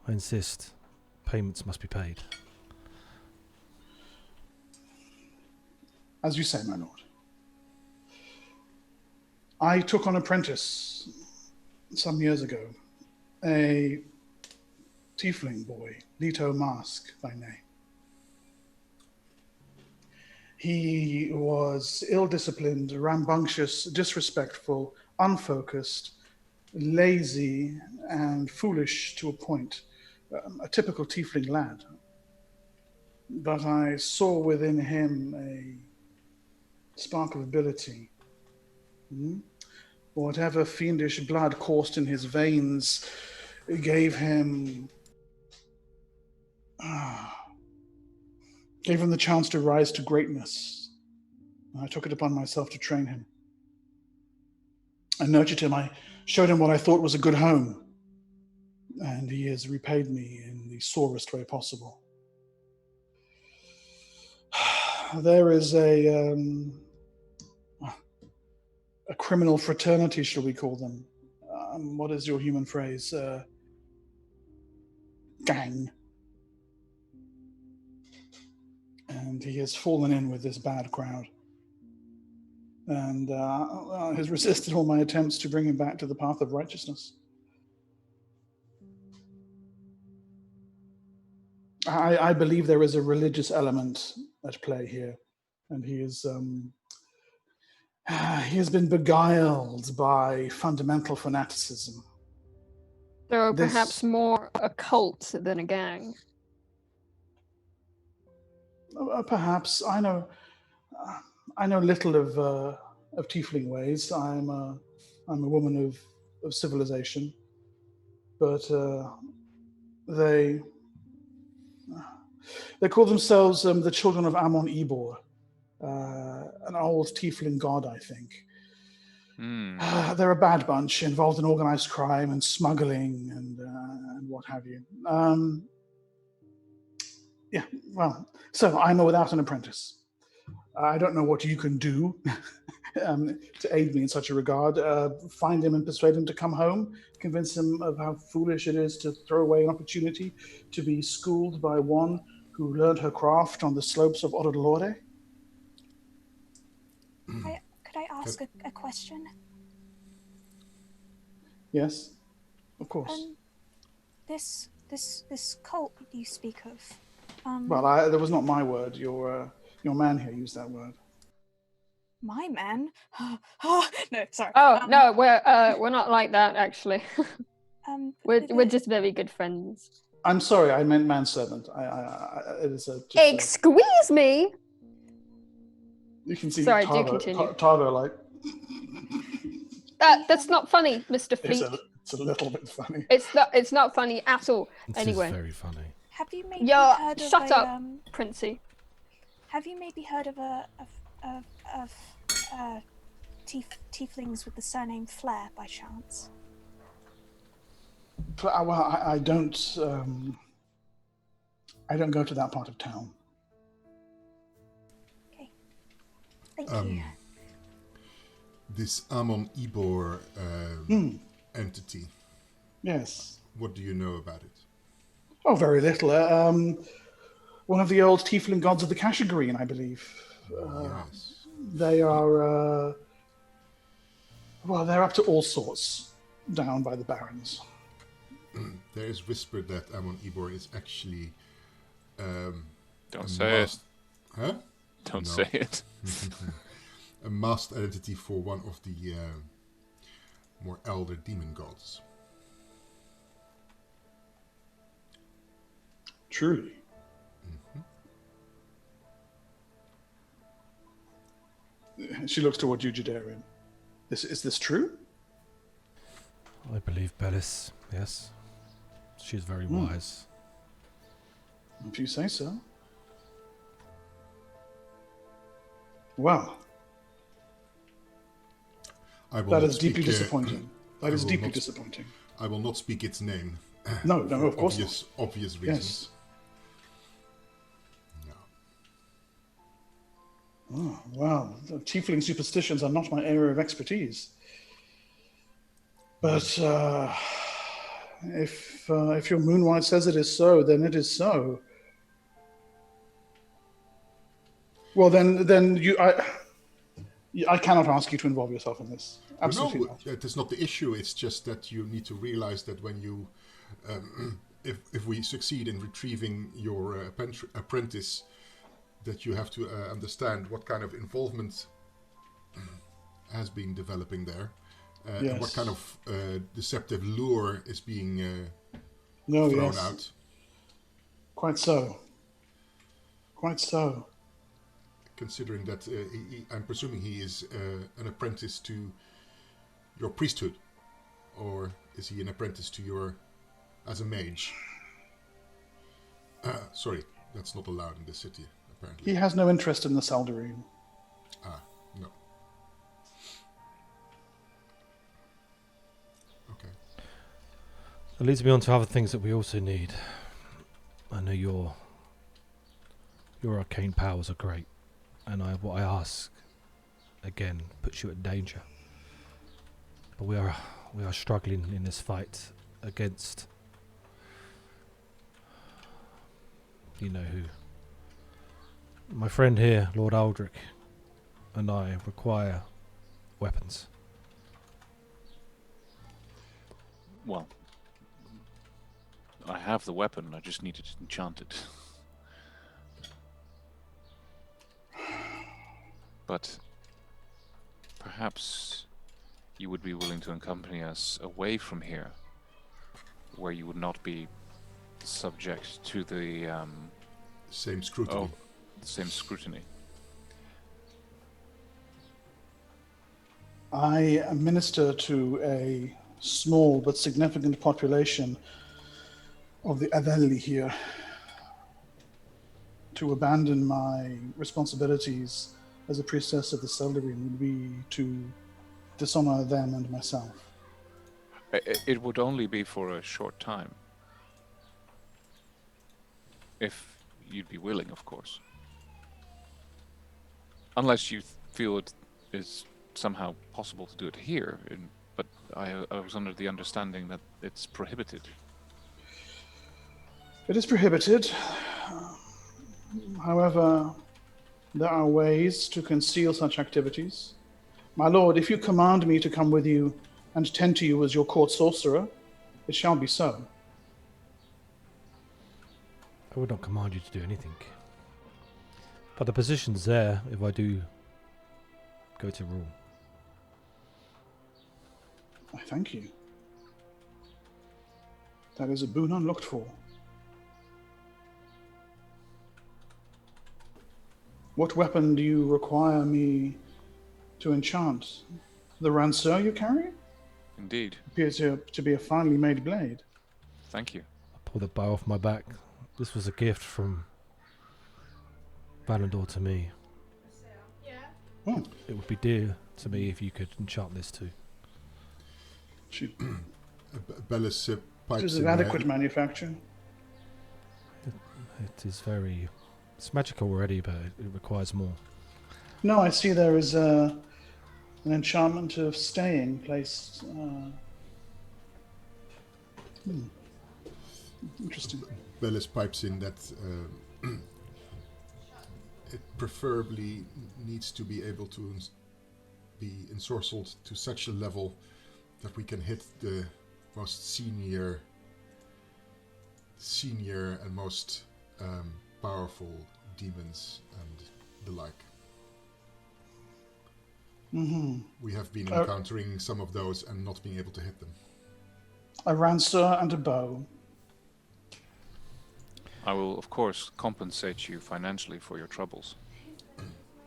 C: I insist. Payments must be paid.
A: As you say, my lord. I took on apprentice some years ago, a tiefling boy, Leto Mask by name. He was ill-disciplined, rambunctious, disrespectful, unfocused, lazy, and foolish to a point. A typical tiefling lad. But I saw within him a spark of ability. Whatever fiendish blood coursed in his veins gave him the chance to rise to greatness. I took it upon myself to train him. I nurtured him. I showed him what I thought was a good home. And he has repaid me in the sorest way possible. There is a criminal fraternity, shall we call them? What is your human phrase? Gang. And he has fallen in with this bad crowd. And has resisted all my attempts to bring him back to the path of righteousness. I believe there is a religious element at play here, and he has been beguiled by fundamental fanaticism.
E: So perhaps more a cult than a gang.
A: Perhaps. I know little of tiefling ways. I'm a woman of civilization, but they call themselves the children of Amon Ebor, an old tiefling god, I think. They're a bad bunch, involved in organized crime and smuggling and what have you. Yeah, well, so I'm without an apprentice. I don't know what you can do to aid me in such a regard. Find him and persuade him to come home. Convince him of how foolish it is to throw away an opportunity to be schooled by one who learned her craft on the slopes of Orodolore.
G: Could I ask a question?
A: Yes, of course.
G: This cult you speak of.
A: Well, that was not my word. Your man here used that word.
G: My man?
B: No, sorry.
E: Oh no, we're not like that actually. We're just very good friends.
A: I'm sorry, I meant manservant. It is
E: Excuse me.
A: You can see
E: Sorry, do
A: Targo,
E: continue.
A: Targo like.
E: That's not funny, Mr. Fleet.
A: It's a little bit funny.
E: It's not funny at all. Anyway.
C: This is very funny.
G: Have you maybe heard of
E: shut up, Princey.
G: Have you maybe heard of tieflings with the surname Flair by chance?
A: Well, I don't go to that part of town.
G: Okay. Thank you.
F: This Amon Ebor entity.
A: Yes.
F: What do you know about it?
A: Oh, very little. One of the old tiefling gods of the Kashagreen, I believe.
F: Yes.
A: They are, they're up to all sorts down by the barrens.
F: There is whispered that Amon Ebor is actually
D: Don't say it.
F: Huh?
D: Don't say it.
F: A masked identity for one of the more elder demon gods.
A: Truly. She looks toward you, Jadarian. Is this true?
C: I believe Bellis, yes. She's very wise.
A: If you say so. Well, that is deeply disappointing. That is deeply disappointing.
F: I will not speak its name.
A: No, of course not.
F: Obvious reasons.
A: Yes. Oh, wow. The tiefling superstitions are not my area of expertise. But if your Moonwhite says it is so, then it is so. Well, then I cannot ask you to involve yourself in this. Absolutely
F: No,
A: not.
F: that is not the issue. It's just that you need to realize that when you, if we succeed in retrieving your apprentice, that you have to understand what kind of involvement has been developing there, and what kind of deceptive lure is being thrown out. Quite so. Considering that I'm presuming he is an apprentice to your priesthood, or is he an apprentice to your as a mage? Sorry, that's not allowed in the city, apparently.
A: He has no interest in the Saldarine.
F: No. Okay.
C: That leads me on to other things that we also need. I know your arcane powers are great, and what I ask again puts you at danger. But we are struggling in this fight against, you know who. My friend here, Lord Aldrich, and I require weapons.
D: Well, I have the weapon, I just need it enchanted. But perhaps you would be willing to accompany us away from here, where you would not be subject to the
F: same scrutiny.
D: The same scrutiny.
A: I minister to a small but significant population of the Avelli here. To abandon my responsibilities as a priestess of the Saldarine would be to dishonor them and myself.
D: It would only be for a short time. If you'd be willing, of course. Unless you feel it is somehow possible to do it here, but I was under the understanding that it's prohibited.
A: It is prohibited. However, there are ways to conceal such activities. My lord, if you command me to come with you and tend to you as your court sorcerer, it shall be so.
C: I would not command you to do anything. But the position's there if I do go to rule.
A: I thank you. That is a boon unlooked for. What weapon do you require me to enchant? The ranseur you carry?
D: Indeed.
A: Appears to be a finely made blade.
D: Thank you.
C: I pull the bow off my back. This was a gift from Valandor to me.
A: Oh.
C: It would be dear to me if you could enchant this too.
F: Bellis pipes
A: It is
F: in
A: of adequate manufacture.
C: It is very... It's magical already, but it requires more.
A: No, I see there is an enchantment of staying placed. Interesting.
F: Bellis pipes in that it preferably needs to be able to be ensorcelled to such a level that we can hit the most senior and most powerful demons and the like.
A: Mm-hmm.
F: We have been encountering some of those and not being able to hit them.
A: A ranseur and a bow.
D: I will, of course, compensate you financially for your troubles.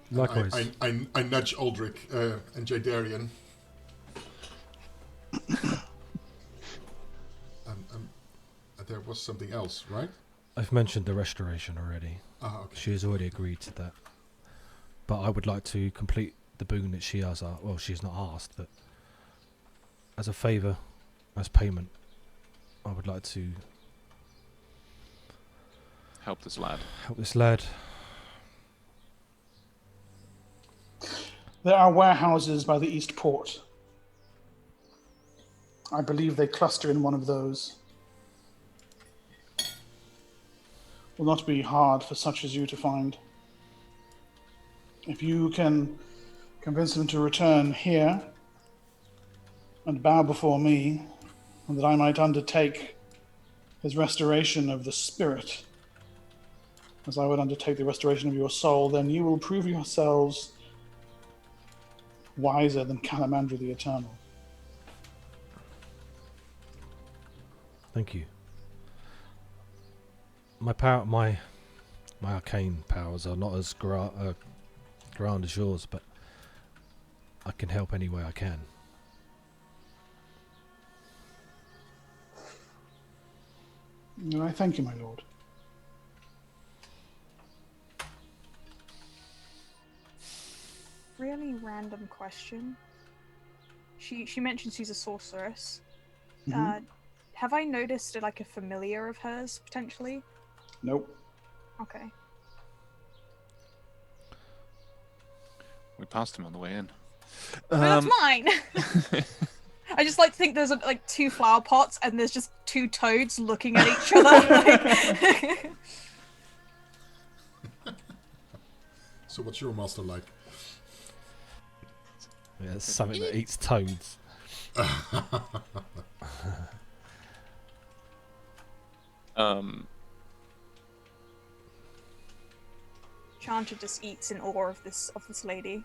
C: Likewise.
F: I nudge Aldrich and Jadarian. There was something else, right?
C: I've mentioned the restoration already.
F: Ah, okay.
C: She has already agreed to that. But I would like to complete the boon that she has. Well, she's not asked, but as a favour, as payment, I would like to
D: Help this lad.
C: help this lad.
A: There are warehouses by the East Port. I believe they cluster in one of those. Will not be hard for such as you to find. If you can convince him to return here and bow before me, and that I might undertake his restoration of the spirit, as I would undertake the restoration of your soul, then you will prove yourselves wiser than Calamandra the Eternal.
C: Thank you. My power, my arcane powers are not as grand as yours, but I can help any way I can.
A: And I thank you, my lord.
B: Really random question. She mentions she's a sorceress.
A: Mhm.
B: Have I noticed like a familiar of hers potentially?
A: Nope.
B: Okay.
D: We passed him on the way in.
B: But that's mine. I just like to think there's like two flower pots and there's just two toads looking at each other.
F: So what's your master like?
C: Yeah, it's something that eats toads.
B: Chandra just eats in awe of this lady.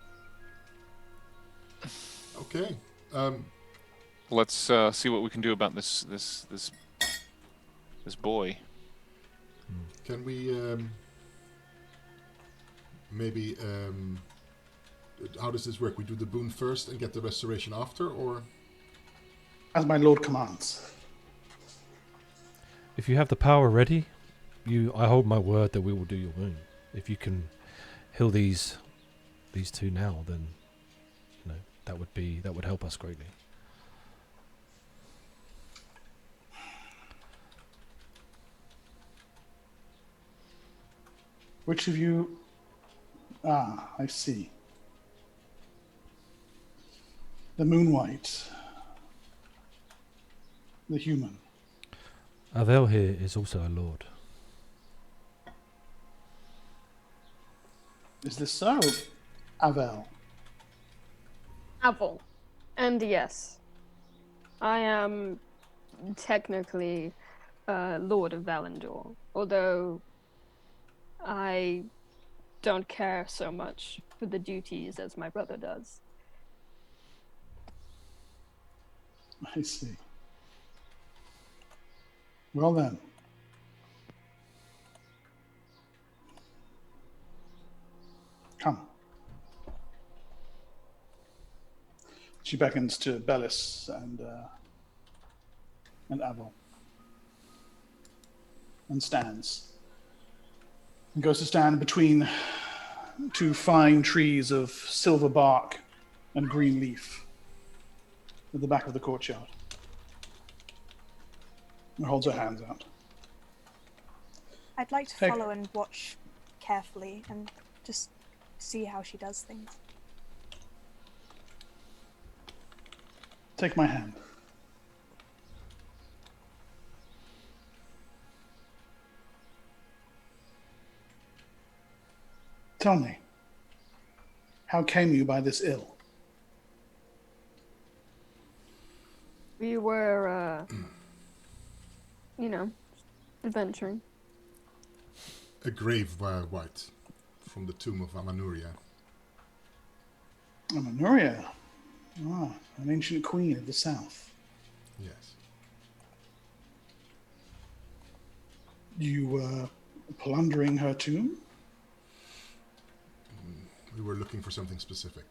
F: Okay.
D: Let's see what we can do about this boy.
F: Can we maybe how does this work? We do the boon first and get the restoration after, or
A: As my lord commands.
C: If you have the power ready, I hold my word that we will do your boon. If you can heal these two now, then that would help us greatly.
A: Which of you... Ah, I see. The Moonwhite. The human.
C: Avel here is also a lord.
A: Is this so, Avel?
E: Apple. And yes, I am technically Lord of Valandor, although I don't care so much for the duties as my brother does.
A: I see. Well then. Come. She beckons to Bellis and Avel. And stands. And goes to stand between two fine trees of silver bark and green leaf at the back of the courtyard. And holds her hands out.
B: I'd like to
A: Hey.
B: follow and watch carefully and just see how she does things.
A: Take my hand. Tell me, how came you by this ill?
E: We were, adventuring.
F: a grave white from the tomb of Amanuria.
A: Menuria. Ah, an ancient queen of the south.
F: Yes.
A: You were plundering her tomb?
F: We were looking for something specific.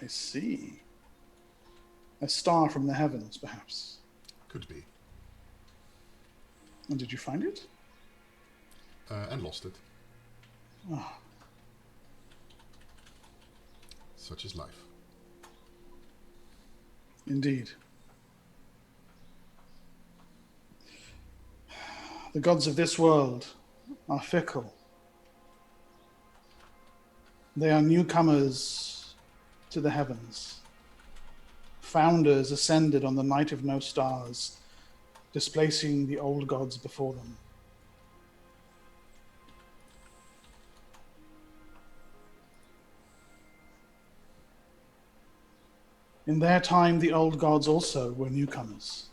A: I see. A star from the heavens, perhaps.
F: Could be.
A: And did you find it?
F: And lost it.
A: Ah,
F: Such is life.
A: indeed. The gods of this world are fickle. They are newcomers to the heavens. Founders ascended on the night of no stars, displacing the old gods before them. In their time, the old gods also were newcomers.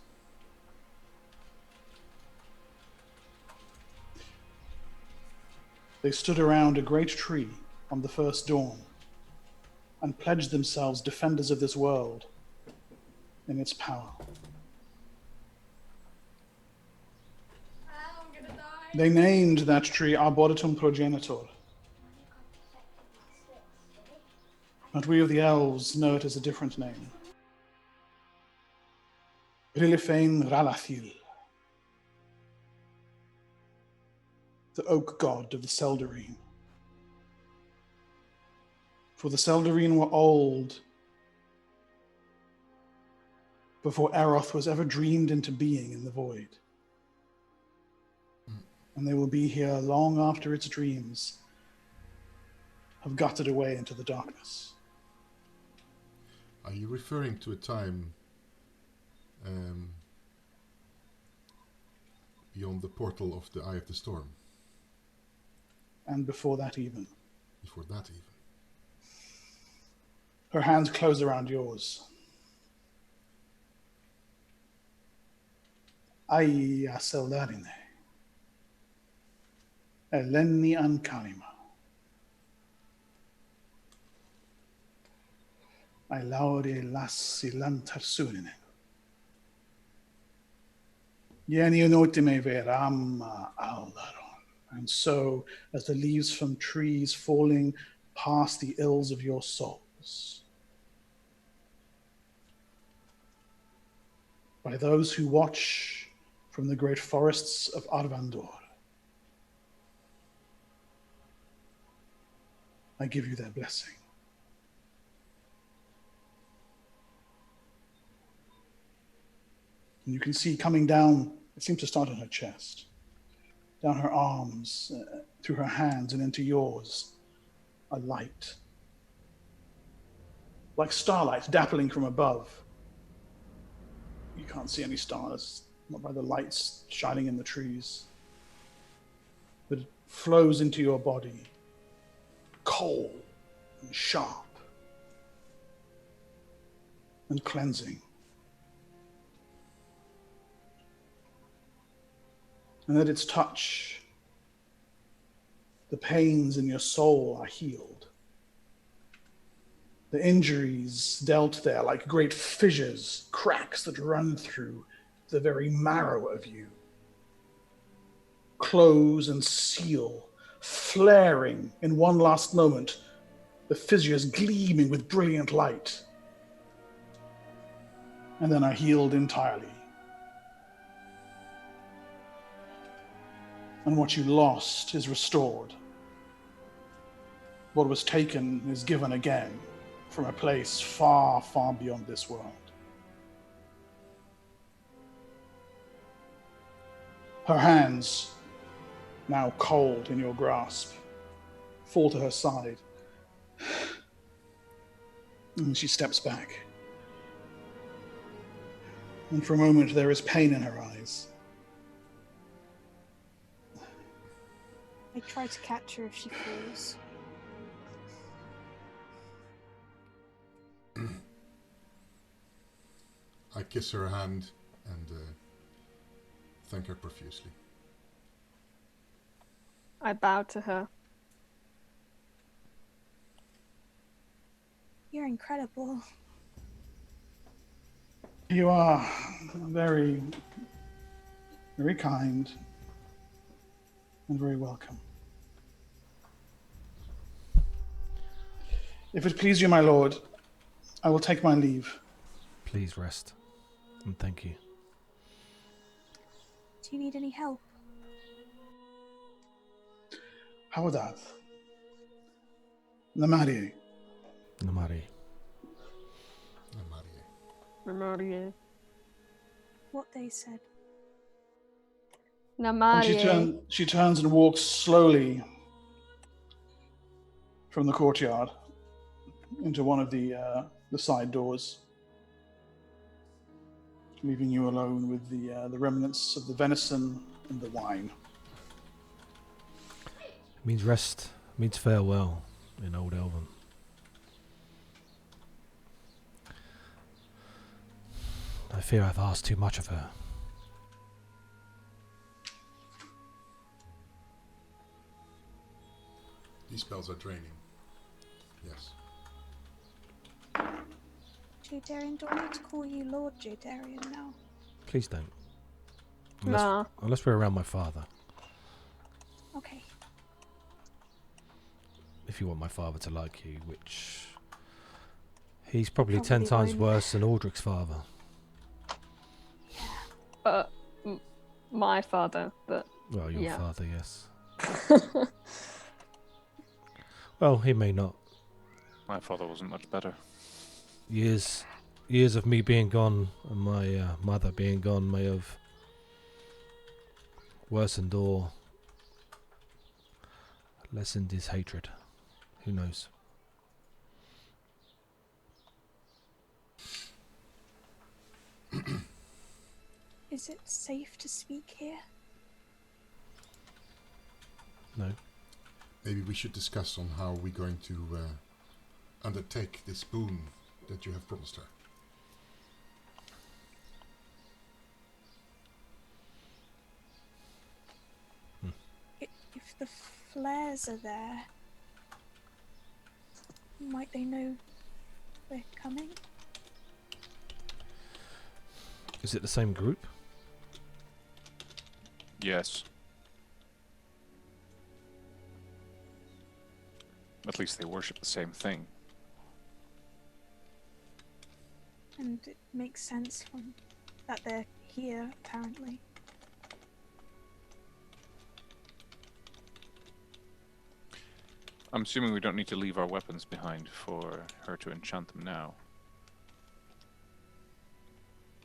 A: They stood around a great tree on the first dawn and pledged themselves defenders of this world in its power.
H: I'm gonna die.
A: They named that tree Arboretum Progenitor, but we of the elves know it as a different name. Rilifein Ralathil, the oak god of the Seldarine. For the Seldarine were old before Erroth was ever dreamed into being in the void. And they will be here long after its dreams have gutted away into the darkness.
F: Are you referring to a time beyond the portal of the Eye of the Storm?
A: And before that even.
F: Before that even.
A: Her hands close around yours. Aya Seldarine. Eleni Ankalima. I laure lassilantar surine. Yeni unotime verama aldaron. And so, as the leaves from trees falling past the ills of your souls, by those who watch from the great forests of Arvandor, I give you their blessing. And you can see coming down, it seems to start on her chest, down her arms, through her hands and into yours, a light. Like starlight dappling from above. You can't see any stars, not by the lights shining in the trees. But it flows into your body, cold and sharp and cleansing. And at its touch, the pains in your soul are healed. The injuries dealt there, like great fissures, cracks that run through the very marrow of you, close and seal, flaring in one last moment, the fissures gleaming with brilliant light, and then are healed entirely. And what you lost is restored. What was taken is given again from a place far, far beyond this world. Her hands, now cold in your grasp, fall to her side. And she steps back. And for a moment there is pain in her eyes.
G: I try to catch her if she falls.
F: I kiss her hand and thank her profusely.
E: I bow to her.
G: incredible.
A: You are very, very kind and very welcome. If it please you, my lord, I will take my leave.
C: Please rest. And thank you.
G: Do you need any help?
A: Hawadath. Namari.
C: Namari.
E: Namarie.
G: What they said.
A: And
E: Namarie.
A: she turns and walks slowly from the courtyard into one of the side doors, leaving you alone with the remnants of the venison and the wine.
C: It means rest. It means farewell in Old Elven. I fear I've asked too much of her.
F: These spells are draining. Yes.
G: Jodarian, do I need to call you Lord Jodarian now?
C: Please don't.
E: Nah.
C: Unless we're around my father.
G: Okay.
C: If you want my father to like you, which... He's probably 10
G: Probably
C: times
G: won't.
C: worse than Aldrich's father.
E: My father, but
C: Well, your
E: Yeah.
C: father, yes. Well, he may not.
D: My father wasn't much better.
C: Years of me being gone and my mother being gone may have worsened or lessened his hatred. Who knows?
G: Is it safe to speak here?
C: No.
F: Maybe we should discuss on how we're going to undertake this boon that you have promised her.
G: If the flares are there, might they know we're coming?
C: Is it the same group?
D: Yes. At least they worship the same thing.
G: And it makes sense that they're here, apparently.
D: I'm assuming we don't need to leave our weapons behind for her to enchant them now.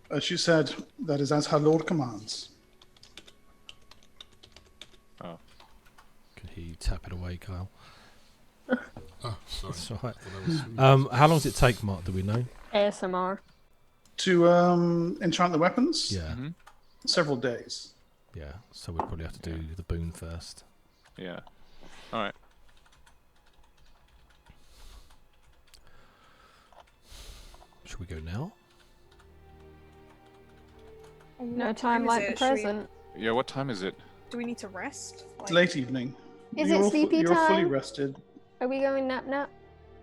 A: As she said, that is as her lord commands.
D: Oh.
C: Can he tap it away, Kyle?
F: Ah, sorry.
C: That's all right.
F: I thought that was
C: How long does it take, Mark? Do we know?
E: ASMR.
A: To enchant the weapons?
C: Yeah.
D: Mm-hmm.
A: Several days.
C: Yeah. So we probably have to do the boon first.
D: Yeah. Alright.
C: Should we go now?
E: No time
B: is
E: like
B: it?
E: the
B: Should we-
E: present.
D: Yeah, what time is it?
B: Do we need to rest?
A: It's late evening.
E: Is
A: You're
E: it
A: all
E: sleepy
A: You're fully
E: time?
A: rested.
E: Are we going nap?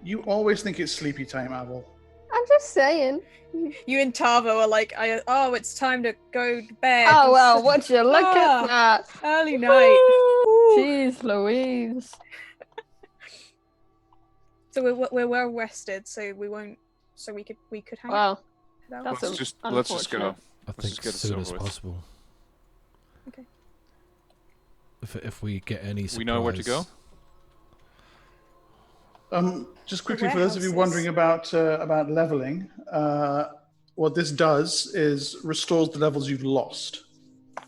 A: You always think it's sleepy time, Abel.
E: I'm just saying.
B: You and Tavo are like, oh, it's time to go to bed.
E: Oh well, would you look
B: Ah.
E: at that?
B: Early night. Woo.
E: Jeez Louise.
B: So we're well rested, so we won't. So we could hang out.
E: Well,
B: Out.
E: that's
D: Let's just go.
E: unfortunate.
C: I
D: Let's
C: think
D: just get
C: as
D: it
C: soon as
D: over with.
C: possible.
B: Okay.
C: If we get any surprise.
D: We know where to go?
A: Just quickly, for those of you
B: warehouses.
A: wondering about leveling, what this does is restores the levels you've lost.
E: Yes,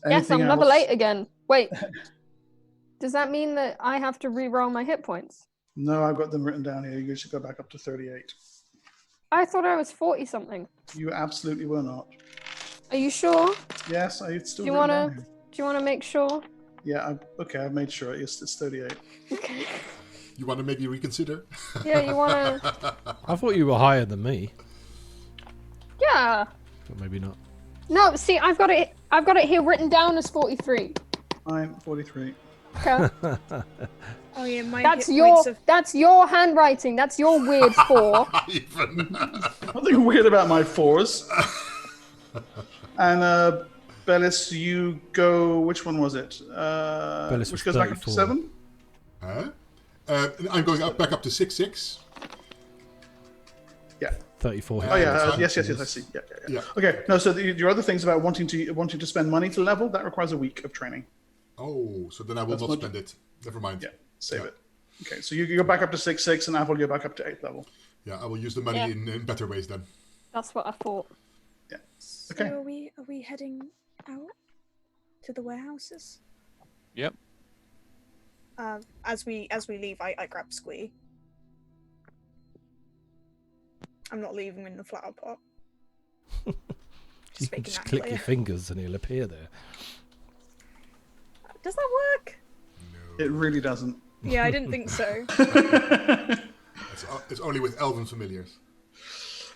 E: I'm
A: Anything
E: level
A: else-
E: 8 again. Wait. Does that mean that I have to re-roll my hit points?
A: No, I've got them written down here. You should go back up to 38.
E: I thought I was 40 something.
A: You absolutely were not.
E: Are you sure?
A: Yes, I still.
E: Do you
A: written down
E: wanna-
A: here.
E: Do you want to make sure?
A: Yeah. Okay, I've made sure. Yes, it's 38.
E: Okay.
F: You want to maybe reconsider?
E: Yeah, you want to...
C: I thought you were higher than me,
E: Yeah.
C: but maybe not.
E: No, see, I've got it here written down as 43.
A: I'm 43.
E: Okay.
G: Oh yeah, my
E: That's
G: hit
E: your
G: points have...
E: that's your handwriting. That's your weird 4.
F: Even.
A: Nothing weird about my 4s. And Bellis, you go. Which one was it?
C: Bellis
A: Which
C: was
A: goes back up to
C: 34.
A: 7?
F: Huh? I'm going back up to 6-6.
A: Yeah.
C: 34.
A: Oh yeah.
F: That's fine.
A: Yes. I see. Yeah.
F: Yeah.
A: Okay. No. So your other things about wanting to spend money to level that requires a week of training.
F: Oh, so then I will
A: That's
F: not
A: much-
F: spend it. Never mind.
A: Yeah. Save
F: Yeah.
A: it. Okay. So you go back up to 6-6, and Apple go back up to 8th level.
F: Yeah, I will use the money
E: Yeah.
F: in better ways then.
E: That's what I thought.
A: Yeah.
G: So
A: Okay.
G: are we heading out to the warehouses?
D: Yep.
B: As we leave, I grab Squee. I'm not leaving him in the flower pot.
C: You
B: Just
C: can
B: making
C: just
B: that
C: click
B: clear.
C: your fingers and he'll appear there.
B: Does that work?
A: It really doesn't.
B: Yeah, I didn't think so.
F: It's only with elven familiars.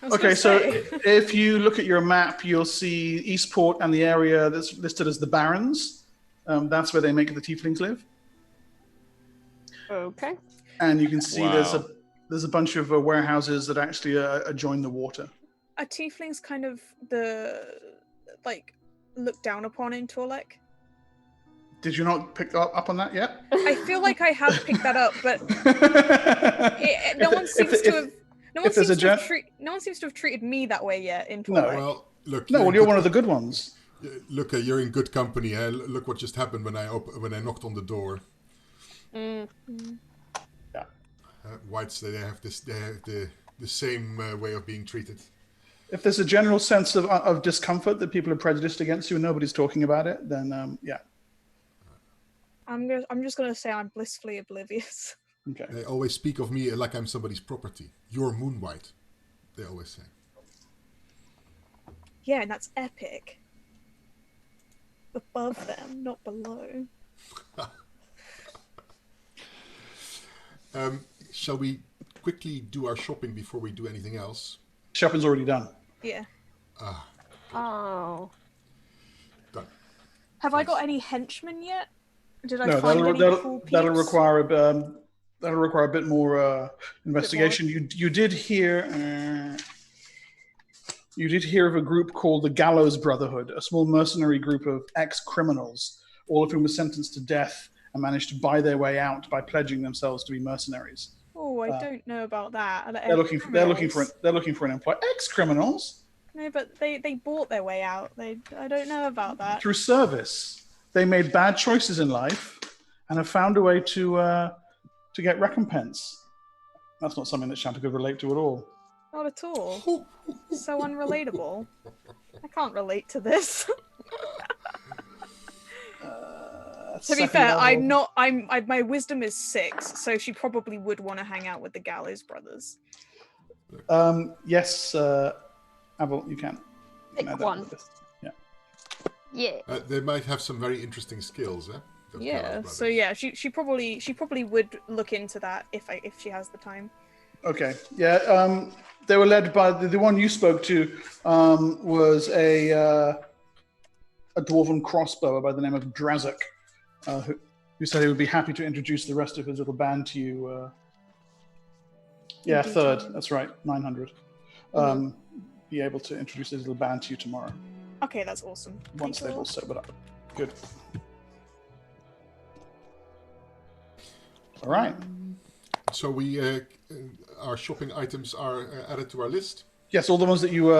B: I was
A: Okay,
B: gonna
A: so
B: say.
A: if you look at your map, you'll see Eastport and the area that's listed as the Barrens. That's where they make the tieflings live.
E: Okay.
A: And you can see
D: Wow.
A: there's a bunch of warehouses that actually adjoin the water.
B: Are tieflings kind of looked down upon in Torlek?
A: Did you not pick up on that yet?
B: I feel like I have picked that up, but no one seems to have. No one seems to have treated me that way yet in
A: No.
B: Torlek.
F: Well, look.
A: No, well,
F: in
A: you're
F: good
A: one of the
F: co-
A: good ones.
F: Look, you're in good company. Look what just happened when I knocked on the door.
E: Mm.
A: Yeah.
F: Whites, they have the same way of being treated.
A: If there's a general sense of discomfort that people are prejudiced against you and nobody's talking about it, then yeah.
B: I'm just gonna say I'm blissfully oblivious.
A: Okay.
F: They always speak of me like I'm somebody's property. You're Moon White, they always say.
B: Yeah, and that's epic. Above them, not below.
F: Shall we quickly do our shopping before we do anything else?
A: Shopping's already done.
B: Yeah.
E: Oh.
F: Done.
B: Have I got any henchmen yet? Did I
A: No,
B: find any
A: that'll
B: cool peeps?
A: require a bit more investigation. You did hear of a group called the Gallows Brotherhood, a small mercenary group of ex-criminals, all of whom were sentenced to death and managed to buy their way out by pledging themselves to be mercenaries.
B: Oh, I don't know about that.
A: They're looking for an employer. Ex-criminals
B: No, but they bought their way out. I don't know about that.
A: through service. They made bad choices in life and have found a way to get recompense. That's not something that Shanta could relate to at all.
B: Not at all. So unrelatable. I can't relate to this. To be fair, my wisdom is 6, so she probably would want to hang out with the Gallows brothers.
A: Yes, Abel, you can.
E: Pick
A: add that
E: one.
A: to the list. Yeah.
E: Yeah.
F: They might have some very interesting skills, eh? Those
B: Yeah.
F: Gallows
B: So
F: brothers.
B: yeah, she probably would look into that if she has the time.
A: Okay. Yeah. They were led by the one you spoke to. Was a dwarven crossbower by the name of Drazek, who said he would be happy to introduce the rest of his little band to you. Yeah,
G: due
A: third.
G: time.
A: That's right. 900. Be able to introduce his little band to you tomorrow
B: Okay, that's awesome.
A: once they've all sobered up. Good. All right.
F: So we, our shopping items are added to our list.
A: Yes, all the ones that you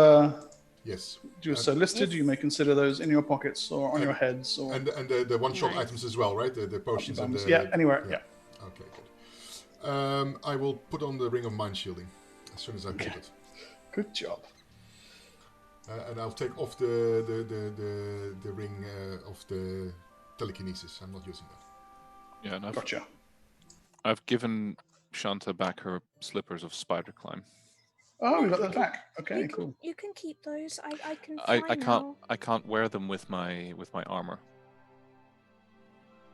F: Yes,
A: so listed, you may consider those in your pockets or on your heads or
F: and the one-shot
E: Nice.
F: items as well, right? The potions and the
A: yeah, anywhere. Yeah.
F: Okay, good. I will put on the ring of mind shielding as soon as I build it,
A: Good job.
F: and I'll take off the ring of the telekinesis. I'm not using that.
D: Yeah, and
A: Gotcha.
D: I've given Shanta back her slippers of spider climb.
A: Oh, we got that back. Okay, cool.
G: You can keep those. I can fly
D: I can't
G: now.
D: I can't wear them with my armor.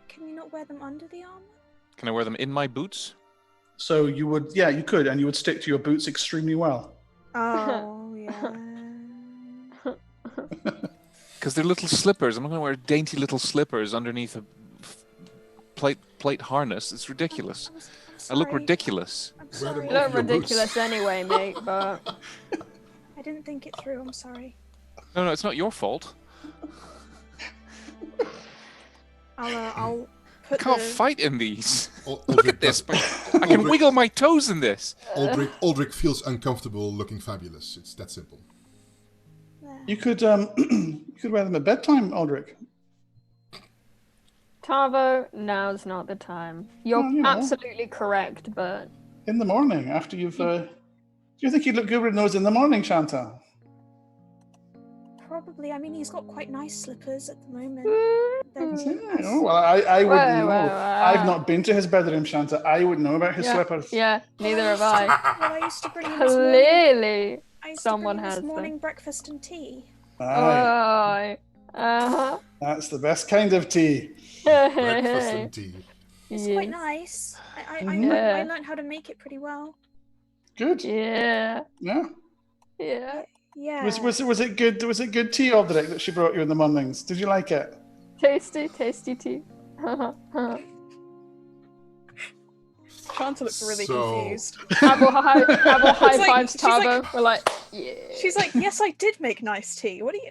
G: Can you not wear them under the armor?
D: Can I wear them in my boots?
A: So you would, yeah, you could, and you would stick to your boots extremely well.
G: Oh yeah.
D: Because they're little slippers. I'm not going to wear dainty little slippers underneath a plate harness. It's ridiculous.
G: I'm
D: I look
G: sorry.
D: ridiculous.
G: I'm
F: Wear them
G: sorry.
E: You look
F: over your boots.
E: ridiculous anyway, mate, but...
G: I didn't think it through. I'm sorry.
D: No, it's not your fault.
G: I'll
D: I
G: put
D: can't
G: the...
D: fight in these. Look
F: Aldrich
D: at this.
F: does-
D: I can
F: Aldrich-
D: wiggle my toes in this.
F: Aldrich feels uncomfortable looking fabulous. It's that simple.
A: You could you could wear them at bedtime, Aldrich.
E: Tavo, now's not the time. You're
A: Well, you know.
E: absolutely correct, but...
A: In the morning, after you've. Do you think you'd look good with those in the morning, Shanta?
G: Probably. I mean, he's got quite nice slippers at the moment.
A: Oh, well, I wouldn't know.
E: Well,
A: I've not been to his bedroom, Shanta. I wouldn't know about his slippers.
E: Yeah, neither have I.
G: Well, I used to bring him his morning...
E: Clearly,
G: I used
E: someone
G: to bring him
E: has
G: his
E: them.
G: morning breakfast and tea.
A: Aye,
E: Uh-huh.
A: that's the best kind of tea.
F: Breakfast and tea.
G: It's
E: Yes.
G: quite nice. I
E: Yeah.
G: learned how to make it pretty well.
A: Good.
E: Yeah.
A: Yeah.
E: Yeah.
G: Yeah.
A: Was it good? Was it good tea, Aldrich, that she brought you in the mornings? Did you like it?
E: Tasty tea.
B: Shanta looks really
F: So-
B: confused.
E: Abel high
B: like-
E: fives
B: she's like-
E: Tavo. We're like, yeah.
B: She's like, yes, I did make nice tea. What are you...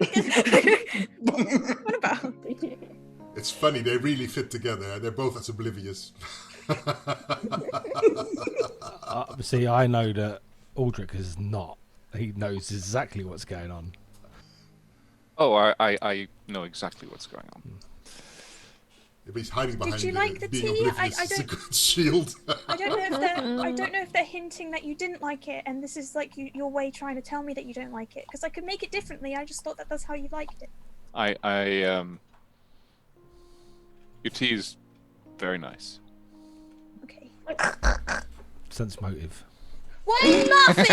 B: what about?
F: It's funny, they really fit together. They're both as oblivious.
C: See, I know that Aldrich is not. He knows exactly what's going on.
D: Oh, I know exactly what's going on.
F: If he's hiding behind
G: you like the
F: being
G: tea?
F: oblivious,
G: I
F: it's a
G: don't-
F: good shield.
G: I don't know if they're hinting that you didn't like it, and this is like your way trying to tell me that you don't like it. Because I could make it differently. I just thought that that's how you liked it.
D: Your tea is very nice.
G: Okay.
C: Sense motive.
G: What are you laughing?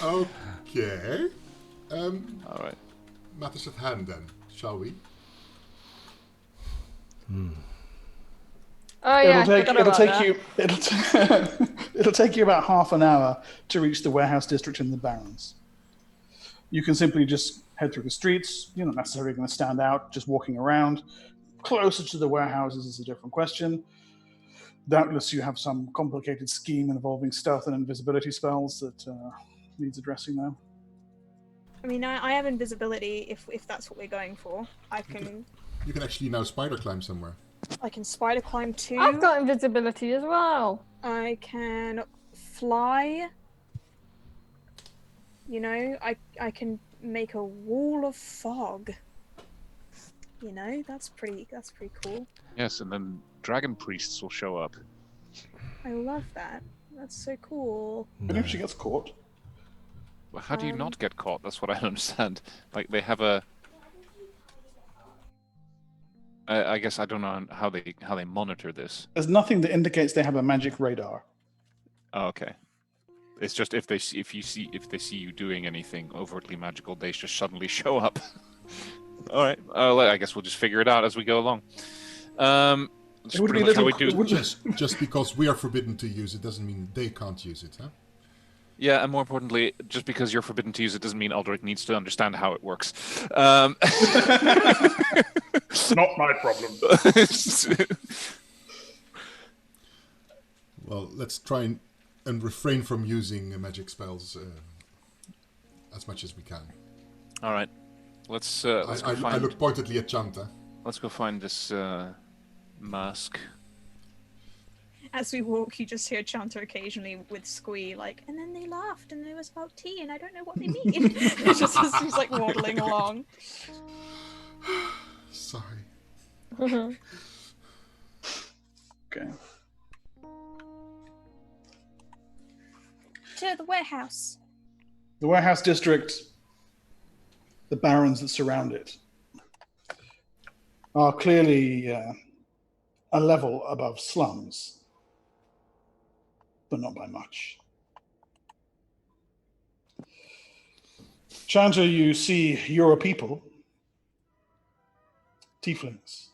F: Okay.
D: All right.
F: Matters at hand then, shall we?
E: Oh yeah,
A: It'll take you about half an hour to reach the warehouse district in the Barrens. You can simply just head through the streets. You're not necessarily going to stand out, just walking around. Closer to the warehouses is a different question. Doubtless you have some complicated scheme involving stealth and invisibility spells that needs addressing now.
B: I mean, I have invisibility if that's what we're going for. I can
F: You can actually now spider climb somewhere.
B: spider climb too.
E: I've got invisibility as well.
B: I can fly. You know, I can make a wall of fog. You know, that's pretty cool.
D: Yes, and then dragon priests will show up.
B: I love that. That's so cool.
A: What if she gets caught?
D: Well, how do you not get caught? That's what I don't understand. Like they have a. I guess I don't know how they monitor this.
A: There's nothing that indicates they have a magic radar.
D: Oh, okay. It's just if they see you doing anything overtly magical, they just suddenly show up. All right. I guess we'll just figure it out as we go along.
A: It would be a little
F: Just because we are forbidden to use it doesn't mean they can't use it, huh?
D: Yeah, and more importantly, just because you're forbidden to use it doesn't mean Aldrich needs to understand how it works.
A: Not my problem.
F: Well, let's try and refrain from using magic spells as much as we can.
D: All right. Let's
F: I
D: find.
F: look pointedly at Chanta.
D: Let's go find this mask.
B: As we walk, you just hear Chanta occasionally with Squee, like, and then they laughed, and it was about tea, and I don't know what they mean. It's just as he's like waddling along.
F: Sorry.
A: Okay.
G: To the warehouse.
A: The warehouse district, the barrens that surround it, are clearly a level above slums, but not by much. Chanta, you see your people, tieflings.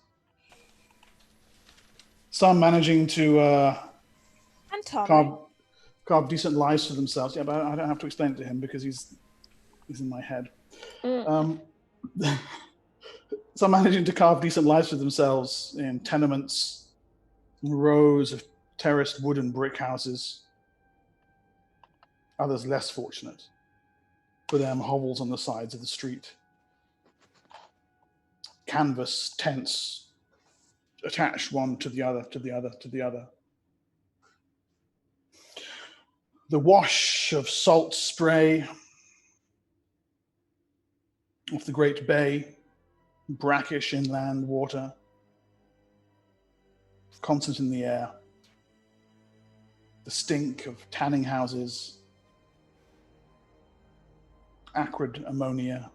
A: Some managing to
G: And Tom.
A: carve decent lives for themselves. Yeah, but I don't have to explain it to him because he's in my head. Some managing to carve decent lives for themselves in tenements, rows of terraced wooden brick houses. Others less fortunate. For them, hovels on the sides of the street. Canvas tents attached one to the other, to the other, to the other. The wash of salt spray off the Great Bay, brackish inland water, constant in the air. The stink of tanning houses, acrid ammonia.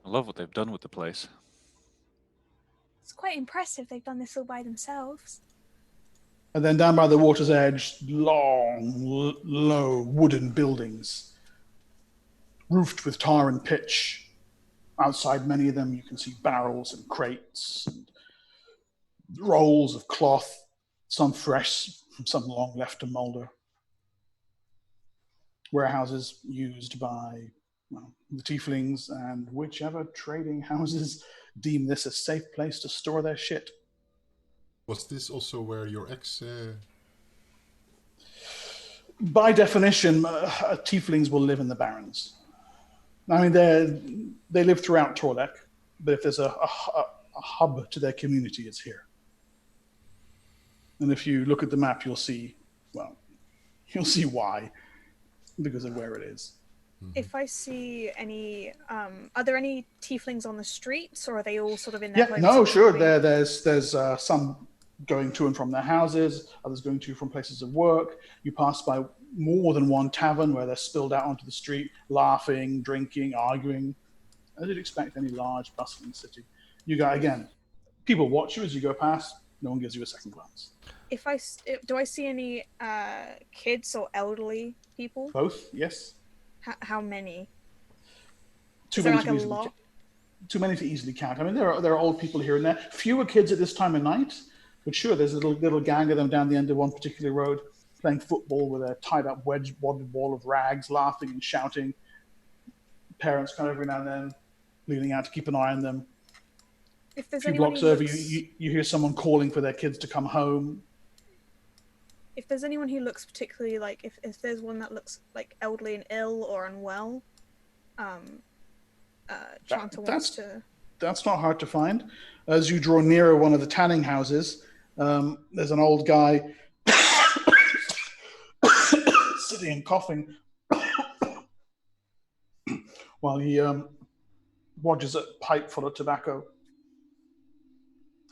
D: I love what they've done with the place.
G: It's quite impressive they've done this all by themselves.
A: And then down by the water's edge, long, low wooden buildings, roofed with tar and pitch. Outside many of them, you can see barrels and crates and rolls of cloth, some fresh, some long left to molder. Warehouses used by the tieflings and whichever trading houses deem this a safe place to store their shit.
F: Was this also where your ex...
A: By definition, tieflings will live in the barrens. I mean, they live throughout Torlek, but if there's a hub to their community, it's here. And if you look at the map, you'll see why, because of where it is.
G: If I see any, are there any tieflings on the streets, or are they all sort of in their homes?
A: No, sure. There's some going to and from their houses, others going to from places of work. You pass by more than one tavern where they're spilled out onto the street, laughing, drinking, arguing. As you'd expect any large, bustling city. You got, again, people watch you as you go past. No one gives you a second glance.
G: Do I see any kids or elderly people?
A: Both, yes.
G: How many?
A: Too many to easily count. I mean, there are old people here and there. Fewer kids at this time of night, but sure, there's a little gang of them down the end of one particular road playing football with a tied-up wadded wall of rags, laughing and shouting. Parents kind of every now and then leaning out to keep an eye on them.
G: If there's
A: a few blocks over, you hear someone calling for their kids to come home.
G: If there's anyone who looks particularly like, if there's one that looks like elderly and ill or unwell, Chanta wants to...
A: That's not hard to find. As you draw nearer one of the tanning houses, there's an old guy sitting and coughing while he watches a pipe full of tobacco.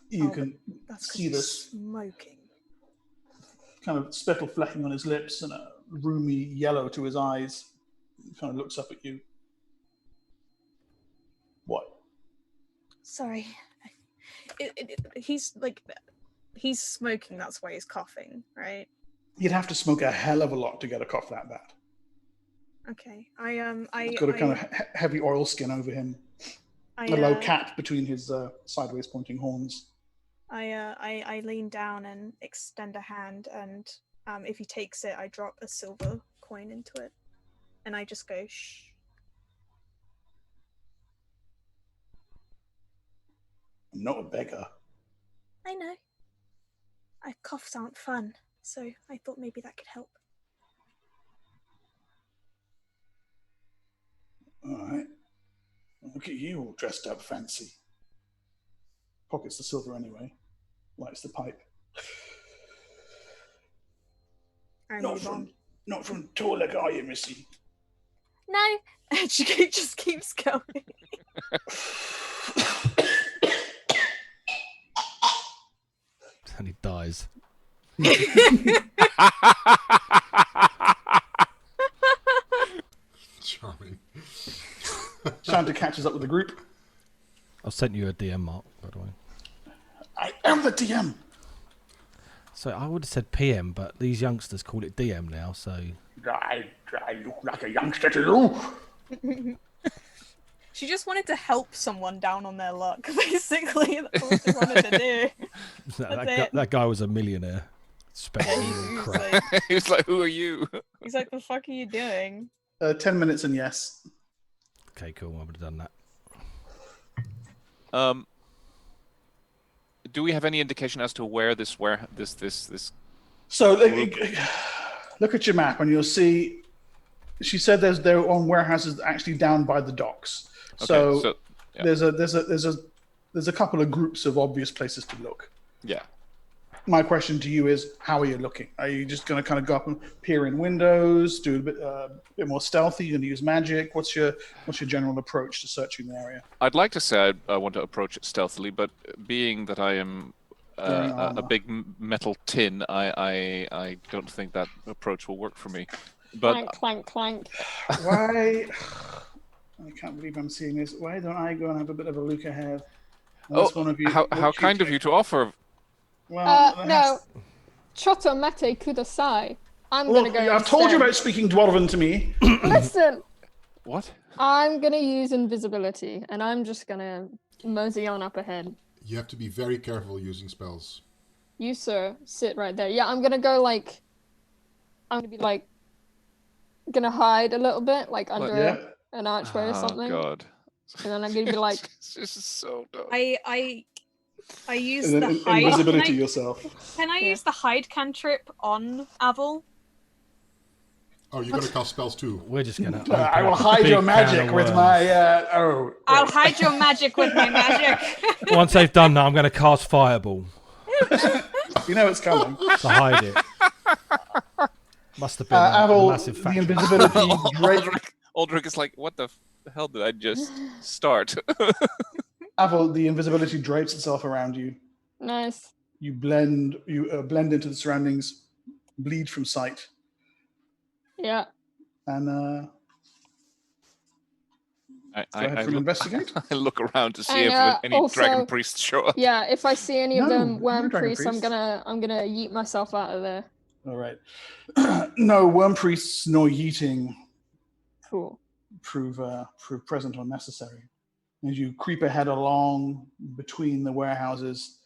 A: You can see this
G: smoking.
A: Kind of spittle flecking on his lips and a roomy yellow to his eyes. He kind of looks up at you. What?
G: Sorry. He's smoking, that's why he's coughing, right?
A: You'd have to smoke a hell of a lot to get a cough that bad.
G: Okay.
A: He's got a kind of heavy oil skin over him. A low cap between his sideways pointing horns.
G: I lean down and extend a hand, and if he takes it, I drop a silver coin into it, and I just go, shh.
A: I'm not a beggar.
G: I know. Coughs aren't fun, so I thought maybe that could help.
A: All right. Look at you all dressed up fancy. Pockets the silver anyway. Lights the pipe. Not from Torlek, are you, Missy?
G: No. And she just keeps going.
C: And he dies.
F: Charming.
A: Chanta catches up with the group.
C: I've sent you a DM, Mark, by the way.
A: I am the DM.
C: So I would have said PM, but these youngsters call it DM now, so...
A: I look like a youngster to you.
B: She just wanted to help someone down on their luck, basically. That's what she wanted to do.
C: that guy was a millionaire. Spending crap.
D: He was like, who are you?
B: He's like, the fuck are you doing?
A: 10 minutes and yes.
C: Okay, cool. I would have done that.
D: Do we have any indication as to where this
A: So look at your map, and you'll see. She said they're on warehouses actually down by the docks. So
D: yeah.
A: there's a couple of groups of obvious places to look.
D: Yeah.
A: My question to you is, how are you looking? Are you just going to kind of go up and peer in windows, do a bit more stealthy? You going to use magic? What's your general approach to searching the area?
D: I'd like to say I want to approach it stealthily, but being that I am a big metal tin, I don't think that approach will work for me. But
E: Clank, clank, clank.
A: Why? I can't believe I'm seeing this. Why don't I go and have a bit of a look ahead? One of you,
D: how kind of you to offer.
A: Well,
E: no. Choto mate kudasai. I'm gonna go.
A: I've told you about speaking Dwarven to me.
E: Listen.
D: What?
E: I'm gonna use invisibility, and I'm just gonna mosey on up ahead.
F: You have to be very careful using spells.
E: You, sir, sit right there. Yeah, I'm gonna go like. I'm gonna be like. Gonna hide a little bit, like under an archway or something.
D: Oh God.
E: And then I'm gonna be like.
D: This is so dumb.
B: I use the hide.
A: Invisibility yourself.
B: Can I use the hide cantrip on Avel?
F: Oh, you're going to cast spells too.
C: We're just gonna.
A: I will hide your magic with my.
B: I'll hide your magic with my magic.
C: Once they've done that, I'm going to cast Fireball
A: You know it's coming.
C: to hide it. Must have been a
A: Avel,
C: massive
A: the
C: factor.
A: invisibility.
D: Aldrich is like, what the hell did I just start?
A: Avel, the invisibility drapes itself around you.
E: Nice.
A: You blend into the surroundings, bleed from sight,
E: Yeah.
A: and
D: I
A: investigate.
D: I look around to see
E: And,
D: if any
E: also-
D: dragon priests show up.
E: Yeah, if I see any of
A: No,
E: them
A: no
E: worm
A: dragon
E: priests, I'm gonna yeet myself out of there.
A: All right. No worm priests nor yeeting
E: Cool.
A: prove present or necessary. As you creep ahead along between the warehouses,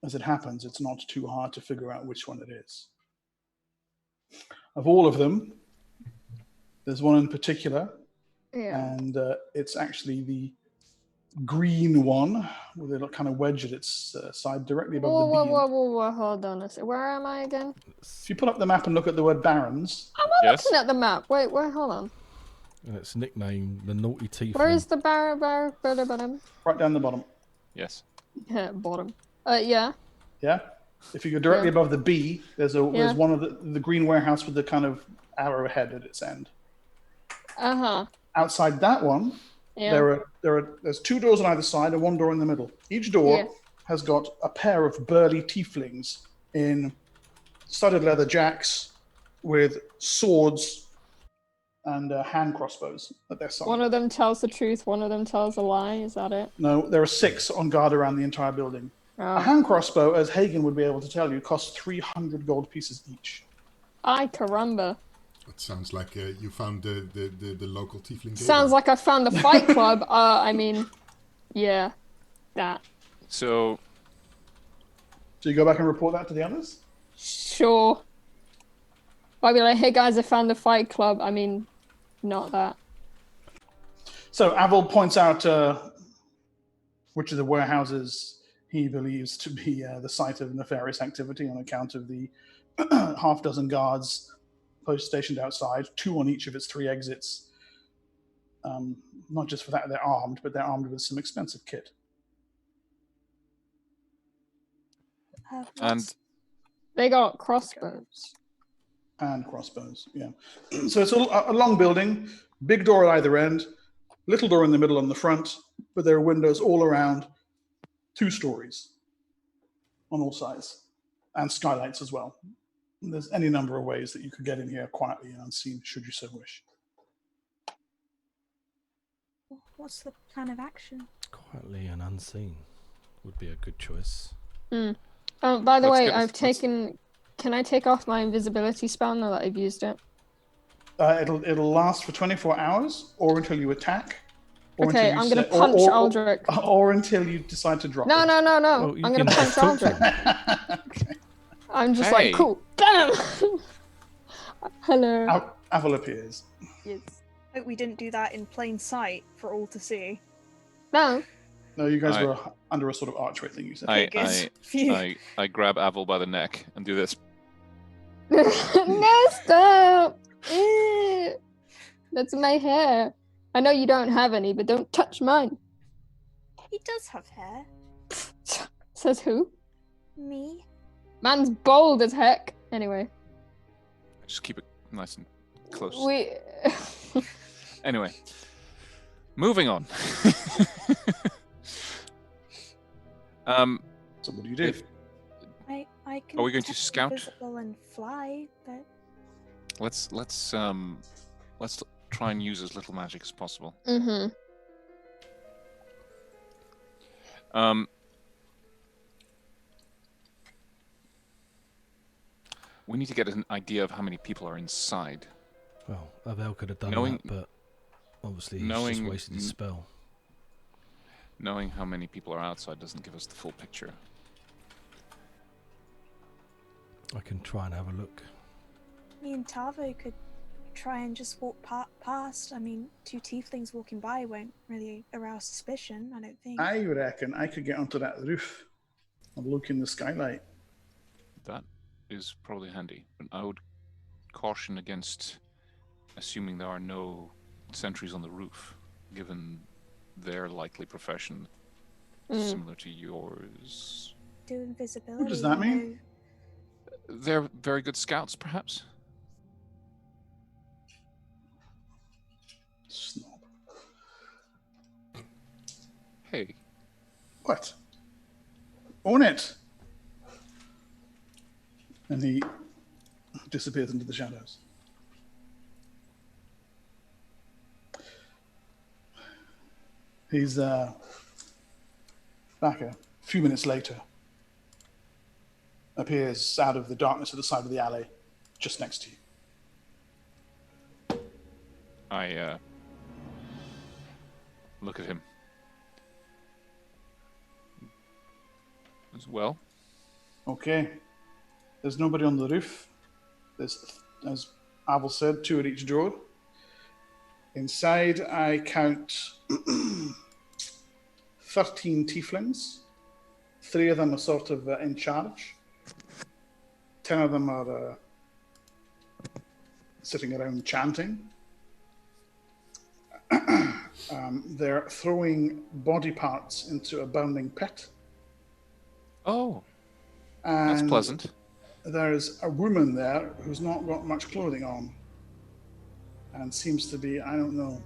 A: as it happens, it's not too hard to figure out which one it is. Of all of them, there's one in particular, and it's actually the green one with a kind of wedge at its side directly above the B.
E: Whoa, hold on a second. Where am I again?
A: If you pull up the map and look at the word Barons.
E: I'm not looking at the map. Wait, hold on.
C: And it's nicknamed the Naughty Tiefling.
E: Where is the bottom?
A: Right down the bottom.
D: Yes.
E: Yeah, bottom. Yeah.
A: Yeah? If you go directly above the B, there's one of the green warehouse with the kind of arrowhead at its end.
E: Uh-huh.
A: Outside that one, there's two doors on either side and one door in the middle. Each door has got a pair of burly tieflings in studded leather jacks with swords and hand crossbows at their side.
E: One of them tells the truth, one of them tells a lie. Is that it?
A: No, there are 6 on guard around the entire building.
E: Oh.
A: A hand crossbow, as Hagen would be able to tell you, costs 300 gold pieces each.
E: Ay, caramba.
F: That sounds like you found the local tiefling.
E: Sounds like I found the fight club. Yeah, that.
D: So
A: you go back and report that to the others?
E: Sure. I'd be like, hey guys, I found the fight club. I mean, not that.
A: So Avel points out which of the warehouses he believes to be the site of nefarious activity on account of the half dozen guards post stationed outside, 2 on each of its 3 exits. Not just for that they're armed, but they're armed with some expensive kit.
D: and
E: They got crossbows.
A: And crossbows, yeah. So it's a long building, big door at either end, little door in the middle on the front, but there are windows all around, 2 stories on all sides, and skylights as well. There's any number of ways that you could get in here quietly and unseen, should you so wish.
G: What's the plan of action?
C: Quietly and unseen would be a good choice.
E: Oh, by the way, Can I take off my invisibility spell now that I've used it?
A: It'll last for 24 hours, or until you attack. Or
E: Okay,
A: until you
E: I'm gonna
A: say-
E: punch
A: or-
E: Aldrich.
A: Or until you decide to drop
E: No.
A: it.
C: Well, you
E: I'm gonna
C: can
E: punch
C: just talk to
E: Aldrich.
A: Okay.
E: I'm just
D: Hey.
E: like, cool. Bam! Hello.
A: Avel appears.
E: Yes.
B: Hope we didn't do that in plain sight for all to see.
E: No.
A: No, you guys were under a sort of archway thing. You said.
D: I grab Avel by the neck and do this.
E: No, stop! That's my hair. I know you don't have any, but don't touch mine.
G: He does have hair.
E: Says who?
G: Me.
E: Man's bald as heck. Anyway.
D: Just keep it nice and close.
E: We.
D: Anyway, moving on.
A: So what do you do?
G: I can.
D: Are we going to
G: test
D: scout?
G: invisible and fly, but
D: Let's try and use as little magic as possible.
E: Mm-hmm.
D: We need to get an idea of how many people are inside.
C: Well, Avel could have done
D: Knowing-
C: that, but obviously he's just
D: knowing-
C: wasted his spell.
D: Knowing how many people are outside doesn't give us the full picture.
C: I can try and have a look.
G: me and Tavo could try and just walk past. I mean, two tieflings walking by won't really arouse suspicion, I don't think.
A: I reckon I could get onto that roof and look in the skylight.
D: That is probably handy, but I would caution against assuming there are no sentries on the roof, given their likely profession similar to yours.
G: Do invisibility.
A: What does that mean?
D: They're very good scouts, perhaps?
A: Snob.
D: Hey,
A: What? Own it! And he disappears into the shadows. He's back a few minutes later. Appears out of the darkness at the side of the alley, just next to you.
D: I look at him. Well,
A: Okay. There's nobody on the roof. There's, as Avel said, 2 at each drawer. Inside, I count 13 tieflings. 3 of them are sort of in charge. 10 of them are sitting around chanting. They're throwing body parts into a burning pit.
D: oh,
A: And
D: that's pleasant.
A: There's a woman there who's not got much clothing on. And seems to be, I don't know,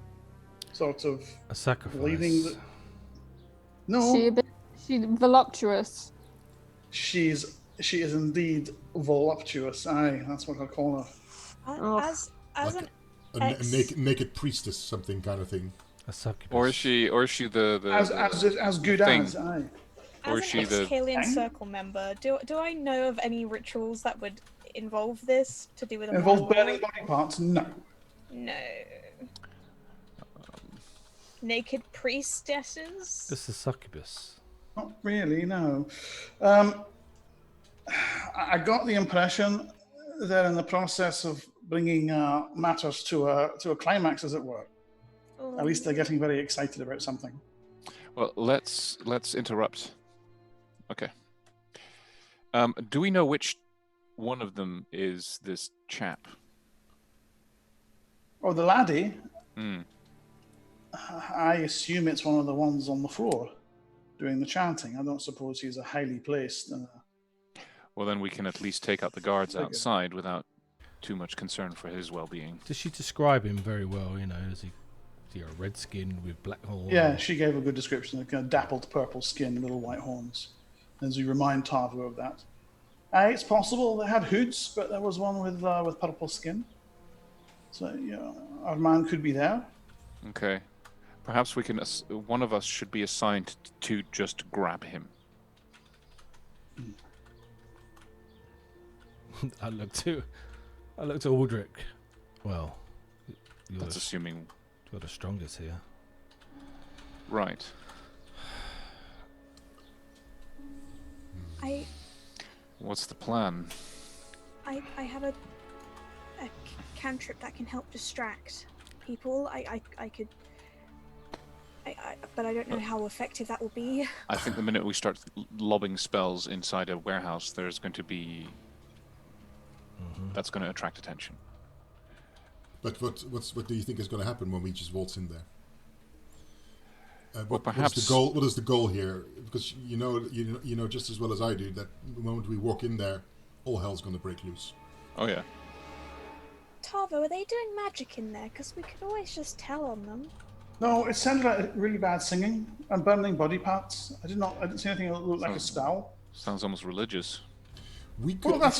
A: sort of
C: A sacrifice.
A: leading the... No,
E: She's voluptuous.
A: she is indeed voluptuous. Aye, that's what I call her.
G: As
F: Like
G: an
F: a
G: ex,
F: naked priestess, something kind of thing.
C: A succubus.
D: Or is she the
A: As good
D: thing.
A: as, aye.
D: Or
G: as
D: is
G: an
D: she the
G: ex-Kalian
A: thing?
G: circle member, do I know of any rituals that would involve this to do with a
A: Involve
G: moral
A: burning
G: law?
A: body parts? No.
G: No. Naked priestesses?
C: Just a succubus.
A: Not really, no. I got the impression they're in the process of bringing matters to a climax, as it were. At least they're getting very excited about something.
D: Well, let's interrupt. Okay. Do we know which one of them is this chap?
A: Oh, the laddie?
D: Hmm.
A: I assume it's one of the ones on the floor doing the chanting. I don't suppose he's a highly placed.
D: Well, then we can at least take out the guards
A: Figure.
D: outside without too much concern for his well-being.
C: Does she describe him very well? You know, is he a red skin with black horns?
A: Yeah, she gave a good description. A kind of dappled purple skin, little white horns. As you remind Tavo of that. It's possible they had hoods, but there was one with purple skin. So yeah, our man could be there.
D: Okay. Perhaps we can. One of us should be assigned to just grab him.
C: I look to Aldrich. Well,
D: That's assuming.
C: you're the strongest here.
D: Right. What's the plan?
G: I have a cantrip that can help distract people. I But I don't know how effective that will be.
D: I think the minute we start lobbing spells inside a warehouse, there's going to be... That's going to attract attention.
F: But what do you think is going to happen when we just waltz in there?
D: Well,
F: What's the goal? What is the goal here? Because you know just as well as I do that the moment we walk in there, all hell's going to break loose.
D: Oh yeah.
G: Tavo, are they doing magic in there? Because we could always just tell on them.
A: No, it sounded like really bad singing and burning body parts. I didn't see anything that looked like a spell.
D: Sounds almost religious.
F: We could
A: Well, that's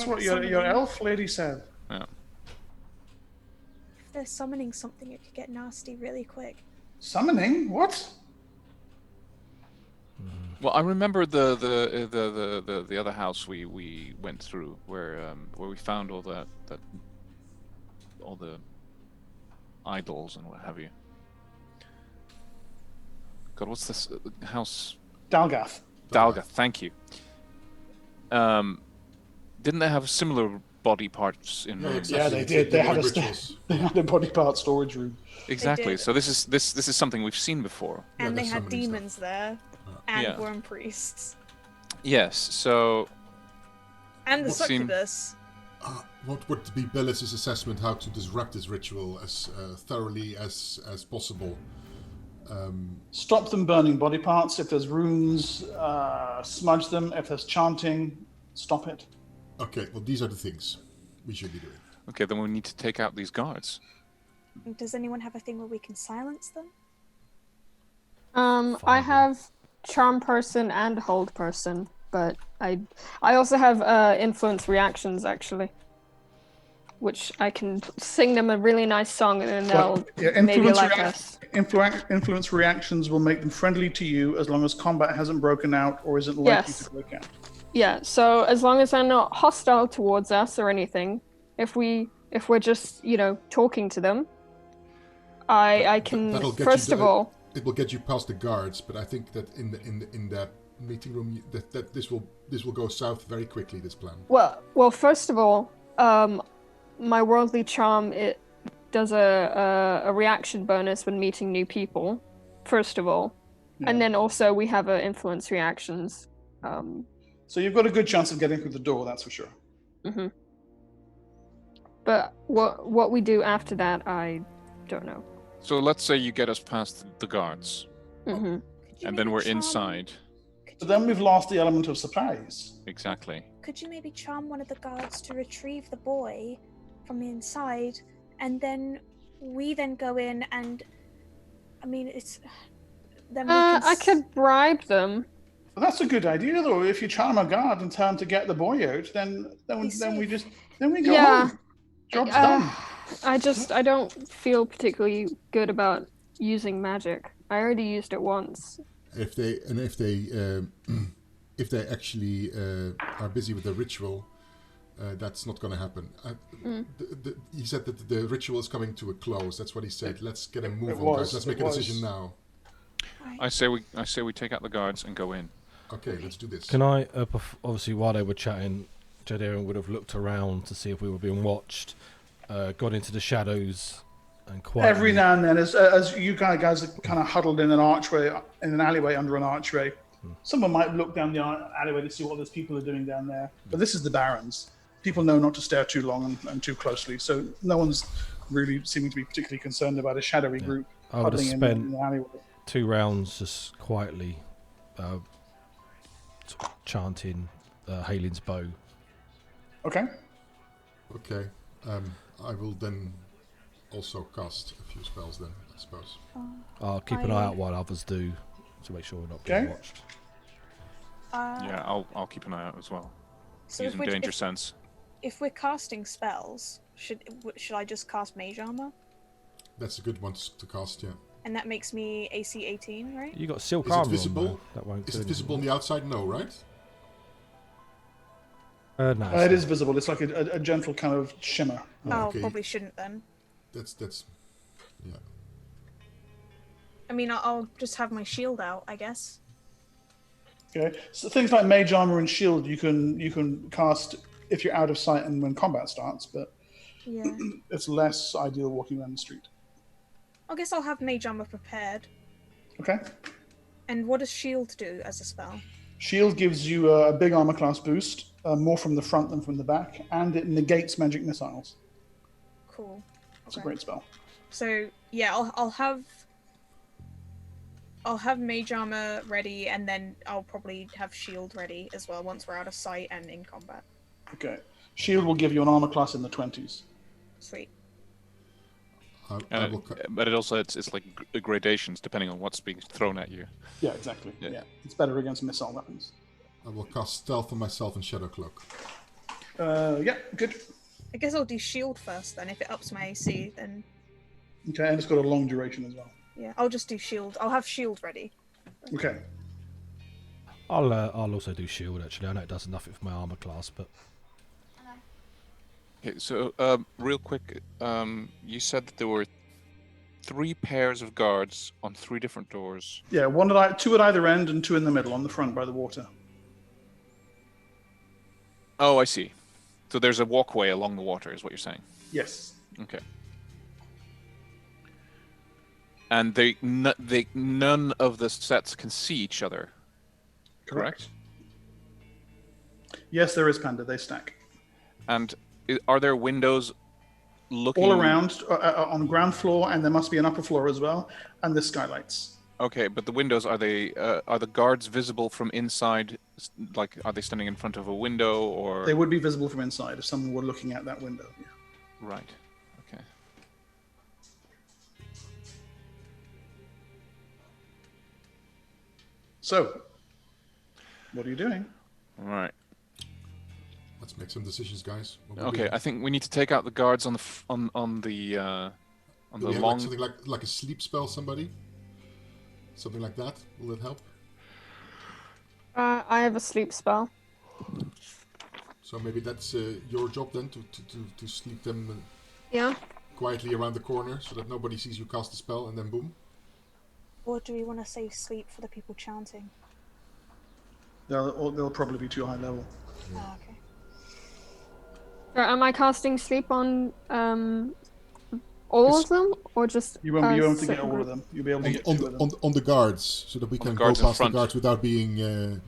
A: what your elf lady said.
D: Yeah.
G: If they're summoning something, it could get nasty really quick.
A: Summoning? What?
D: Well, I remember the other house we went through where we found all the idols and what have you. God, what's this house?
A: Dalgath.
D: Dalgath, thank you. Didn't they have similar body parts in there?
A: Yeah, they did. They had a body part storage room.
D: Exactly. So this is something we've seen before.
B: And they had demons there, and
D: Yeah.
B: worm priests,
D: Yes. So
B: and the
D: What seem-
B: succubus.
F: What would be Bellis's assessment how to disrupt this ritual as thoroughly as possible?
A: Stop them burning body parts. If there's runes, smudge them. If there's chanting, stop it.
F: Okay, well these are the things we should be doing.
D: okay, then we need to take out these guards.
G: Does anyone have a thing where we can silence them?
E: I have charm person and hold person, but I also have influence reactions actually, which I can sing them a really nice song and then they'll maybe like us.
A: Influence reactions will make them friendly to you as long as combat hasn't broken out or isn't likely
E: Yes.
A: to break out.
E: Yeah, so as long as they're not hostile towards us or anything, if we're just talking to them, I can
F: That'll get
E: first
F: you
E: of all.
F: It will get you past the guards, but I think that in that meeting room that this will go south very quickly. This plan.
E: Well, first of all, my worldly charm, it does a reaction bonus when meeting new people. First of all, and then also we have influence reactions.
A: So you've got a good chance of getting through the door, that's for sure.
E: Mm-hmm. But what we do after that, I don't know.
D: So let's say you get us past the guards,
E: Mm-hmm.
D: and then we're inside.
A: But then we've lost the element of surprise.
D: Exactly.
G: Could you maybe charm one of the guards to retrieve the boy from the inside, and then we go in and, I mean, it's then we can.
E: I could bribe them.
A: But that's a good idea, though. If you charm a guard in time to get the boy out, then we go
E: Yeah.
A: home. Job's done.
E: I don't feel particularly good about using magic. I already used it once.
F: If they actually are busy with the ritual, that's not going to happen. He said that the ritual is coming to a close. That's what he said. Let's get a move on, guys. Let's make a decision now.
D: I say we take out the guards and go in.
F: Okay, let's do this.
C: Can I, obviously while they were chatting, Jadarian would have looked around to see if we were being watched, got into the shadows and quietly...
A: Every now and then, as you guys are kind of huddled in an alleyway under an archway, someone might look down the alleyway to see what those people are doing down there. But this is the Barrens. People know not to stare too long and too closely, so no one's really seeming to be particularly concerned about a shadowy group
C: I would have
A: huddling in
C: spent
A: the alleyway.
C: 2 rounds just quietly sort of chanting Halen's bow.
A: Okay.
F: Okay. I will then also cast a few spells then, I suppose.
C: I'll keep an eye out while others do to make sure we're not being watched.
D: Yeah, I'll keep an eye out as well.
G: So
D: Using danger sense.
G: If we're casting spells, should I just cast Mage Armor?
F: That's a good one to cast, yeah.
G: And that makes me AC 18, right?
C: You got silk
F: Is
C: armor
F: it visible?
C: on, that won't
F: Is
C: do
F: it visible on the outside? No, right?
C: anything. No,
A: It is visible. It's like a gentle kind of shimmer.
G: Oh,
F: okay.
G: probably shouldn't then.
F: That's yeah.
G: I mean, I'll just have my shield out, I guess.
A: Okay. So things like Mage Armor and Shield you can cast if you're out of sight and when combat starts, but
G: Yeah.
A: it's less ideal walking around the street.
G: I guess I'll have Mage Armor prepared.
A: Okay.
G: And what does Shield do as a spell?
A: Shield gives you a big armor class boost, more from the front than from the back, and it negates magic missiles.
G: Cool.
A: It's a great spell.
G: So yeah, I'll have Mage Armor ready, and then I'll probably have Shield ready as well once we're out of sight and in combat.
A: Okay. Shield will give you an armor class in the 20s.
G: Sweet.
D: But it also it's like gradations depending on what's being thrown at you.
A: Yeah, exactly.
D: Yeah.
A: Yeah. It's better against missile weapons.
F: I will cast Stealth on myself and Shadow Cloak.
A: Yeah, good.
G: I guess I'll do Shield first then. If it ups my AC, then
A: Okay, and it's got a long duration as well.
G: yeah, I'll just do Shield. I'll have Shield ready.
A: Okay.
C: I'll also do shield actually. I know it does nothing for my armor class, but
D: Okay, so real quick, you said that there were 3 pairs of guards on 3 different doors.
A: Yeah, two at either end and 2 in the middle on the front by the water.
D: Oh, I see. So there's a walkway along the water, is what you're saying.
A: Yes.
D: Okay. And none of the sets can see each other. Correct?
A: Yes, there is Panda. They stack.
D: And are there windows looking
A: all around on ground floor, and there must be an upper floor as well, and the skylights.
D: Okay, but the windows, are the guards visible from inside? Like, are they standing in front of a window, or
A: They would be visible from inside if someone were looking at that window. Yeah.
D: right? Okay.
A: So, what are you doing?
D: All right.
F: Let's make some decisions, guys. What we
D: Okay,
F: doing?
D: I think we need to take out the guards on the
F: Do we have
D: long.
F: like something like a sleep spell, somebody? Something like that? Will it help?
E: I have a sleep spell.
F: So maybe that's your job then, to sleep them
E: Yeah.
F: quietly around the corner so that nobody sees you cast the spell and then boom.
G: Or do we want to save sleep for the people chanting?
A: They'll probably be too high level.
G: Ah, okay.
E: So am I casting sleep on all of them, or just?
A: You won't be able to get
E: certain
A: all of
E: group?
A: them. You'll be able to get
F: On,
A: 2 of them.
F: on the guards, so that we can
D: the
F: go
D: guards in
F: past the
D: front.
F: guards without being...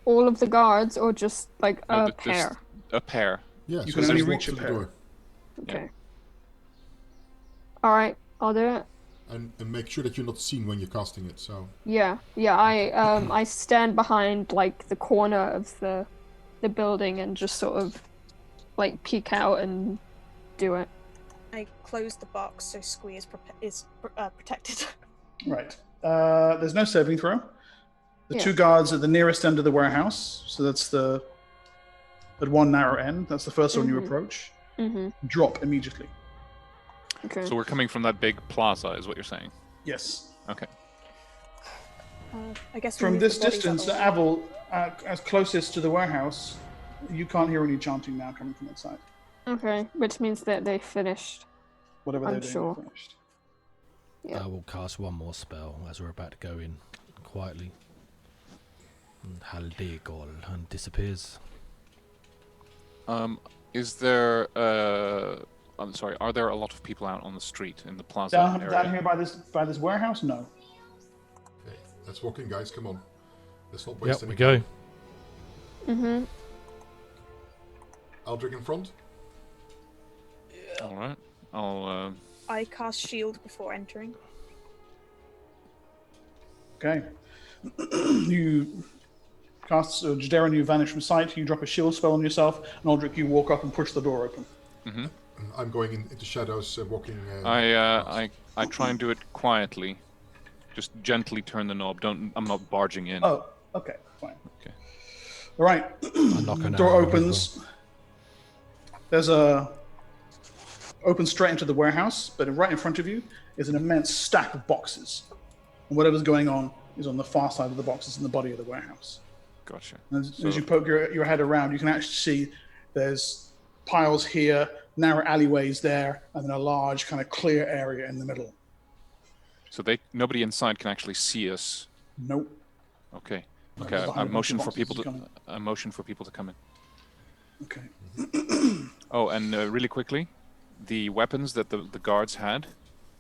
E: All of the guards, or just like
D: No,
E: a pair?
D: A pair.
F: yeah,
A: You
F: so
A: can only
F: just walk
A: reach a
F: to the
A: pair.
F: door.
E: Okay. All right, I'll do it.
F: And make sure that you're not seen when you're casting it, so...
E: Yeah. I stand behind like the corner of the building and just sort of like peek out and do it.
G: I close the box so Squee is protected.
A: Right. There's no saving throw. The
E: Yeah.
A: 2 guards at the nearest end of the warehouse, so that's at one narrow end. That's the first one you
E: Mhm.
A: approach.
E: Mm-hmm.
A: Drop immediately.
E: Okay.
D: So we're coming from that big plaza, is what you're saying?
A: Yes.
D: Okay.
G: I guess we
A: From
G: move
A: this
G: the bodies
A: distance,
G: out the way.
A: Avel, as closest to the warehouse, you can't hear any chanting now coming from that side.
E: Okay, which means that they finished.
A: Whatever they're
E: I'm
A: doing,
E: sure.
A: they're finished.
E: Yeah.
C: I will cast one more spell as we're about to go in quietly. And Haldegol and disappears.
D: Is there? I'm sorry. Are there a lot of people out on the street in the plaza
A: Down
D: area?
A: here by this warehouse? No.
F: Okay, let's walk in, guys, come on. Let's not waste
C: Yep,
F: any
C: we go.
F: time.
E: Mm-hmm.
F: Aldrich in front.
D: All right. I'll.
G: I cast shield before entering.
A: Okay. You cast Jadaren, you vanish from sight. You drop a shield spell on yourself, and Aldrich, you walk up and push the door open.
D: Mm-hmm.
F: I'm going into shadows, walking...
D: I try and do it quietly. Just gently turn the knob. I'm not barging in.
A: Oh, okay, fine.
D: Okay.
A: All right.
C: I knock an
A: Door
C: arrow as
A: opens. There's a open straight into the warehouse, but right in front of you is an immense stack of boxes. And whatever's going on is on the far side of the boxes in the body of the warehouse.
D: Gotcha.
A: And as
D: So-
A: you poke your head around, you can actually see there's piles here, narrow alleyways there, and then a large kind of clear area in the middle.
D: So nobody inside can actually see us.
A: Nope.
D: Okay.
A: No,
D: Okay.
A: there's a
D: I
A: hundred
D: motion for
A: boxes
D: people to.
A: coming.
D: I motion for people to come in.
A: Okay.
D: Oh, and really quickly, the weapons that the guards had,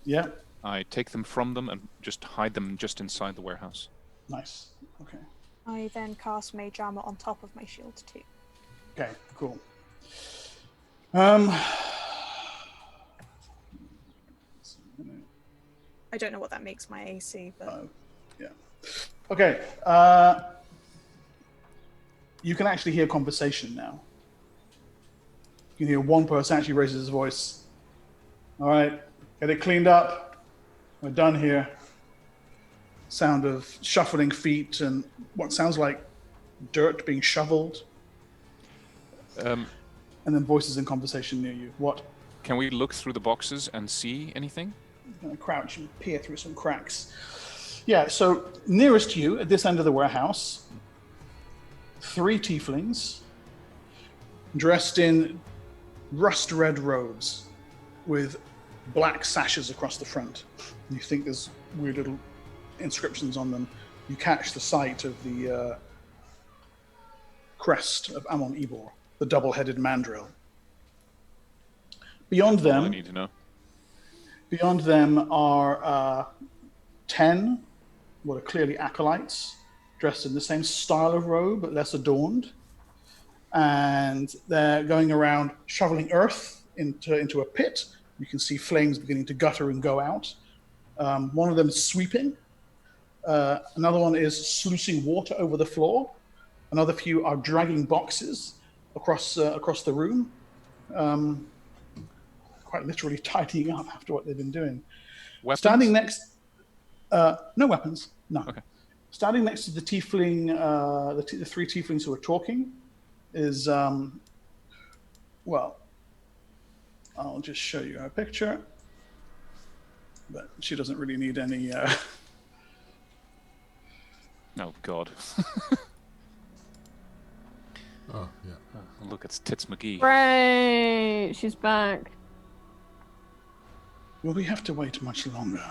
A: Yeah.
D: I take them from them and just hide them just inside the warehouse.
A: Nice. Okay.
G: I then cast Mage Armor on top of my shield too.
A: Okay. Cool.
G: I don't know what that makes my AC, but
A: Yeah. Okay. You can actually hear conversation now. You can hear one person actually raises his voice. All right, get it cleaned up. We're done here. Sound of shuffling feet and what sounds like dirt being shoveled. And then voices in conversation near you. What?
D: Can we look through the boxes and see anything?
A: You're gonna crouch and peer through some cracks. Yeah, so nearest to you, at this end of the warehouse, 3 tieflings dressed in rust-red robes with black sashes across the front. You think there's weird little inscriptions on them. You catch the sight of the crest of Amon Ebor, the double-headed mandrill. Beyond
D: That's all I
A: them,
D: need to know.
A: Beyond them are 10 what are clearly acolytes, dressed in the same style of robe, but less adorned. And they're going around shoveling earth into a pit. You can see flames beginning to gutter and go out. One of them is sweeping. Another one is sluicing water over the floor. Another few are dragging boxes across the room. Quite literally tidying up after what they've been doing.
D: Weapons?
A: Standing next, no weapons, no.
D: Okay.
A: Standing next to the tiefling, the 3 tieflings who are talking, is well, I'll just show you her picture, but she doesn't really need any.
D: Oh God.
F: Oh, yeah.
D: Oh, look, it's Tits McGee.
E: Great! She's back.
A: Will we have to wait much longer?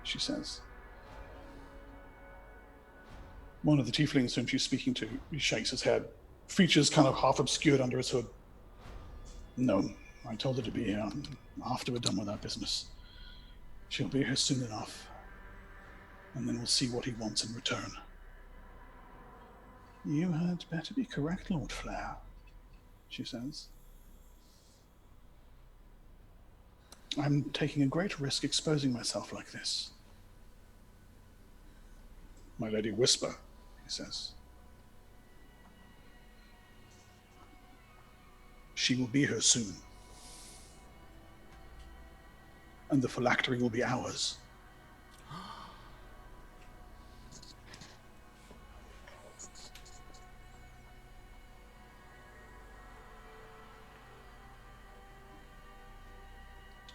A: She says. One of the tieflings whom she's speaking to, he shakes his head, features kind of half obscured under his hood. No, I told her to be here after we're done with our business. She'll be here soon enough, and then we'll see what he wants in return. You had better be correct, Lord Flair, she says. I'm taking a great risk exposing myself like this. My Lady Whisper, he says. She will be here soon. And the phylactery will be ours.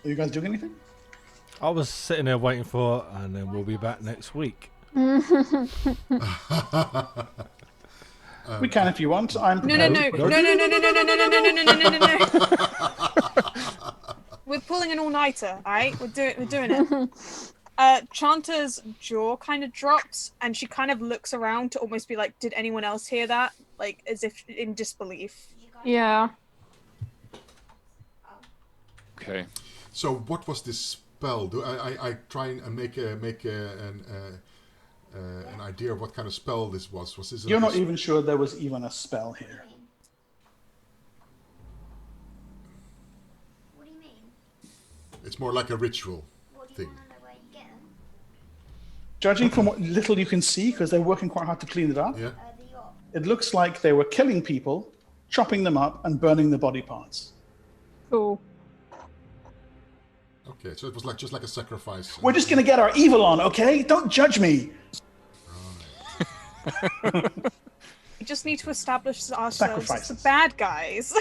A: Are you guys doing anything?
C: I was sitting there waiting for, and then we'll be back next week.
A: We can if you want. I'm
B: No. We're pulling an all-nighter, alright? We're doing it. Chanta's jaw kind of drops, and she kind of looks around to almost be like, did anyone else hear that? Like, as if in disbelief.
E: Yeah.
D: Okay.
F: So what was this spell? Do I try and make an idea of what kind of spell this was? Was this?
A: You're not even sure there was even a spell here.
H: What do you mean?
F: It's more like a ritual
H: What do you
F: thing.
H: want to know where you get them?
A: Judging from what little you can see, because they're working quite hard to clean it up,
F: Yeah.
H: The yacht.
A: it looks like they were killing people, chopping them up, and burning the body parts.
E: Cool.
F: Okay, so it was just like a sacrifice.
A: We're just gonna get our evil on, okay? Don't judge me.
B: We just need to establish ourselves as the
A: Sacrifices.
B: bad guys.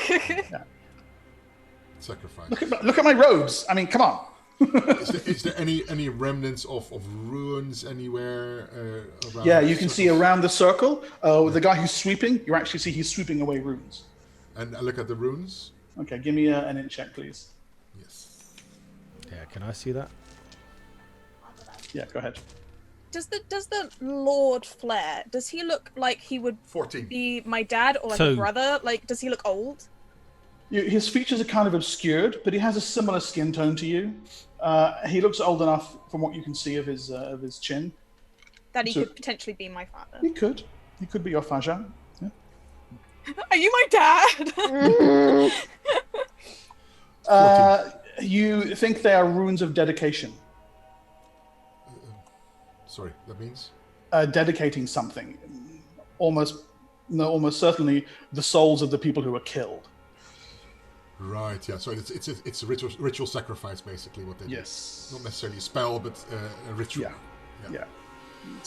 F: Sacrifice.
A: Look at my robes. I mean, come on.
F: Is there any remnants of ruins anywhere around?
A: Yeah, you can
F: the
A: see
F: circle?
A: around the circle, the guy who's sweeping, you actually see he's sweeping away runes.
F: And I look at the runes.
A: Okay, give me an int check, please.
F: Yes.
C: Yeah, can I see that?
A: Yeah, go ahead.
B: Does the Lord Flair, does he look like he would
F: 14.
B: be my dad or like a
C: 2.
B: brother? Like, does he look old?
A: His features are kind of obscured, but he has a similar skin tone to you. He looks old enough, from what you can see of his chin.
B: That he
A: So-
B: could potentially be my father.
A: He could be your Faja. Yeah.
B: Are you my dad?
A: You think they are runes of dedication,
F: Sorry, that means?
A: dedicating something. Almost certainly the souls of the people who were killed.
F: Right, yeah. So it's a ritual sacrifice, basically, what they do.
A: Yes.
F: Not necessarily a spell, but a ritual.
A: Yeah.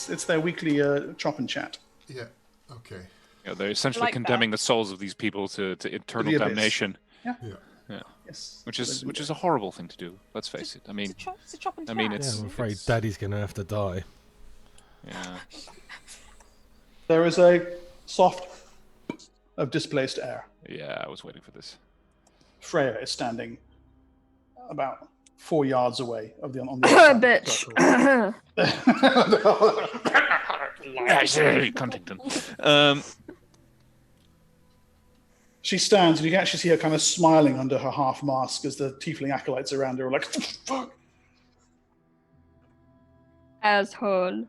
A: It's their weekly chop and chat.
F: Yeah, okay.
D: Yeah, they're essentially
B: like that.
D: condemning the souls of these people to eternal
A: the abyss.
D: damnation.
F: Yeah.
A: Yes.
D: Which is a horrible thing to do. Let's face it. I mean,
B: It's a chop and
D: I mean,
B: chat.
C: Yeah,
D: it's-
C: I'm afraid Daddy's gonna have to die.
D: yeah.
A: There is a soft of displaced air.
D: Yeah, I was waiting for this.
A: Freya is standing about 4 yards away on the other side.
E: Bitch.
D: Huntington.
A: She stands, and you can actually see her kind of smiling under her half mask as the tiefling acolytes around her are like, "Fuck."
E: Asshole.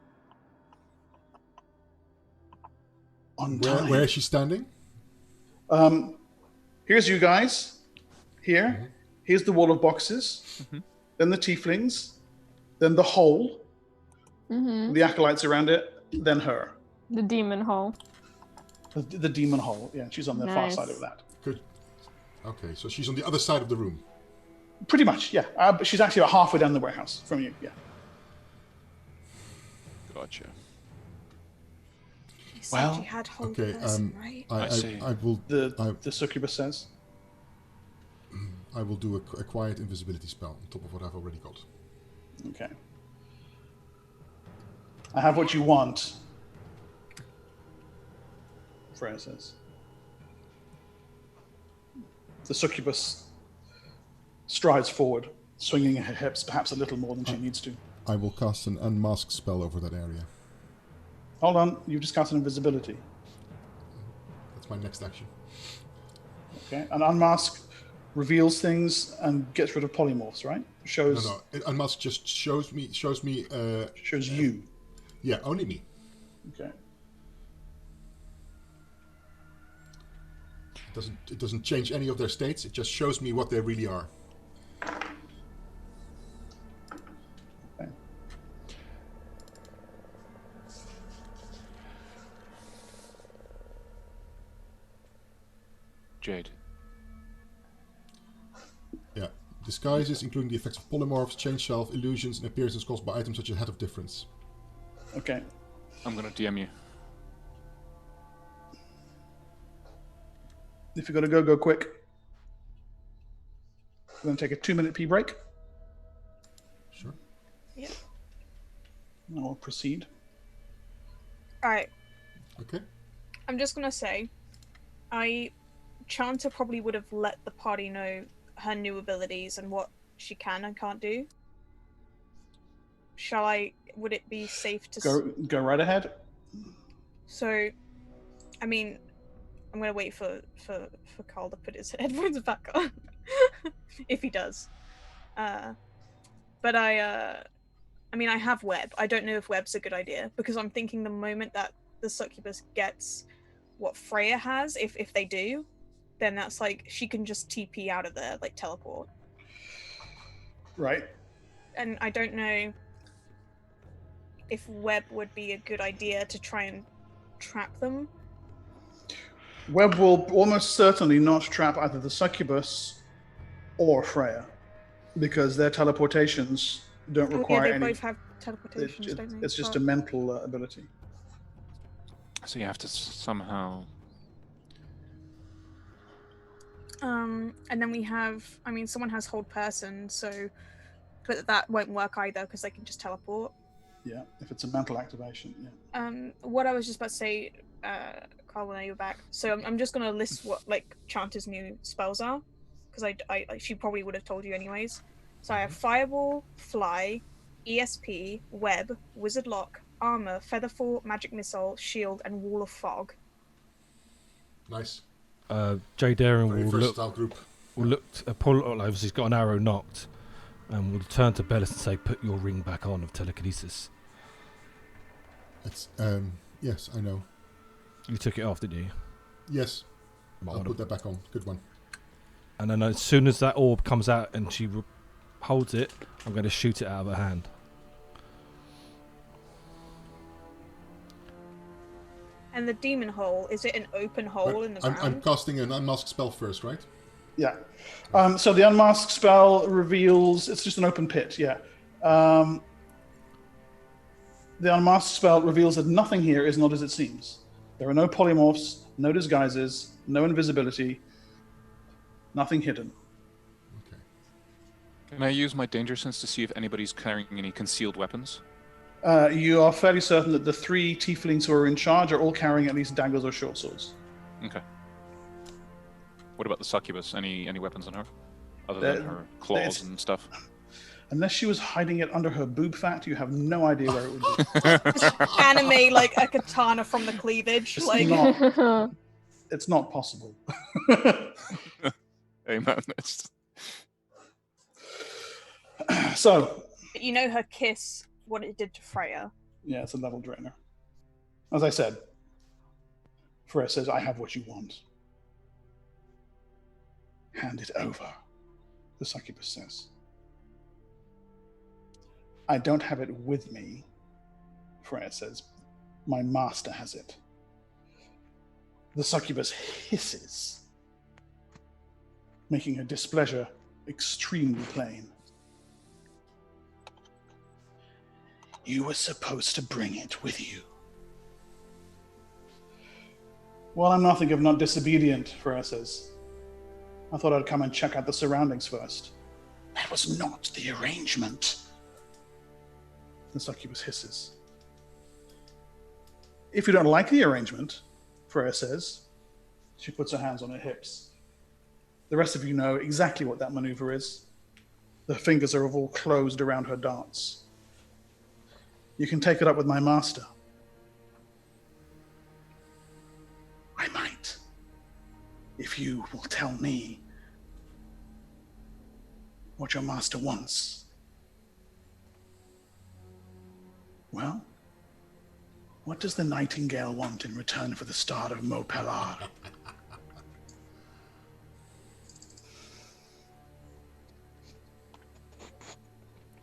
A: On time.
F: Where is she standing?
A: Here's you guys. Here.
F: Mm-hmm.
A: Here's the wall of boxes. Then the tieflings. Then the hole. The acolytes around it. Then her.
E: The demon hole.
A: The demon hole. Yeah, she's on the far
E: Nice.
A: side of that.
F: Good. Okay, so she's on the other side of the room.
A: Pretty much, yeah. But she's actually about halfway down the warehouse from you. Yeah.
D: Gotcha.
G: You said
A: Well,
G: you had whole
F: Okay,
G: person, right?
D: I see.
F: I will
A: The succubus says.
F: I will do a quiet invisibility spell on top of what I've already got.
A: Okay. I have what you want. Freya says. The succubus strides forward, swinging her hips perhaps a little more than she needs to.
F: I will cast an unmask spell over that area.
A: Hold on, you've just cast an invisibility.
F: That's my next action.
A: Okay, an unmask reveals things and gets rid of polymorphs, right? Shows
F: No. Unmask just shows me.
A: shows you.
F: Yeah, only me.
A: Okay.
F: It doesn't change any of their states. It just shows me what they really are.
A: Okay.
D: Jade.
F: Yeah. Disguises, including the effects of polymorphs, change self, illusions, and appearances caused by items such as Head of Difference.
A: Okay.
D: I'm gonna DM you.
A: If you're gonna go quick. We're gonna take a 2-minute pee break.
F: Sure.
B: Yeah.
A: And we'll proceed.
B: Alright,
F: Okay.
B: I'm just gonna say, Chanta probably would have let the party know her new abilities and what she can and can't do. Would it be safe to...
A: Go right ahead.
B: So, I mean, I'm gonna wait for Carl to put his headphones back on, if he does. But I mean, I have web. I don't know if web's a good idea because I'm thinking the moment that the succubus gets what Freya has, if they do, then that's like she can just TP out of there, like teleport.
A: Right.
B: And I don't know if web would be a good idea to try and trap them.
A: Web will almost certainly not trap either the succubus or Freya, because their teleportations don't require
B: they
A: any.
B: both have teleportations, don't they?
A: It's just
B: But-
A: a mental ability.
D: So you have to somehow.
B: And then we have, I mean, someone has hold person, so, but that won't work either because they can just teleport.
A: Yeah, if it's a mental activation. Yeah.
B: What I was just about to say, Carl, when you're back. So I'm just gonna list what like Chanta's new spells are, because I she probably would have told you anyways. So I have Fireball, Fly, ESP, Web, Wizard Lock, Armor, Featherfall, Magic Missile, Shield, and Wall of Fog.
F: Nice.
C: Jay Darren
F: Very
C: will
F: versatile group.
C: look. Paul obviously he's got an arrow knocked. And we'll turn to Bellis and say, put your ring back on of telekinesis.
F: It's, yes, I know.
C: You took it off, didn't you?
F: Yes,
C: Might
F: I'll
C: wanna-
F: put that back on. Good one.
C: And then as soon as that orb comes out and she holds it, I'm going to shoot it out of her hand.
B: And the demon hole, is it an open hole in the
F: I'm
B: ground?
F: casting an unmasked spell first, right?
A: Yeah. So the unmasked spell reveals it's just an open pit. Yeah. The unmasked spell reveals that nothing here is not as it seems. There are no polymorphs, no disguises, no invisibility, nothing hidden.
F: Okay.
D: Can I use my danger sense to see if anybody's carrying any concealed weapons?
A: You are fairly certain that the 3 tieflings who are in charge are all carrying at least daggers or short swords.
D: Okay. What about the succubus? Any weapons on her? Other
A: There-
D: than her claws
A: it's-
D: and stuff?
A: Unless she was hiding it under her boob fat, you have no idea where it would be.
B: Animate like a katana from the cleavage.
A: It's
B: Like
A: not. It's not possible.
D: Hey man, it's...
A: So,
B: you know her kiss, what it did to Freya.
A: yeah, it's a level drainer. As I said, Freya says, I have what you want. Hand it over, the succubus says. I don't have it with me, Freya says. My master has it. The succubus hisses, making her displeasure extremely plain. You were supposed to bring it with you. Well, I'm nothing if not disobedient, Freya says. I thought I'd come and check out the surroundings first. That was not the arrangement. The succubus hisses. If you don't like the arrangement, Freya says, she puts her hands on her hips. The rest of you know exactly what that maneuver is. The fingers are all closed around her darts. You can take it up with my master. I might, if you will tell me what your master wants. Well, what does the nightingale want in return for the star of Mopelar?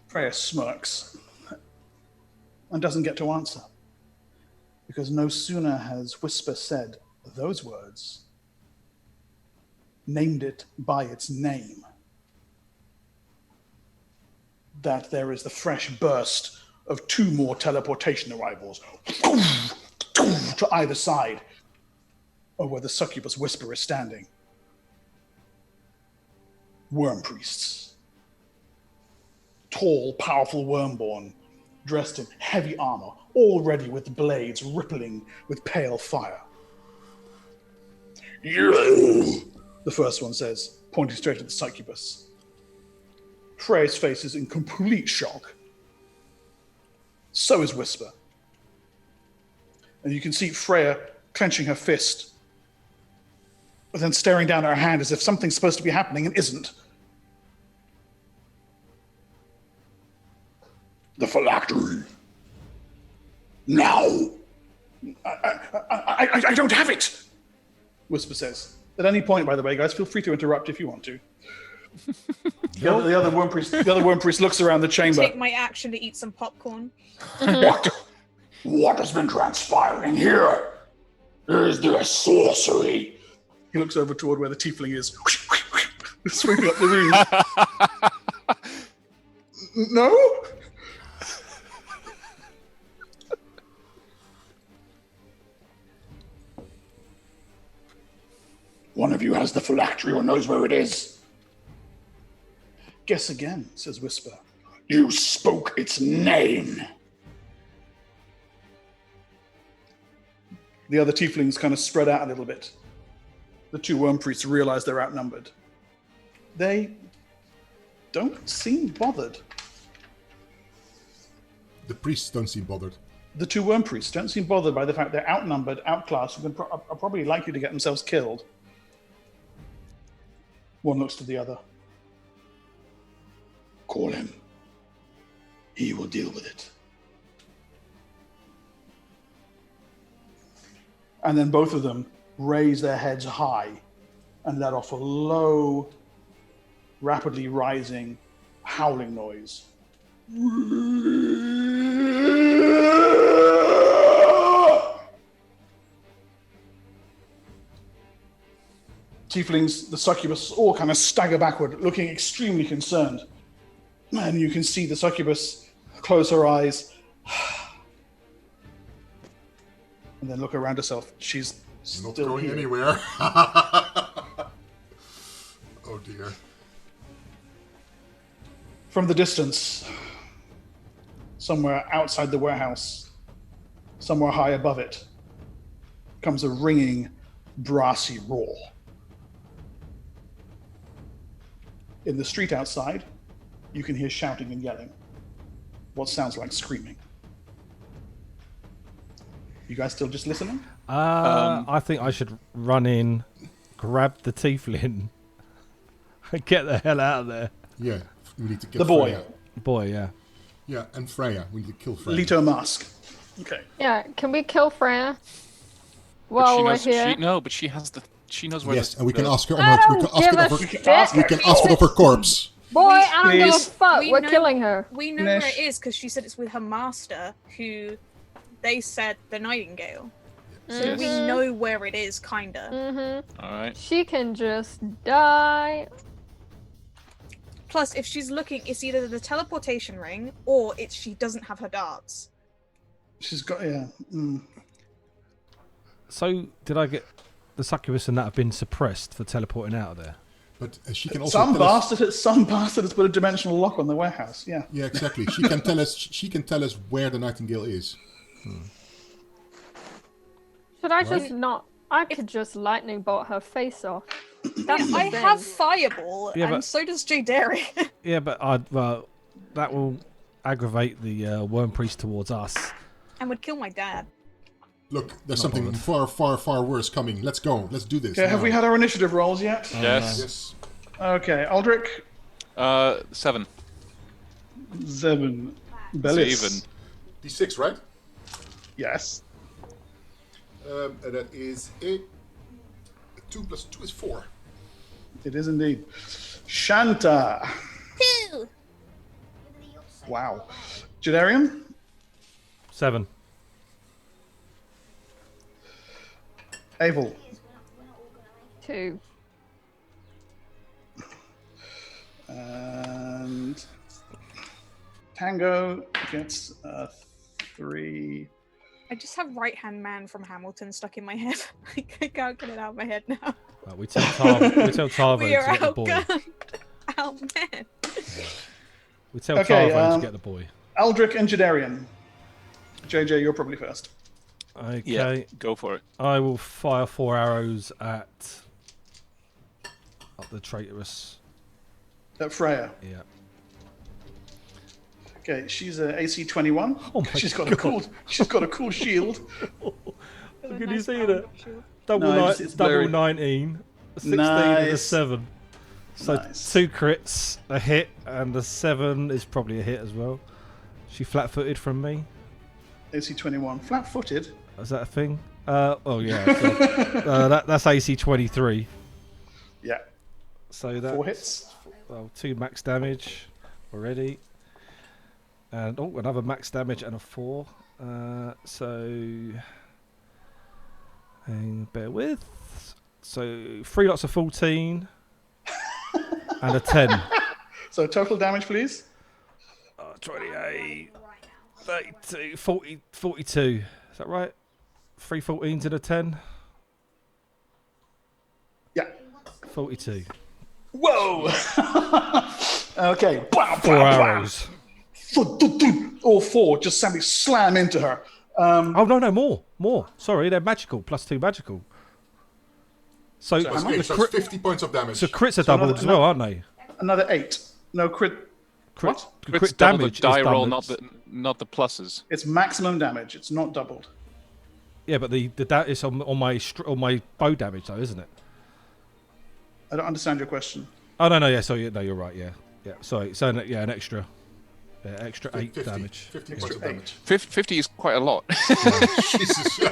A: Freya smirks and doesn't get to answer, because no sooner has Whisper said those words, named it by its name, that there is the fresh burst of 2 more teleportation arrivals to either side of where the succubus Whisper is standing. Worm priests. Tall, powerful wormborn, dressed in heavy armor, all ready with blades rippling with pale fire. You, the first one says, pointing straight at the succubus. Freya's face is in complete shock. So is Whisper. And you can see Freya clenching her fist, but then staring down at her hand as if something's supposed to be happening and isn't. The phylactery. Now. I don't have it, Whisper says. At any point, by the way, guys, feel free to interrupt if you want to. The other worm priest looks around the chamber.
B: Take my action to eat some popcorn.
A: What has been transpiring here? Is there sorcery? He looks over toward where the tiefling is, sweeping up the room. No? One of you has the phylactery or knows where it is. Guess again, says Whisper. You spoke its name. The other tieflings kind of spread out a little bit. The 2 worm priests realize they're outnumbered. They don't seem bothered.
F: The priests don't seem bothered.
A: The 2 worm priests don't seem bothered by the fact they're outnumbered, outclassed, and are probably likely to get themselves killed. One looks to the other. Call him. He will deal with it. And then both of them raise their heads high and let off a low, rapidly rising, howling noise. Tieflings, the succubus, all kind of stagger backward, looking extremely concerned. And you can see the succubus close her eyes and then look around herself. She's
F: Not
A: still
F: going
A: here.
F: anywhere. Oh dear.
A: From the distance, somewhere outside the warehouse, somewhere high above it, comes a ringing, brassy roar. In the street outside, you can hear shouting and yelling. What sounds like screaming. You guys still just listening?
C: I think I should run in, grab the tiefling, and get the hell out of there.
F: Yeah, we need to get
A: The boy.
F: Freya.
C: Boy, yeah.
F: Yeah, and Freya. We need to kill Freya.
A: Leto Mask. Okay.
E: Yeah, can we kill Freya
D: But
E: while
D: she
E: we're
D: knows,
E: here?
D: No, but she has the. She knows where.
F: Yes,
D: the,
F: and we can
D: the-
F: ask her on
E: I
F: her. We
E: don't
F: can ask
E: give
F: it
E: a
F: of her.
E: shit.
F: We can ask it of her corpse.
E: Boy, I don't give a
A: Please.
E: fuck.
B: We
E: We're
B: know-
E: killing her.
B: We know where
A: Nish.
B: it is because she said it's with her master, who they said the Nightingale. So
D: Yes.
B: we know where it is, kinda.
E: Mm-hmm.
D: All right.
E: She can just die.
B: Plus, if she's looking, it's either the teleportation ring or it's she doesn't have her darts.
A: She's got, yeah. Mm.
C: So, did I get the succubus and that have been suppressed for teleporting out of there?
F: But she can also
A: Some
F: tell us.
A: bastard has put a dimensional lock on the warehouse. Yeah.
F: Yeah, exactly. She can tell us. She can tell us where the Nightingale is.
E: Should I just not? I could just lightning bolt her face off. That's the
B: I
E: thing.
B: have Fireball,
C: Yeah,
B: and
C: but-
B: so does Jadari.
C: Yeah, but that will aggravate the worm priest towards us.
B: and would kill my dad.
F: Look, there's
C: Not
F: something
C: bothered.
F: far, far, far worse coming. Let's go. Let's do this.
A: Okay, have
F: now.
A: we had our initiative rolls yet?
D: Yes.
F: Yes.
A: Okay, Aldrich,
D: 7.
A: 7. Bellis.
D: even.
F: D6, right?
A: Yes.
F: And that is a 2 plus 2 is 4.
A: It is indeed. Shanta.
B: 2.
A: Wow. Jadarian?
C: 7.
A: Abel.
E: 2.
A: And Tango gets 3.
B: I just have Right Hand Man from Hamilton stuck in my head. I can't get it out of my head now.
C: Right, we tell Tarvo
B: We
C: to
B: are
C: get the boy.
B: outgunned. Outmen.
C: We tell
A: Okay,
C: Tarvo to get the boy.
A: Aldrich and Jadarian. JJ, you're probably first.
C: Okay.
D: Yeah. Go for it.
C: I will fire 4 arrows at the traitorous.
A: Freya.
C: Yeah.
A: Okay, she's a AC 21.
C: Oh my
A: she's got
C: God.
A: she's got a cool shield.
C: Can you see that? Double,
A: No, it's
C: double
A: blurry.
C: 19, 16 and a
A: Nice.
C: 7. So
A: Nice.
C: 2 crits, a hit, and a 7 is probably a hit as well. She flat-footed from me.
A: AC 21. Flat-footed.
C: Is that a thing? Oh yeah. So, that's AC 23.
A: Yeah.
C: So that's
A: 4 hits.
C: 2 max damage already. And another max damage and a 4. Hang, bear with. So 3 lots of 14 and a 10.
A: So total damage, please.
C: 28, 32, 40, 42. Is that right? 3 14s and a 10.
A: Yeah.
C: 42.
A: Whoa! Okay.
C: 4 arrows.
A: All 4 just simply slam into her.
C: Oh no, more. Sorry, they're magical. Plus 2 magical. So,
A: So how much?
F: Okay,
C: the
F: so
C: crit,
F: it's 50 points of damage.
C: so crits are
A: So
C: doubled
A: another-
C: as well, aren't they?
A: Another 8. No crit.
C: Crit,
A: What?
C: the
D: Crits
C: crit
D: double
C: damage
D: the die
C: is
D: roll,
C: doubled.
D: not the pluses.
A: It's maximum damage. It's not doubled.
C: Yeah, but the it's on my bow damage though, isn't it?
A: I don't understand your question.
C: Oh no, yeah, so no, you're right, yeah. Yeah, sorry. So an extra 8
F: 50,
C: damage.
F: 50
A: Extra
F: points of
A: 8.
F: damage.
D: 50 is quite a lot.
F: Jesus.
C: Yeah.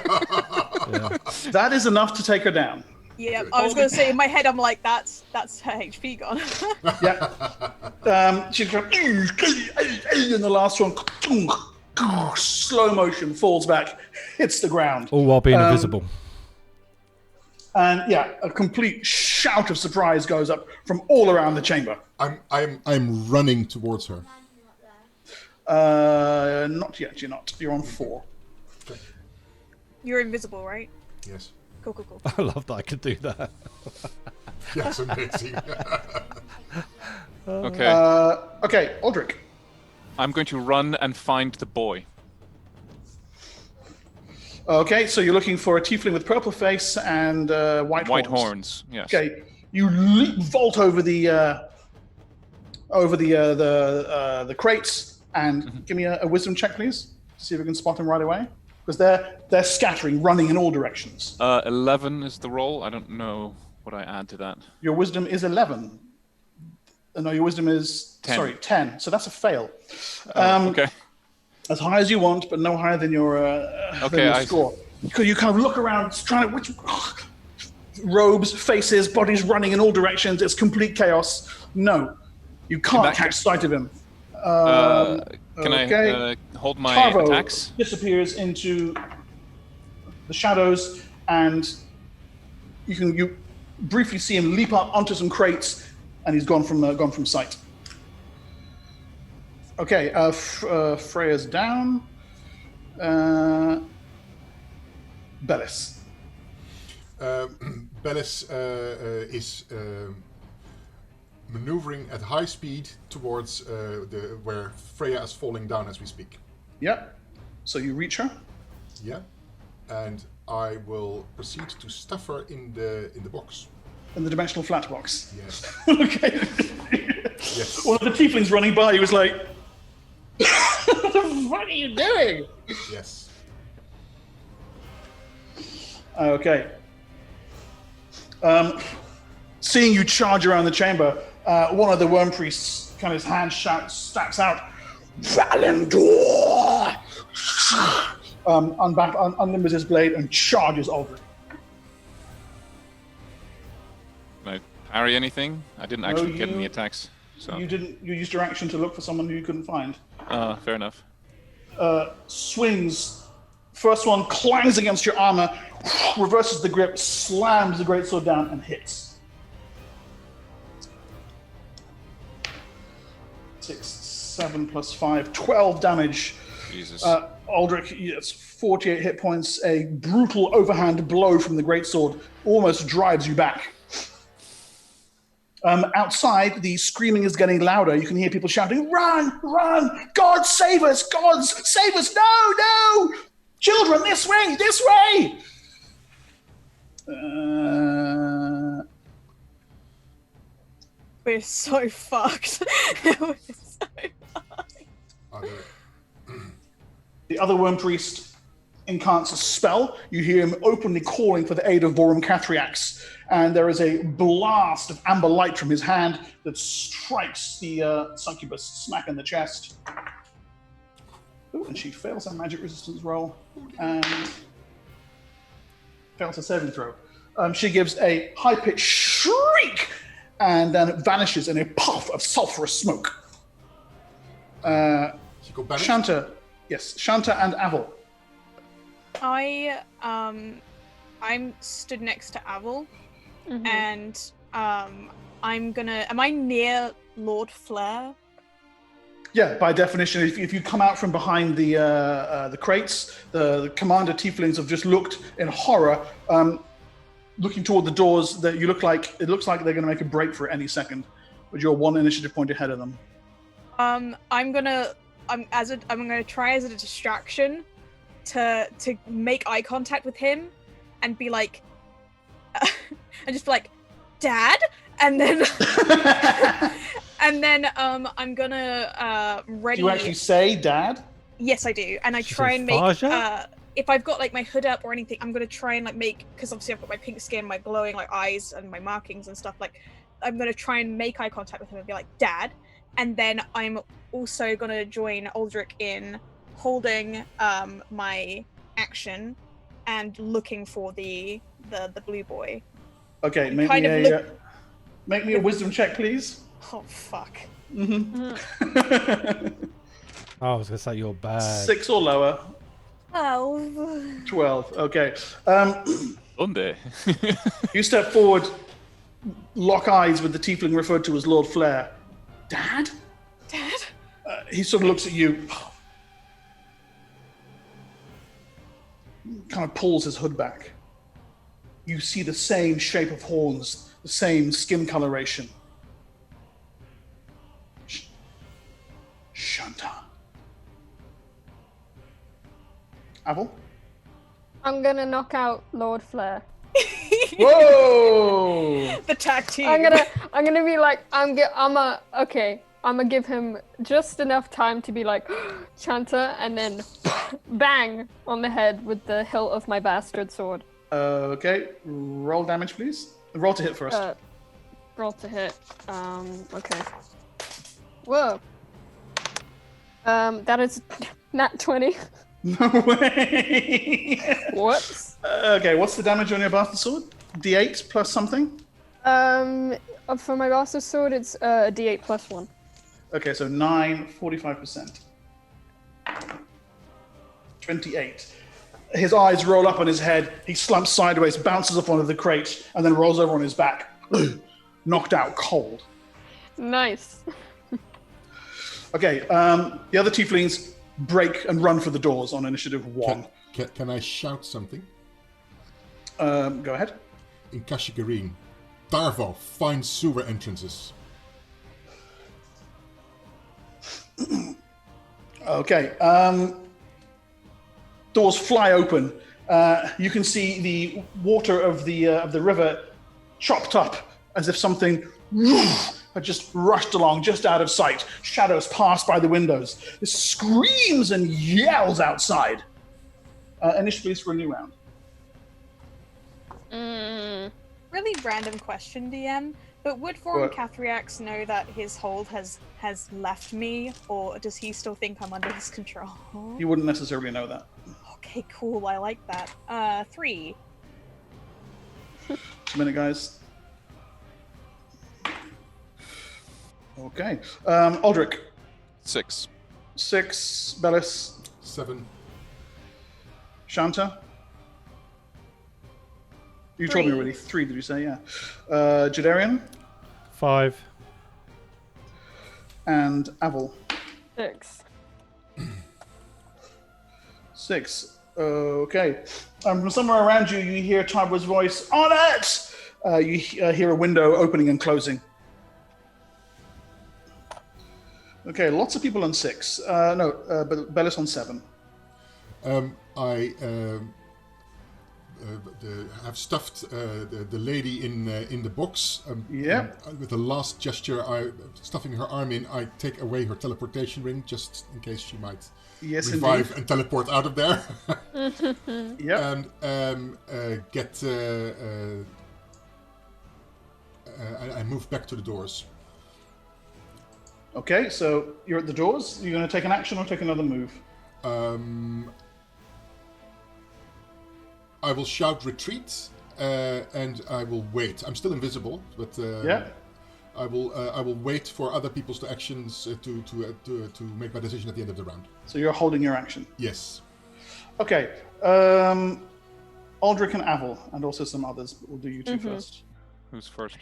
A: That is enough to take her down.
B: Yeah,
F: Good.
B: I was gonna say in my head, I'm like, that's her HP gone.
A: Yeah. She's going, and the last one, slow motion, falls back, hits the ground.
C: All while being invisible.
A: And yeah, a complete shout of surprise goes up from all around the chamber.
F: I'm running towards her.
A: Not yet, you're not. You're on 4.
B: You're invisible, right?
F: Yes.
B: Cool.
C: I love that I could do that.
F: Yes, amazing.
D: Okay.
A: Okay, Aldrich.
D: I'm going to run and find the boy.
A: Okay, so you're looking for a tiefling with purple face and white
D: White
A: horns.
D: horns, yes.
A: Okay, you vault over the crates and give me a wisdom check, please. See if we can spot him right away, because they're scattering, running in all directions.
D: 11 is the roll. I don't know what I add to that.
A: Your wisdom is 11. No, your wisdom is
D: 10.
A: 10. So that's a fail.
D: Okay.
A: As high as you want, but no higher than your score. Because you kind of look around, trying to robes, faces, bodies running in all directions. It's complete chaos. No, you can't catch sight of him.
D: Can I hold my
A: Tarvo
D: attacks?
A: disappears into the shadows, and you briefly see him leap up onto some crates, and he's gone from sight. Okay, Freya's down. Bellis.
F: Bellis is maneuvering at high speed towards where Freya is falling down as we speak.
A: Yep. So you reach her.
F: Yeah, and I will proceed to stuff her in the box.
A: In the dimensional flat box.
F: Yes.
A: Okay.
F: Yes.
A: One of the tieflings running by, he was like, "What are you doing?"
F: Yes.
A: Okay. Seeing you charge around the chamber, one of the worm priests, kind of his hand stacks out, Valandor! Unlimits his blade and charges Aldrich.
D: Can I parry anything? I didn't actually get any attacks. So.
A: You used your action to look for someone who you couldn't find.
D: Fair enough.
A: Swings. First one clangs against your armor, reverses the grip, slams the greatsword down, and hits. 6, 7 plus 5, 12 damage.
D: Jesus.
A: Aldrich, it's 48 hit points. A brutal overhand blow from the greatsword almost drives you back. Outside, the screaming is getting louder. You can hear people shouting, "Run! Run! God save us! God save us! No! No! Children, this way! This way!"
B: We're so fucked. We're so fucked.
A: The other worm priest incants a spell. You hear him openly calling for the aid of Vorum Cathriax, and there is a blast of amber light from his hand that strikes the succubus smack in the chest. Ooh, and she fails her magic resistance roll and fails her saving throw. She gives a high-pitched shriek and then it vanishes in a puff of sulphurous smoke. Shanta, yes, Shanta and Avil.
B: I'm stood next to Avil, and I'm gonna. Am I near Lord Flare?
A: Yeah, by definition, if you come out from behind the crates, the commander tieflings have just looked in horror, looking toward the doors. That it looks like they're going to make a break for it any second, but you're 1 initiative point ahead of them. I'm gonna
B: try as a distraction to make eye contact with him and be like, and just be like, "Dad," and then. And then I'm gonna ready.
A: Do you actually say "Dad"?
B: Yes, I do, and I
C: She
B: try
C: says
B: and make.
C: Faja?
B: If I've got like my hood up or anything, I'm gonna try and like make, because obviously I've got my pink skin, my glowing like eyes, and my markings and stuff. Like, I'm gonna try and make eye contact with him and be like, "Dad," and then I'm also gonna join Aldrich in holding my action and looking for the blue boy.
A: Okay,
B: You
A: make
B: kind
A: me
B: of
A: a make me a wisdom check, please.
B: Oh fuck.
A: Mm-hmm.
C: Oh, I was gonna say you're bad.
A: 6 or lower.
B: 12.
A: 12. Okay.
D: Unde.
A: You step forward, lock eyes with the tiefling referred to as Lord Flair. Dad?
B: Dad?
A: He sort of looks at you, kind of pulls his hood back. You see the same shape of horns, the same skin coloration. Shanta. Apple?
E: I'm gonna knock out Lord Flair.
A: Whoa!
B: The tag team.
E: I'm gonna be like, I'm gonna give him just enough time to be like, Chanta, and then bang on the head with the hilt of my bastard sword.
A: Okay, roll damage, please. Roll to hit first.
E: Roll to hit. Okay. Whoa. That is nat 20.
A: No way!
E: Whoops.
A: Okay, what's the damage on your bastard sword? D8 plus something?
E: For my bastard sword, it's a D8 plus 1.
A: Okay, so 9, 45%. 28. His eyes roll up on his head, he slumps sideways, bounces off one of the crates, and then rolls over on his back. Knocked out cold.
E: Nice.
A: Okay, the other tieflings break and run for the doors on initiative 1.
F: Can I shout something?
A: Go ahead.
F: In Kashyyyk, Darvo, find sewer entrances.
A: Okay, doors fly open. You can see the water of the river chopped up as if something had just rushed along just out of sight. Shadows pass by the windows. It screams and yells outside. Initially, for a new round.
B: Really random question, DM. But would Voron Cathriax know that his hold has left me, or does he still think I'm under his control?
A: You wouldn't necessarily know that.
B: Okay, cool. I like that. 3.
A: Just a minute, guys. Okay. Aldrich.
D: 6.
A: 6. Bellis.
F: 7.
A: Shanta. You
B: 3.
A: told me already. 3, did you say? Yeah. Jadarian.
C: 5.
A: And Aval.
E: 6.
A: 6. Okay. From somewhere around you, you hear Tybra's voice. On it! You hear a window opening and closing. Okay, lots of people on 6. But Bellis on 7.
F: I have stuffed the lady in the box. With a last gesture, stuffing her arm in, I take away her teleportation ring just in case she might revive
A: indeed.
F: and teleport out of there.
A: Yep.
F: And I move back to the doors.
A: Okay, so you're at the doors. You're going to take an action or take another move?
F: I will shout retreat, and I will wait. I'm still invisible, but I will wait for other people's actions to make my decision at the end of the round.
A: So you're holding your action.
F: Yes.
A: Okay. Aldrich and Aval, and also some others. But we'll do you two first.
D: Who's first?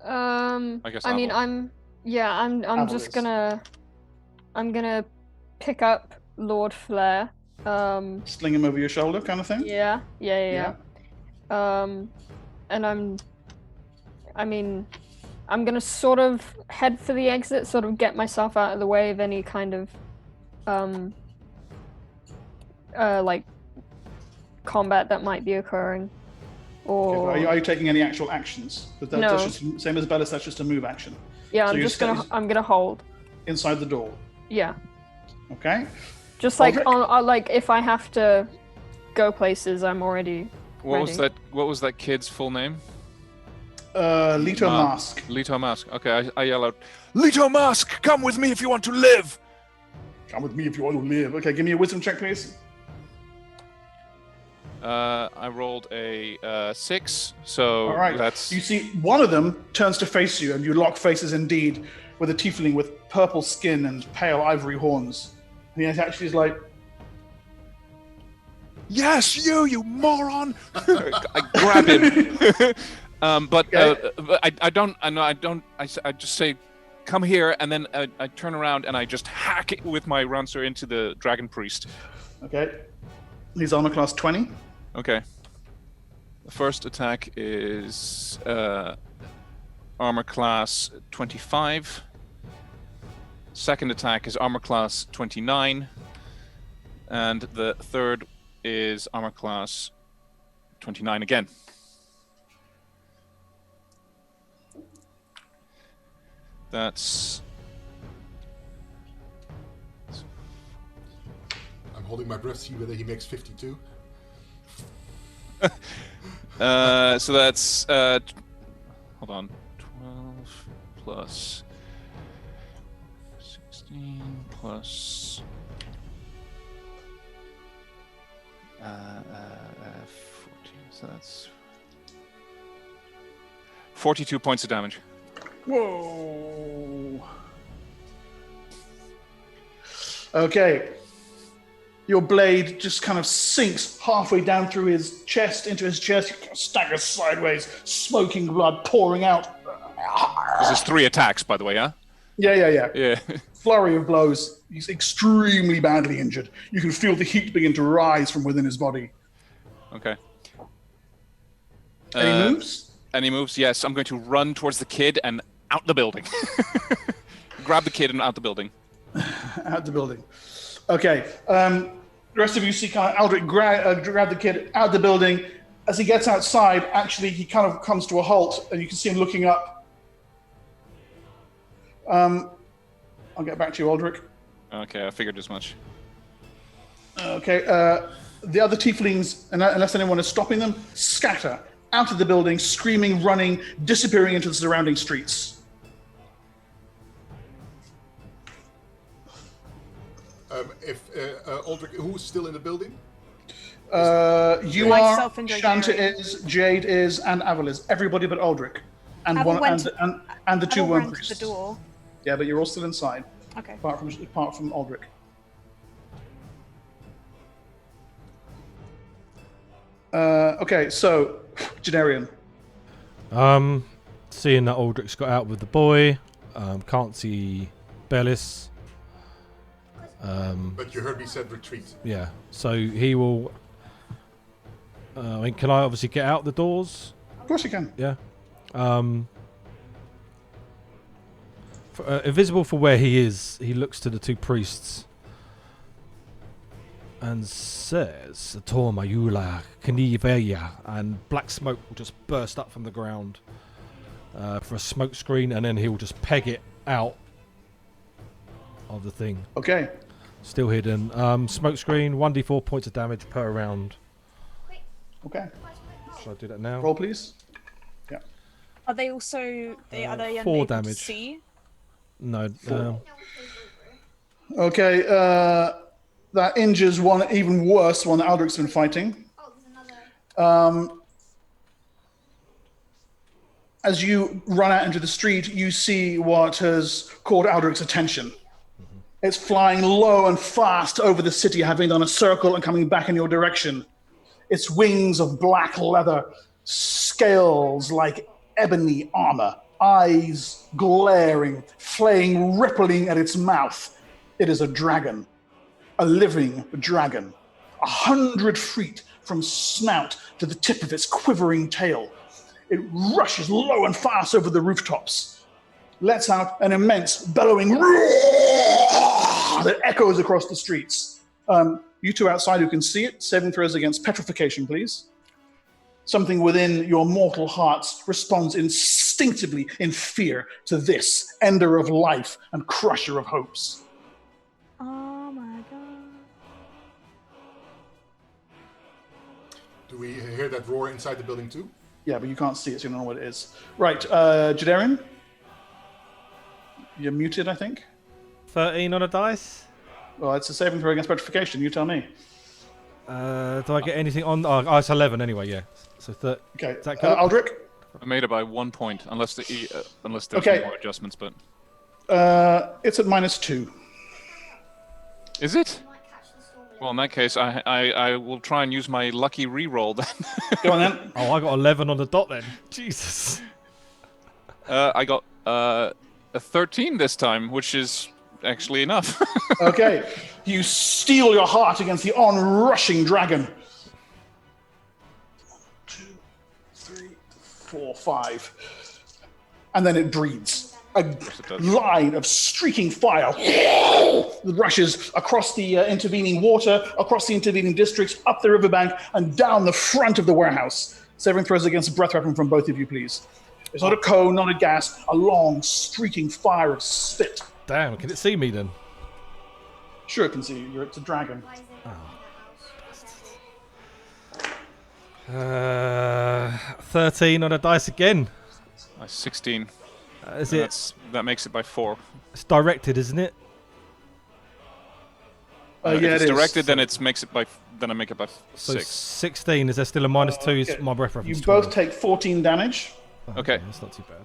E: I
D: guess
E: mean,
D: Aval.
E: I'm just gonna pick up Lord Flair.
A: Sling him over your shoulder, kind of thing.
E: Yeah. And I'm gonna sort of head for the exit, sort of get myself out of the way of any kind of like combat that might be occurring. Or
A: Okay, are you taking any actual actions? Because
E: No.
A: that's just, same as Bellis, that's just a move action.
E: yeah,
A: So
E: I'm
A: you're
E: just gonna hold.
A: Inside the door.
E: Yeah.
A: Okay.
E: Just like
A: Aldrich?
E: like if I have to go places, I'm already
D: What
E: ready.
D: was that? What was that kid's full name?
A: Leto Mask.
D: Leto Mask. Okay, I yell out, Leto Mask, come with me if you want to live!
A: Come with me if you want to live. Okay, give me a wisdom check, please.
D: I rolled a 6, so
A: All right.
D: that's...
A: You see, one of them turns to face you, and you lock faces indeed with a tiefling with purple skin and pale ivory horns. And he actually is like,
D: Yes, you moron! I grab him. But I don't. I just say, come here, and then I turn around and I just hack it with my Rancer into the Dragon Priest.
A: okay. He's armor class 20.
D: Okay. The first attack is armor class 25. Second attack is armor class 29. And the third is armor class 29 again. That's...
F: I'm holding my breath, see whether he makes 52.
D: So that's... hold on. 12 plus... 16 plus... 14, so that's... 42 points of damage.
A: Whoa. Okay. Your blade just kind of sinks halfway down through his chest, into his chest. He staggers sideways, smoking blood pouring out.
D: This is 3 attacks, by the way, huh?
A: Yeah.
D: Yeah.
A: Flurry of blows. He's extremely badly injured. You can feel the heat begin to rise from within his body.
D: Okay.
A: Any moves?
D: Any moves? Yes, I'm going to run towards the kid and out the building. Grab the kid and out the building.
A: Out the building. Okay. The rest of you see kind of Aldrich grab the kid out the building. As he gets outside, actually, he kind of comes to a halt, and you can see him looking up. I'll get back to you, Aldrich.
D: Okay, I figured as much.
A: Okay. The other tieflings, unless anyone is stopping them, scatter out of the building, screaming, running, disappearing into the surrounding streets.
F: Aldrich, who's still in the building?
A: You
B: Myself
A: are,
B: and
A: Shanta
B: Jodarian.
A: is, Jade is, and Aval is. Everybody but Aldrich. And
B: Aval
A: one
B: went
A: and the two
B: Aval
A: worm
B: ran to
A: priests.
B: the door.
A: Yeah, but you're all still inside,
B: Okay.
A: apart from Aldrich. Okay, so Jodarian.
C: Seeing that Aldrich's got out with the boy, can't see Bellis.
F: But you heard me said retreat.
C: Yeah, so he will. I mean, can I obviously get out the doors?
A: Of course you can.
C: Yeah. Invisible for where he is, he looks to the two priests and says, "Tor Mayula Kaniveya," and black smoke will just burst up from the ground for a smoke screen, and then he'll just peg it out of the thing.
A: Okay.
C: Still hidden. Smoke screen, 1d4 points of damage per round.
A: Okay.
C: Should I do that now?
A: Roll, please. Yeah.
B: Are they also? Are they
C: 4
B: unable
C: damage.
B: to see?
C: No.
A: Okay. That injures one even worse, one that Aldrich's been fighting. As you run out into the street, you see what has caught Aldrich's attention. It's flying low and fast over the city, having done a circle and coming back in your direction. Its wings of black leather, scales like ebony armor, eyes glaring, flame rippling at its mouth. It is a dragon, a living dragon, 100 feet from snout to the tip of its quivering tail. It rushes low and fast over the rooftops, lets out an immense bellowing roar that echoes across the streets. You two outside who can see it, saving throws against petrification, please. Something within your mortal hearts responds instinctively in fear to this ender of life and crusher of hopes.
G: Oh my god.
F: Do we hear that roar inside the building too?
A: Yeah, but you can't see it, so you don't know what it is. Right, Jadarian? You're muted, I think.
C: 13 on a dice.
A: Well, it's a saving throw against petrification. You tell me.
C: Do I get anything on? Oh, it's 11 anyway. Yeah. So
A: Okay.
C: Is that good?
A: Aldrich?
D: I made it by 1 point, unless there's
A: Okay.
D: more adjustments. But
A: It's at -2.
D: is it? Well, in that case, I will try and use my lucky reroll then.
A: Go on then.
C: Oh, I got 11 on the dot then. Jesus.
D: I got a 13 this time, which is actually enough.
A: Okay. You steel your heart against the onrushing dragon. 2, 3, 4, 5. And then it breathes. A line of streaking fire rushes across the intervening water, across the intervening districts, up the riverbank, and down the front of the warehouse. Saving throws against a breath weapon from both of you, please. It's not a cone, not a gas, a long, streaking fire of spit.
C: Damn, can it see me then?
A: Sure, it can see you. It's a dragon.
C: 13 on a dice again.
D: 16.
C: Is it?
D: That makes it by 4.
C: It's directed, isn't it?
A: Yeah,
D: if it's
A: it is.
D: directed, then then I make it by
C: So
D: 6.
C: 16. Is there still a -2? Is my breath reference?
A: You
C: 12?
A: both take 14 damage.
C: Oh,
D: Okay.
C: That's not too bad.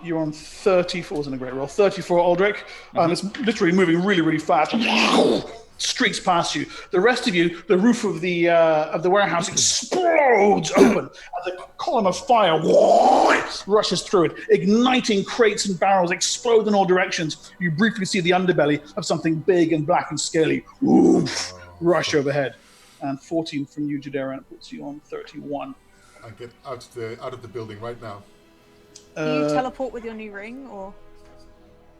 A: You're on 34, wasn't a great roll. 34, Aldrich. It's literally moving really, really fast. Streaks past you. The rest of you, the roof of the warehouse explodes open as a column of fire rushes through it, igniting crates and barrels explode in all directions. You briefly see the underbelly of something big and black and scaly rush overhead. And 14 from you, Jadarian, puts you on 31.
F: I get out of the building right now.
B: Do you teleport with your new ring, or?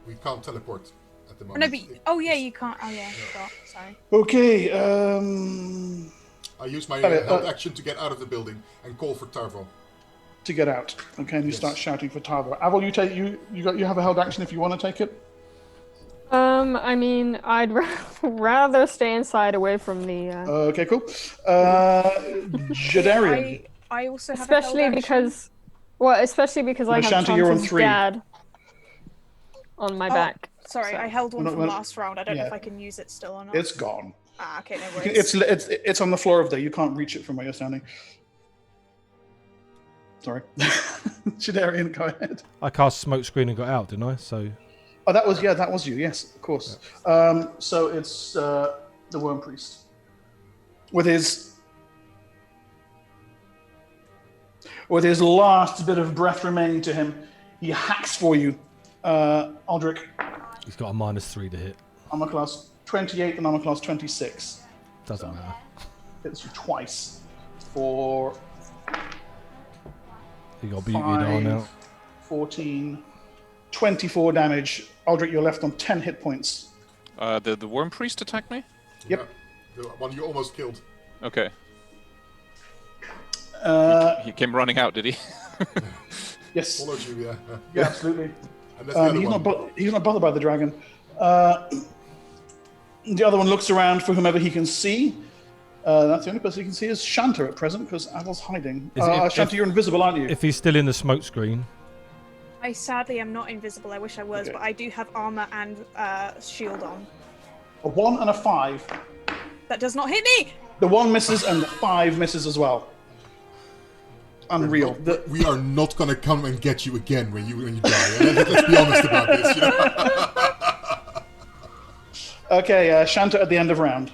F: We can't teleport at the
B: Oh,
F: moment.
B: no, but yeah, you can't. Oh yeah, I forgot. Sorry.
A: Okay.
F: I use my held action to get out of the building and call for Tarvo.
A: To get out. Okay, and you start shouting for Tarvo. Aval, you have a held action if you want to take it.
E: I mean, I'd rather stay inside, away from the.
A: Okay, cool. Jadarian.
B: I also have
E: Especially
B: a held
E: because I have
A: Shanti, you're on
E: Chanta's
A: 3.
E: dad on my back.
B: Sorry,
E: so.
B: I held one
A: No,
B: from
A: no,
B: last round. I don't know
A: yeah.
B: if I can use it still or not.
A: It's gone.
B: Okay, no worries.
A: It's on the floor of there. You can't reach it from where you're standing. Sorry. Jadarian, go ahead.
C: I cast smoke screen and got out, didn't I? So.
A: Oh, that was you. Yes, of course. So it's the Worm Priest with his last bit of breath remaining to him. He hacks for you, Aldrich.
C: He's got a -3 to hit.
A: Armor class 28 and armor class 26.
C: Doesn't matter.
A: Hits you twice for
C: You got beauty doll now.
A: 14, 24 damage. Aldrich, you're left on 10 hit points.
D: The Worm Priest attacked me?
A: Yep.
F: Yeah, the one you almost killed.
D: Okay.
A: Uh,
D: He came running out, did he?
A: yes.
F: Followed you, yeah.
A: Yeah, absolutely.
F: And that's the other
A: He's
F: one.
A: not bothered by the dragon. The other one looks around for whomever he can see. That's the only person he can see is Shanta at present, because Aval's hiding. Shanta, you're invisible, aren't you?
C: If he's still in the smoke screen.
B: I sadly am not invisible. I wish I was,
A: Okay.
B: but I do have armor and shield on.
A: A 1 and a 5.
B: That does not hit me.
A: The 1 misses and the 5 misses as well. Unreal.
F: We are not gonna come and get you again when you die. Let's be honest about this. You know?
A: Okay, Shanta at the end of round.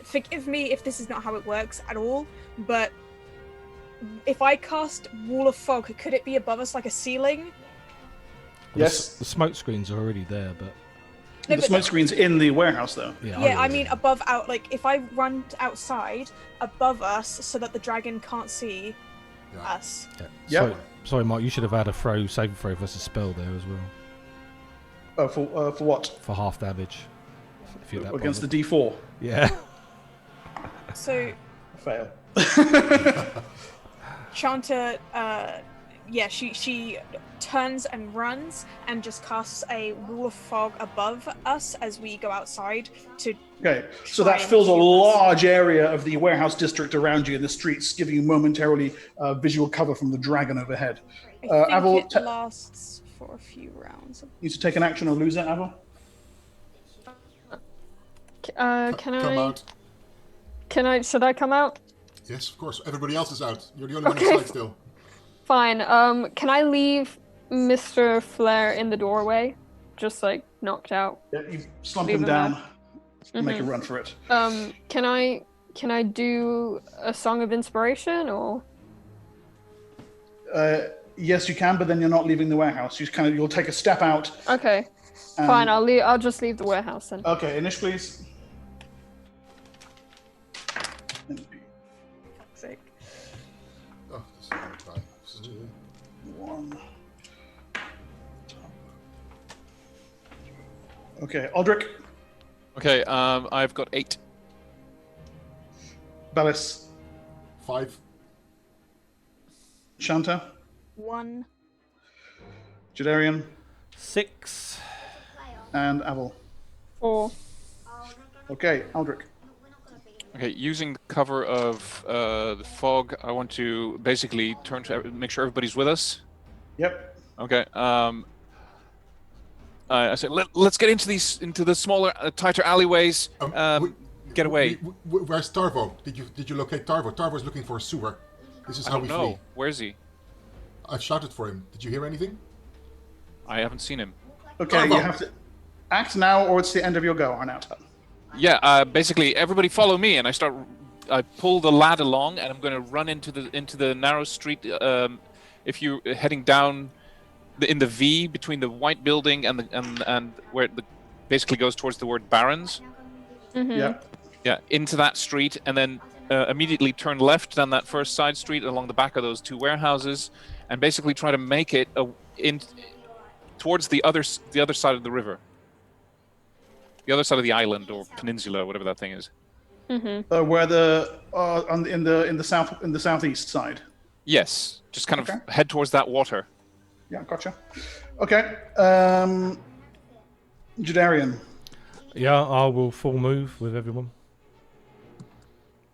B: Forgive me if this is not how it works at all, but if I cast Wall of Fog, could it be above us like a ceiling?
A: Yes.
C: The smoke screens are already there, but.
B: No,
A: The
B: but-
A: smoke screen's in the warehouse, though.
B: Yeah, I mean above out. Like if I run outside above us so that the dragon can't see
F: Yeah.
B: us.
A: Yep.
C: Sorry, Mark. You should have had a saving throw versus spell there as well
A: Oh, for what?
C: for half damage. If you're that
A: Against
C: bothered.
A: the D4.
C: Yeah.
B: So
A: Fail.
B: Shanta yeah, she turns and runs and just casts a wall of fog above us as we go outside to.
A: Okay, so
B: try
A: that
B: and
A: fills a
B: shield us.
A: large area of the warehouse district around you in the streets, giving you momentarily visual cover from the dragon overhead.
B: I think
A: Avel,
B: it lasts for a few rounds.
A: need to take an action or lose it, Avel?
E: Can
F: Come
E: I?
F: out.
E: Can I? Should I come out?
F: Yes, of course. Everybody else is out. You're the only one
E: Okay.
F: inside still.
E: Fine. Can I leave Mr. Flair in the doorway? Just like knocked out.
A: Yeah, you slump
E: Leave
A: him
E: him
A: down,
E: there.
A: make a run for it.
E: Can I do a song of inspiration or?
A: Yes, you can, but then you're not leaving the warehouse. You'll take a step out.
E: Okay. Fine. I'll just leave the warehouse then.
A: Okay, Inish, please.
B: Fuck's sake.
F: Oh, this is not right. This is,
A: One. Okay, Aldrich,
D: Okay, I've got 8.
A: Bellis,
F: 5.
A: Shanta,
B: 1.
A: Jadarian,
C: 6.
A: and Avel.
E: 4.
A: Okay, Aldrich.
D: Okay, using the cover of the fog, I want to basically turn to make sure everybody's with us.
A: Yep.
D: Okay. I said, let's get into the smaller, tighter alleyways. Get away.
F: Where's Tarvo? Did you locate Tarvo? Tarvo's looking for a sewer. This is
D: I
F: how
D: don't
F: we
D: know.
F: flee.
D: Where's he?
F: I shouted for him. Did you hear anything?
D: I haven't seen him.
A: Okay, you have to act now, or it's the end of your go, Arnauta.
D: Yeah. Basically, everybody follow me, and I pull the lad along, and I'm going to run into the narrow street. If you're heading down in the V between the white building and where it basically goes towards the word Barons.
A: Yeah.
D: Yeah, into that street, and then immediately turn left down that first side street along the back of those 2 warehouses, and basically try to make it towards the other side of the river, the other side of the island or peninsula, whatever that thing is.
A: Where in the southeast side.
D: Yes, just kind
A: Okay.
D: of head towards that water.
A: Yeah, gotcha. Okay, Jadarian.
C: Yeah, I will full move with everyone.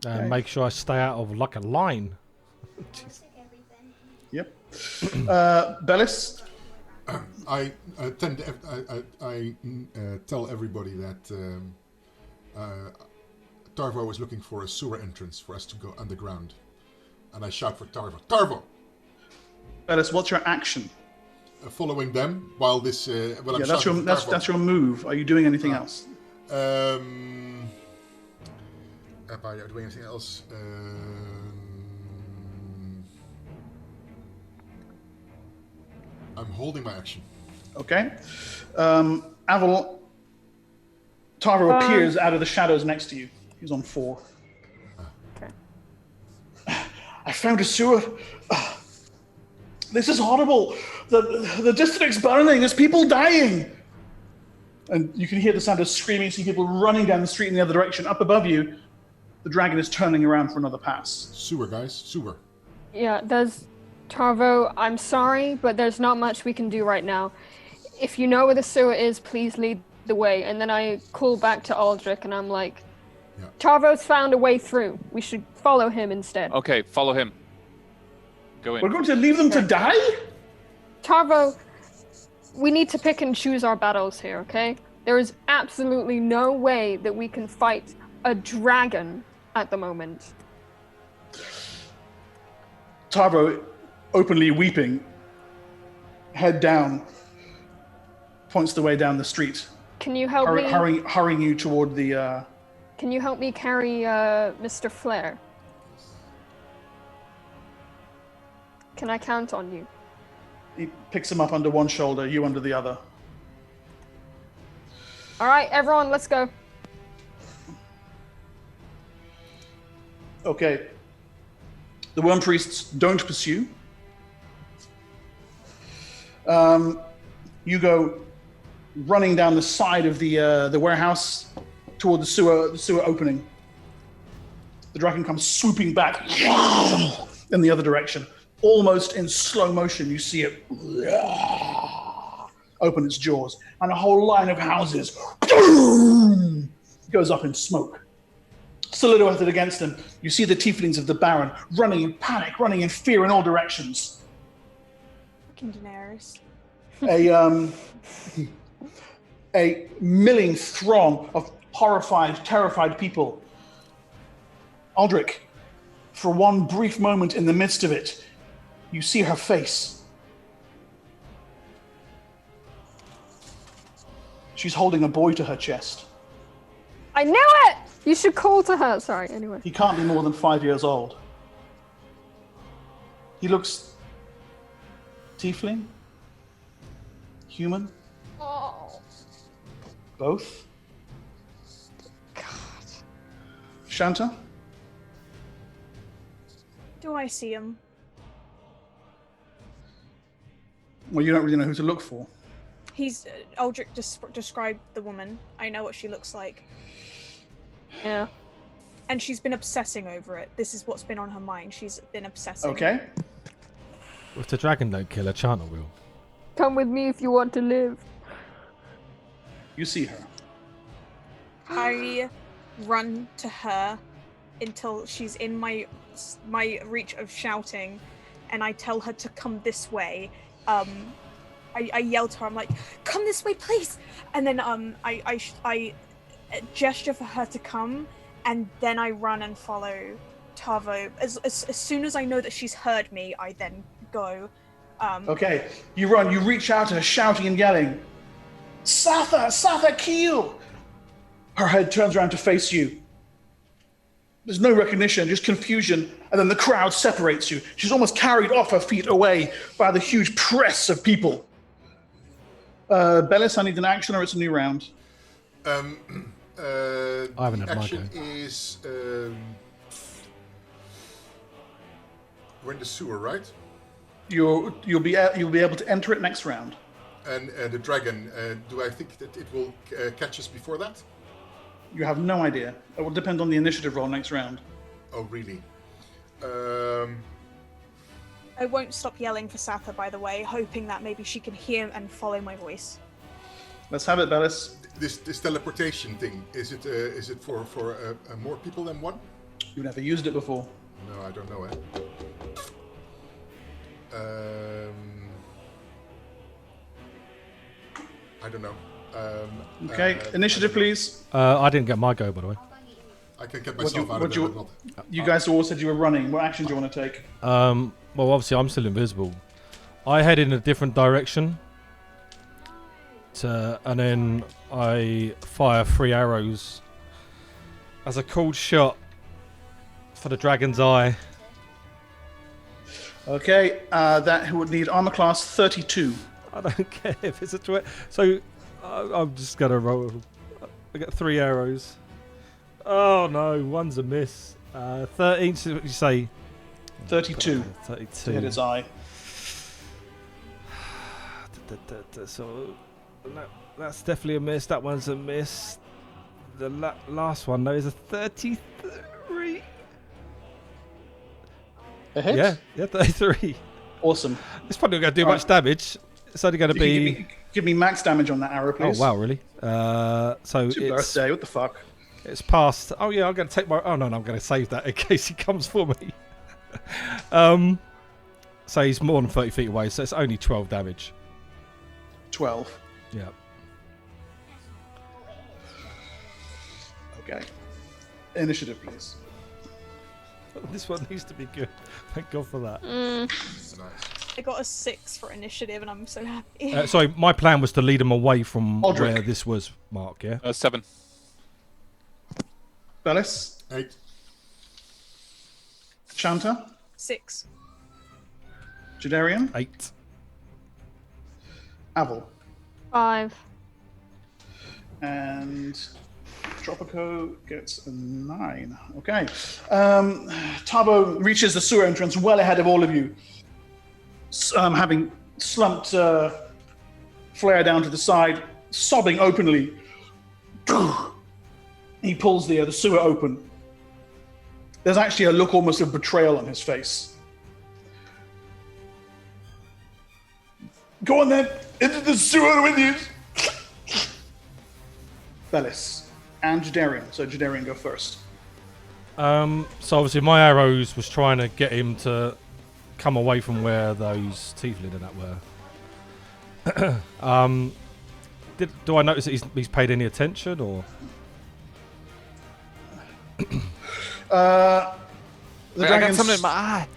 C: And
A: Okay.
C: make sure I stay out of like a line.
A: Yep. Bellis.
F: I tell everybody that Tarvo was looking for a sewer entrance for us to go underground, and I shout for Tarvo. Tarvo!
A: Bellis, what's your action?
F: Following them while this. While I'm
A: That's
F: shouting for Tarvo.
A: your move. Are you doing anything else?
F: Am I doing anything else? I'm holding my action.
A: Okay. Aval, Taro appears out of the shadows next to you. He's on 4.
E: Okay.
A: I found a sewer. This is horrible. The district's burning. There's people dying. And you can hear the sound of screaming, see people running down the street in the other direction. Up above you, the dragon is turning around for another pass.
F: Sewer, guys. Sewer.
E: Yeah, Tarvo, I'm sorry, but there's not much we can do right now. If you know where the sewer is, please lead the way. And then I call back to Aldrich and I'm like,
F: Yeah.
E: Tarvo's found a way through. We should follow him instead.
D: Okay, follow him. Go in.
A: We're going to leave them to die?
E: Tarvo, we need to pick and choose our battles here, okay? There is absolutely no way that we can fight a dragon at the moment.
A: Taro, openly weeping, head down, points the way down the street,
E: Can you help me?
A: hurrying you toward the...
E: Can you help me carry Mr. Flair? Can I count on you?
A: He picks him up under one shoulder, you under the other.
E: All right, everyone, let's go.
A: Okay. The worm priests don't pursue. You go running down the side of the warehouse toward the sewer opening. The dragon comes swooping back in the other direction, almost in slow motion, you see it open its jaws, and a whole line of houses goes up in smoke. Silhouetted against them, you see the tieflings of the Baron running in panic, running in fear in all directions.
G: Fucking Daenerys.
A: A milling throng of horrified, terrified people. Aldrich, for one brief moment in the midst of it, you see her face. She's holding a boy to her chest.
E: I knew it! You should call to her. Sorry, anyway.
A: He can't be more than 5 years old. He looks tiefling, human,
E: Oh,
A: both.
E: God.
A: Shanta?
G: Do I see him?
A: Well, you don't really know who to look for.
G: He's Aldrich described the woman. I know what she looks like.
E: Yeah.
G: And she's been obsessing over it. This is what's been on her mind. She's been obsessing.
A: Okay.
C: If the dragon don't kill her, Chana will.
E: Come with me if you want to live.
A: You see her.
G: I run to her until she's in my reach of shouting, and I tell her to come this way. I yell to her. I'm like, "Come this way, please!" And then I gesture for her to come, and then I run and follow Tavo. As soon as I know that she's heard me, I then go.
A: Okay, you run, you reach out to her, shouting and yelling, Satha, Keel! Her head turns around to face you. There's no recognition, just confusion, and then the crowd separates you. She's almost carried off her feet away by the huge press of people. Bellis, I need an action or it's a new round.
C: I haven't had my
F: action
C: go.
F: is we're in the sewer, right?
A: You'll be able to enter it next round.
F: And the dragon, do I think that it will catch us before that?
A: You have no idea. It will depend on the initiative roll next round.
F: Oh, really?
G: I won't stop yelling for Satha, by the way, hoping that maybe she can hear and follow my voice.
A: Let's have it, Bellis.
F: This teleportation thing, is it for more people than one?
A: You've never used it before.
F: No, I don't know it. I don't know.
A: Okay, initiative, please.
C: I didn't get my go, by the way.
F: I can get myself out of there, but not.
A: You guys all said you were running. What action do you want to take?
C: Well, obviously, I'm still invisible. I head in a different direction. And then I fire 3 arrows as a cold shot for the dragon's eye.
A: Okay, that would need armor class 32.
C: I don't care if it's a 20. So I'm just going to roll. I get 3 arrows. Oh no, one's a miss. 13, so what did you say?
A: 32
C: 32.
A: to hit his eye.
C: So that's definitely a miss. That one's a miss. The last one though is a 33.
A: A hit?
C: Yeah, 33.
A: Awesome.
C: It's probably not going to do much damage. It's only going to be.
A: Give me max damage on that arrow, please.
C: Oh wow, really? So
A: it's your birthday. What the fuck?
C: It's past. Oh yeah, I'm going to take my. Oh no, I'm going to save that in case he comes for me. So he's more than 30 feet away, so it's only 12 damage.
A: 12.
C: Yeah.
A: Okay. Initiative, please.
C: This one needs to be good. Thank God for that.
F: Nice.
G: I got a 6 for initiative, and I'm so happy.
C: Sorry, my plan was to lead him away from
A: Aldrich.
C: where this was, Mark. Yeah.
D: 7.
A: Bellis?
F: 8.
A: Shanta?
G: 6.
A: Jadarian?
C: 8.
A: Avel?
E: 5.
A: And Tropico gets a 9. Okay. Tabo reaches the sewer entrance well ahead of all of you. Having slumped Flair down to the side, sobbing openly. He pulls the sewer open. There's actually a look almost of betrayal on his face. Go on then, into the sewer with you. Bellis and Jadarian. So Jadarian, go first.
C: So obviously my arrows was trying to get him to come away from where those tiefling and that were. Do I notice that he's paid any attention, or?
A: The
D: I got
A: dragon's...
D: something in my eye.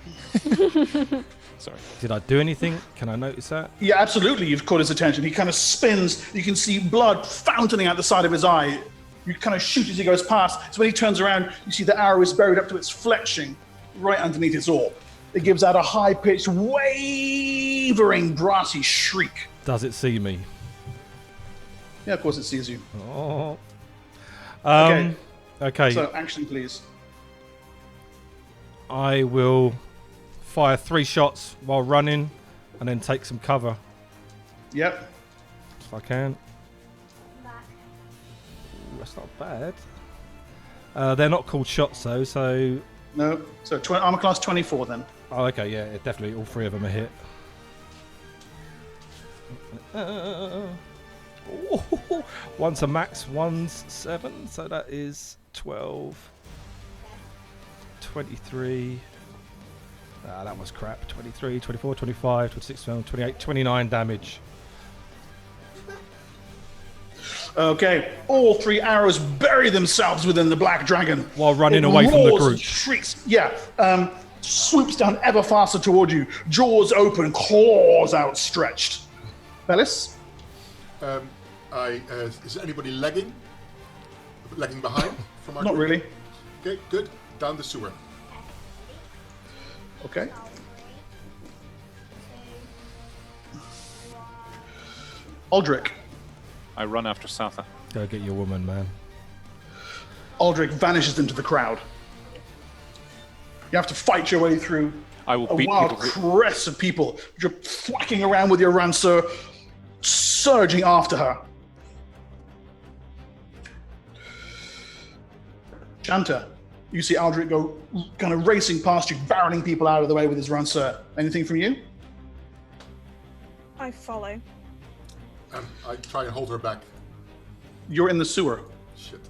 D: Sorry.
C: Did I do anything? Can I notice that?
A: Yeah, absolutely. You've caught his attention. He kind of spins. You can see blood fountaining out the side of his eye. You kind of shoot as he goes past. So when he turns around, you see the arrow is buried up to its fletching right underneath its orb. It gives out a high-pitched, wavering, brassy shriek.
C: Does it see me?
A: Yeah, of course it sees you.
C: Oh.
A: Okay.
C: Okay.
A: So action, please.
C: I will fire 3 shots while running, and then take some cover
A: Yep.
C: if I can. Ooh, that's not bad. They're not called shots though, so.
A: No. So armor class 24 then.
C: Oh, okay, yeah, definitely all 3 of them are hit. One's a max, one's 7, so that is 12, 23. That was crap. 23, 24, 25, 26, 28, 29 damage.
A: Okay, all 3 arrows bury themselves within the black dragon.
C: While running
A: It
C: away from the
A: roars and
C: group.
A: shrieks. Yeah. Swoops down ever faster toward you. Jaws open, claws outstretched. Bellis?
F: Is anybody lagging? Lagging behind from our
A: Not
F: group?
A: really.
F: Okay, good. Down the sewer.
A: Okay. Aldrich.
D: I run after Satha.
C: Go get your woman, man.
A: Aldrich vanishes into the crowd. You have to fight your way through
D: I will
A: a
D: beat
A: wild
D: people.
A: crest of people. You're thwacking around with your rancer, surging after her. Shanta, you see Aldrich go kind of racing past you, barreling people out of the way with his rancer. Anything from you?
G: I follow.
F: I try and hold her back.
A: You're in the sewer.
F: Shit.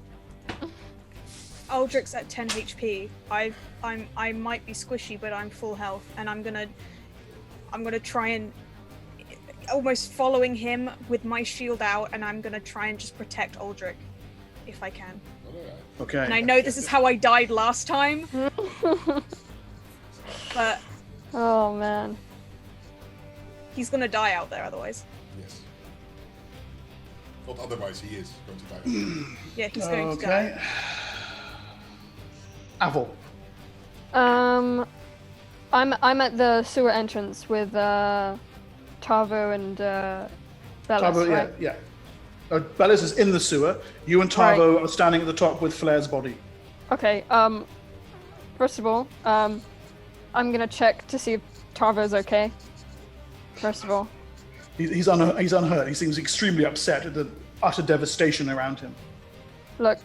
G: Aldrich's at 10 HP. I might be squishy, but I'm full health, and I'm gonna try and almost following him with my shield out, and I'm gonna try and just protect Aldrich if I can.
A: Okay.
G: And I know this is how I died last time, but
E: Oh man.
G: he's gonna die out there otherwise.
F: Yes. But otherwise, he is going to die.
G: Yeah, he's going to
A: Okay.
G: die.
A: Avel.
E: I'm at the sewer entrance with Tavo and Bellis,
A: Tavo,
E: right?
A: yeah. Bellis is in the sewer. You and Tavo are standing at the top with Flair's body.
E: Okay. First of all, I'm gonna check to see if Tavo's okay. First of all.
A: He's unhurt. He seems extremely upset at the utter devastation around him.
E: Look,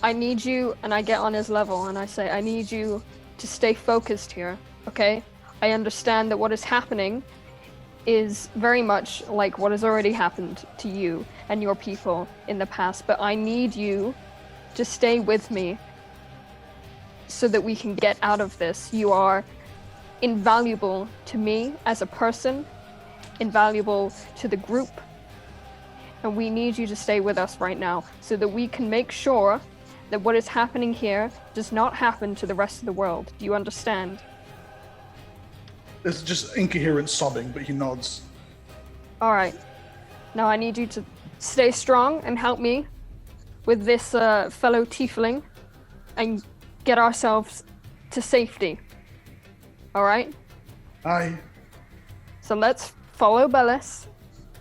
E: I need you, and I get on his level, and I say, I need you to stay focused here, okay? I understand that what is happening is very much like what has already happened to you and your people in the past, but I need you to stay with me so that we can get out of this. You are invaluable to me as a person, invaluable to the group, and we need you to stay with us right now so that we can make sure that what is happening here does not happen to the rest of the world. Do you understand?
A: There's just incoherent sobbing, but he nods.
E: All right. Now I need you to stay strong and help me with this fellow tiefling and get ourselves to safety. All right?
A: Aye.
E: So let's follow Bellis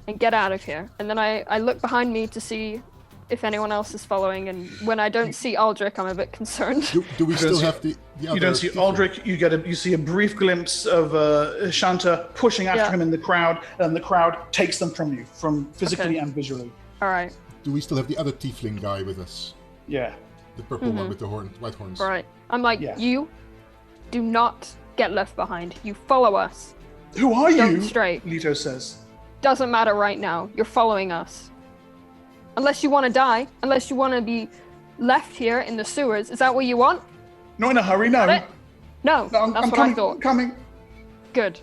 E: and get out of here. And then I look behind me to see if anyone else is following, and when I don't see Aldrich, I'm a bit concerned.
F: Do we still
A: see-
F: have the other
A: You don't see
F: people?
A: Aldrich. You see a brief glimpse of Shanta pushing after
E: Yeah.
A: him in the crowd, and the crowd takes them from you, from physically
E: Okay.
A: and visually.
E: All right.
F: Do we still have the other tiefling guy with us?
A: Yeah.
F: The purple one with the white horns.
E: All right. I'm like,
A: Yeah.
E: you do not get left behind. You follow us.
A: Who are
E: Don't
A: you?
E: stray.
A: Leto says.
E: Doesn't matter right now. You're following us. Unless you want to die. Unless you want to be left here in the sewers. Is that what you want?
A: Not in a hurry, no.
E: Got it? No,
A: No,
E: that's
A: I'm
E: what
A: coming,
E: I thought.
A: I'm coming.
E: Good.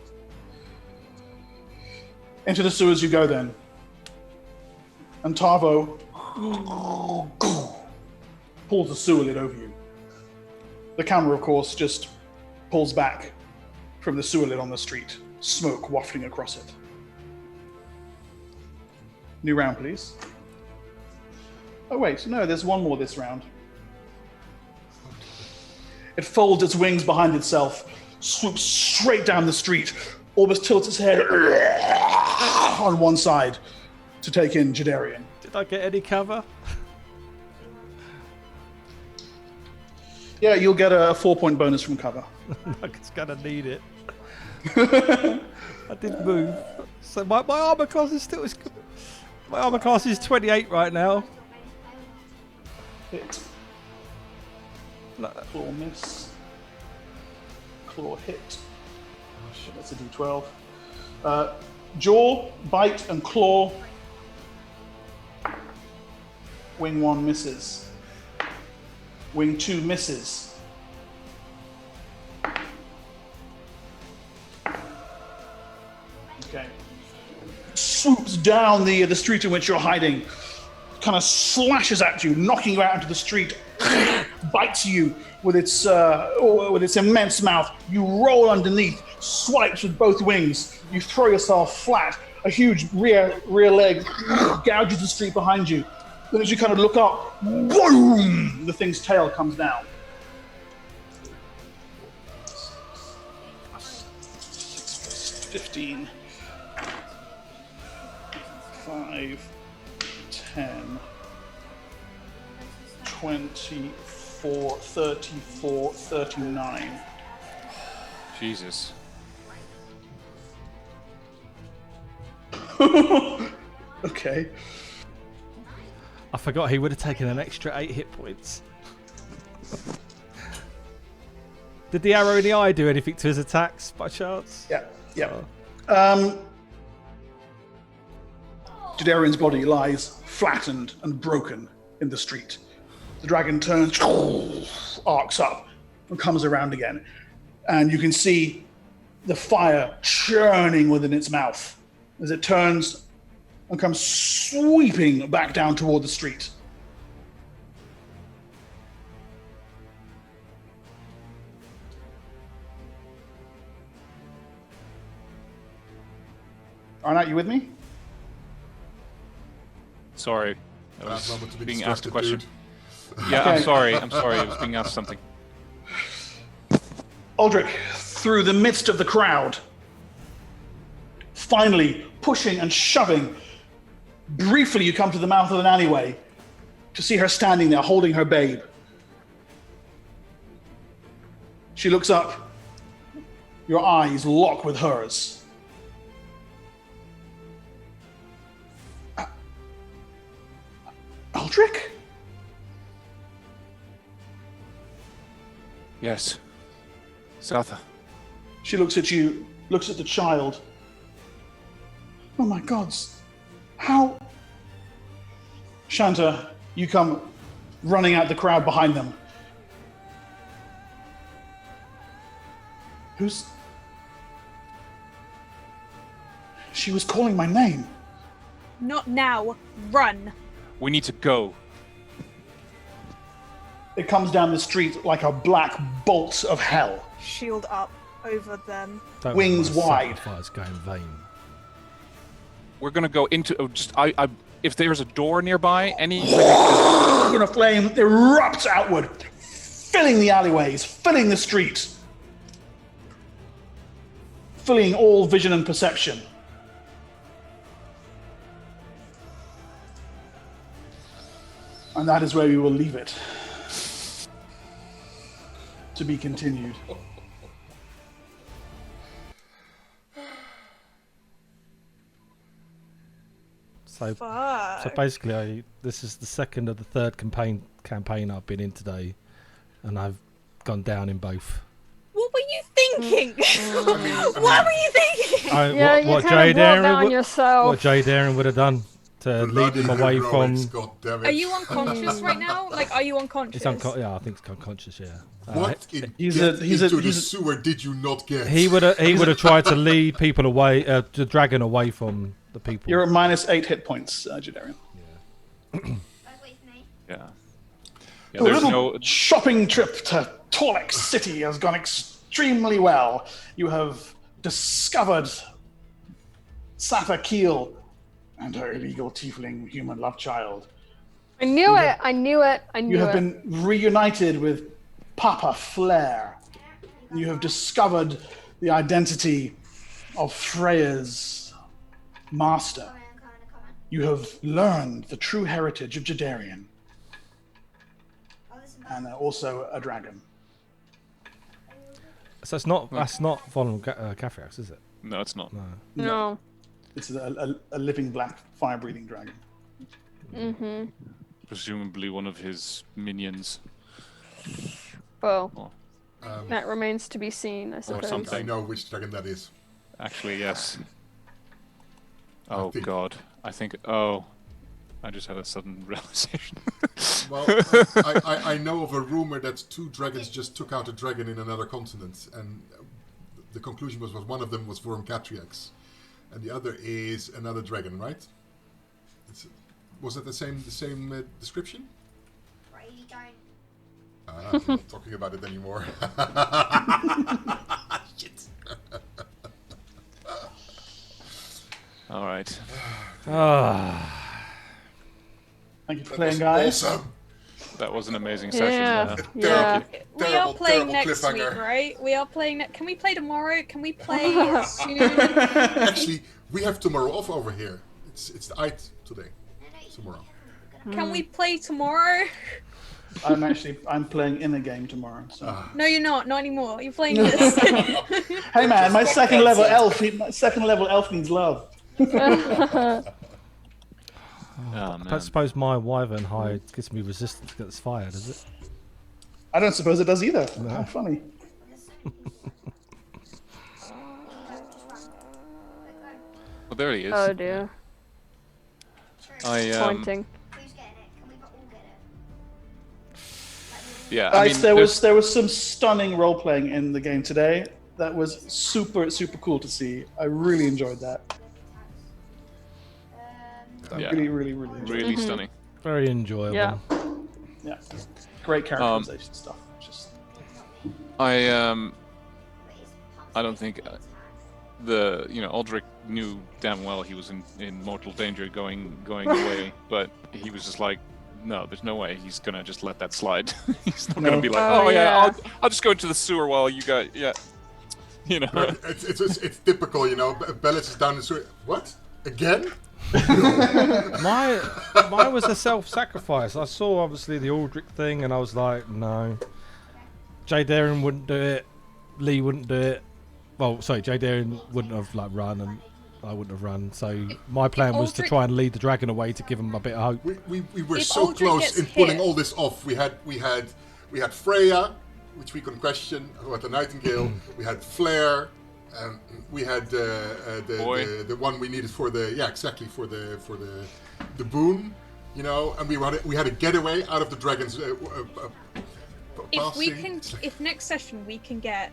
A: Into the sewers you go then. And Tarvo pulls the sewer lid over you. The camera, of course, just pulls back from the sewer lid on the street, smoke wafting across it. New round, please. Oh wait, no, there's one more this round. It folds its wings behind itself, swoops straight down the street, almost tilts its head on one side to take in Jadarian.
C: Did I get any cover?
A: Yeah, you'll get a 4-point bonus from cover.
C: I'm just gonna need it. I did move. So my armor class is still... My armor class is 28 right now.
A: Hit. Claw miss. Claw hit. Oh shit, that's a d12. Jaw, bite, and claw. Wing 1 misses. Wing 2 misses. Okay. Swoops down the street in which you're hiding, kind of slashes at you, knocking you out into the street, bites you with its immense mouth. You roll underneath, swipes with both wings. You throw yourself flat. A huge rear leg gouges the street behind you. Then as you kind of look up, boom! The thing's tail comes down. 15. 5, 10, 24, 34, 39.
D: Jesus.
A: Okay.
C: I forgot he would have taken an extra 8 hit points. Did the arrow in the eye do anything to his attacks by chance?
A: Yeah, yeah. Jadarian's body lies flattened and broken in the street. The dragon turns, arcs up, and comes around again. And you can see the fire churning within its mouth as it turns and comes sweeping back down toward the street. Arnott, you with me?
D: Sorry. I
F: Bad
D: was
F: moment to be
D: being asked a
F: distracted,
D: question.
F: dude.
D: Yeah,
A: Okay.
D: I'm sorry. I was being asked something.
A: Aldrich, through the midst of the crowd, finally pushing and shoving, briefly you come to the mouth of an alleyway to see her standing there holding her babe. She looks up, your eyes lock with hers. Aldrich?
D: Yes. Satha.
A: She looks at you, looks at the child. Oh my gods. How? Shanta, you come running out the crowd behind them. Who's... She was calling my name.
B: Not now. Run.
D: We need to go.
A: It comes down the street like a black bolt of hell.
B: Shield up over them.
C: Don't
A: Wings
C: let my
A: wide.
C: sacrifice go in vain.
D: We're gonna go into if there's a door nearby, any
A: A flame erupts outward, filling the alleyways, filling the streets, filling all vision and perception. And that is where we will leave it. To be continued.
C: So
B: Fuck.
C: basically, this is the second of the third campaign I've been in today, and I've gone down in both.
B: What were you thinking? thinking?
F: I
B: What were you thinking?
E: Yeah, you
C: what
E: kind
C: Jay
E: of brought
C: Darren
E: down
C: would,
E: yourself.
C: what Jay Darren would have done to lead
F: bloody
C: him away
F: heroics,
C: from.
F: God damn it.
B: Are you unconscious right now? Like, are you unconscious?
C: Yeah, I think it's unconscious. Yeah.
F: What
A: he's
F: into
A: a-
F: the sewer did you not get?
C: He would have tried to lead people away, the dragon away from the people.
A: You're at -8 hit points, Jadarian.
D: Yeah.
A: A little shopping trip to Torlex City has gone extremely well. You have discovered Sata Keel and her illegal tiefling human love child.
E: I knew it. I knew it. I knew
A: You have
E: it.
A: been reunited with Papa Flair. You have discovered the identity of Freya's master. You have learned the true heritage of Jadarian. And also a dragon.
C: So that's not Von Cathrax, is it?
D: No, it's not.
E: No.
A: It's a living black fire-breathing dragon.
E: Mm-hmm.
D: Presumably one of his minions.
E: Well, that remains to be seen, I suppose.
D: something.
F: I know which dragon that is.
D: Actually, yes. Oh
F: think-
D: God, I think. Oh, I just had a sudden realization.
F: Well, I know of a rumor that 2 dragons just took out a dragon in another continent, and the conclusion was one of them was Vormcatrix, and the other is another dragon, right? Was it the same description? I'm not talking about it anymore. Shit.
D: All right.
A: Thank you for playing, guys.
F: Awesome.
D: That was an amazing session.
E: Yeah.
D: Yeah.
E: Yeah.
B: We are
F: Terrible,
B: playing
F: terrible
B: next week,
F: cliffhanger.
B: right? We are playing. Can we play tomorrow? Can we play soon?
F: Actually, we have tomorrow off over here. It's the Eid today. Tomorrow.
B: Can we play tomorrow?
A: I'm playing in a game tomorrow. So.
B: No, you're not. Not anymore. You're playing this.
A: Hey man, my second level elf needs love.
D: Oh,
C: I
D: man.
C: suppose my wyvern hide gives me resistance against fire, does it?
A: I don't suppose it does either. How funny.
D: Well, there he is.
E: Oh dear.
D: I
E: Pointing.
D: yeah. I
A: Guys,
D: mean,
A: there was some stunning role playing in the game today. That was super cool to see. I really enjoyed that.
D: Yeah.
A: Really enjoyed
D: really stunning.
C: Very enjoyable.
E: Yeah.
A: it. Yeah. Great characterization stuff. Just
D: I don't think Aldrich knew damn well he was in mortal danger going away, but he was just like, no, there's no way he's gonna just let that slide. He's not gonna be like,
E: Oh,
D: oh yeah,
E: yeah.
D: I'll just go into the sewer while you guys,
F: It's typical, Bellis is down the sewer. What? Again?
C: Mine was a self-sacrifice. I saw obviously the Aldrich thing, and I was like, no. Jay Darren wouldn't do it. Lee wouldn't do it. Well, sorry, Jay Darren wouldn't have run, and I wouldn't have run. So my plan was to
B: Aldrich-
C: try and lead the dragon away to give him a bit of hope.
F: We were
B: If
F: so
B: Aldrich
F: close
B: gets
F: in pulling
B: hit-
F: all this off. We had Freya, which we couldn't question, who had the Nightingale. We had Flair. We had the one we needed for the boon, and we had a getaway out of the dragons.
B: If next session we can get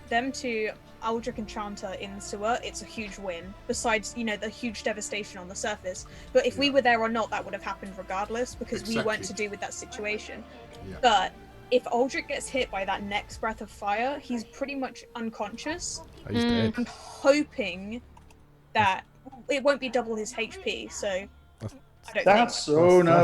B: them to Aldrich and Chanter in the sewer, it's a huge win. Besides, the huge devastation on the surface. But if we were there or not, that would have happened regardless because we weren't to do with that situation.
F: Yeah.
B: But if Aldrich gets hit by that next breath of fire, he's pretty much unconscious.
C: He's dead.
B: I'm hoping that it won't be double his HP, so I don't
A: that's
B: think.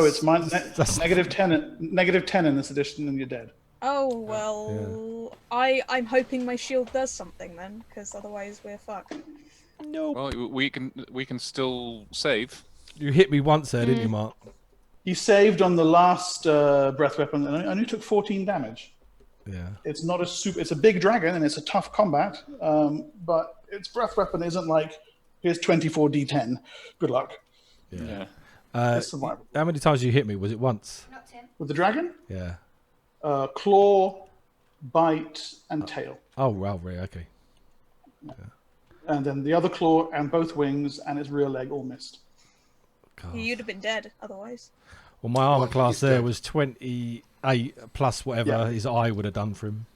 A: it's -10 in this edition, and you're dead.
B: Oh well, I'm hoping my shield does something then, because otherwise we're fucked.
C: No.
D: Well, we can still save.
C: You hit me once there, didn't you, Mark?
A: He saved on the last breath weapon, and only took 14 damage.
C: Yeah.
A: It's not it's a big dragon, and it's a tough combat. But its breath weapon isn't like, here's 24 d10. Good luck.
D: Yeah.
A: It's survival.
C: How many times you hit me? Was it once?
A: With the dragon,
C: Yeah.
A: claw, bite, and tail.
C: Oh, well, right, okay.
A: And then the other claw and both wings and its rear leg all missed.
C: God.
B: You'd have been dead otherwise.
C: Well, my armor
F: Well,
C: class
F: he's
C: there
F: dead.
C: was 28 plus whatever
A: Yeah.
C: his eye would have done for him.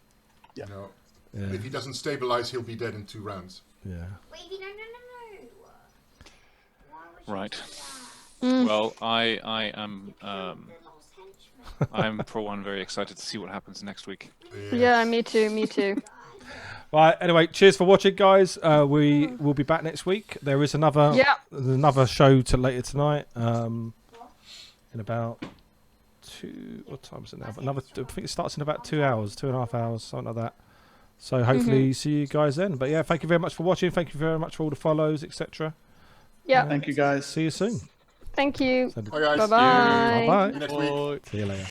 A: Yeah.
F: No.
C: Yeah.
F: And if he doesn't stabilize, he'll be dead in 2 rounds.
C: Yeah.
H: Wavy, no. Why would you
D: Right.
H: do that?
D: Well, I am
H: The lost henchman.
D: I'm for one very excited to see what happens next week.
E: Yeah, me too.
C: Right. Anyway, cheers for watching, guys. We will be back next week. There is another show later tonight. In about 2. What time is it now? I think it starts in about 2 hours, 2.5 hours, something like that. So hopefully see you guys then. But yeah, thank you very much for watching. Thank you very much for all the follows, etc.
E: Yeah.
A: Thank you, guys.
C: See you soon.
E: Thank you.
F: Bye, guys.
E: Bye-bye.
C: Bye
F: See you next week.
C: See you later.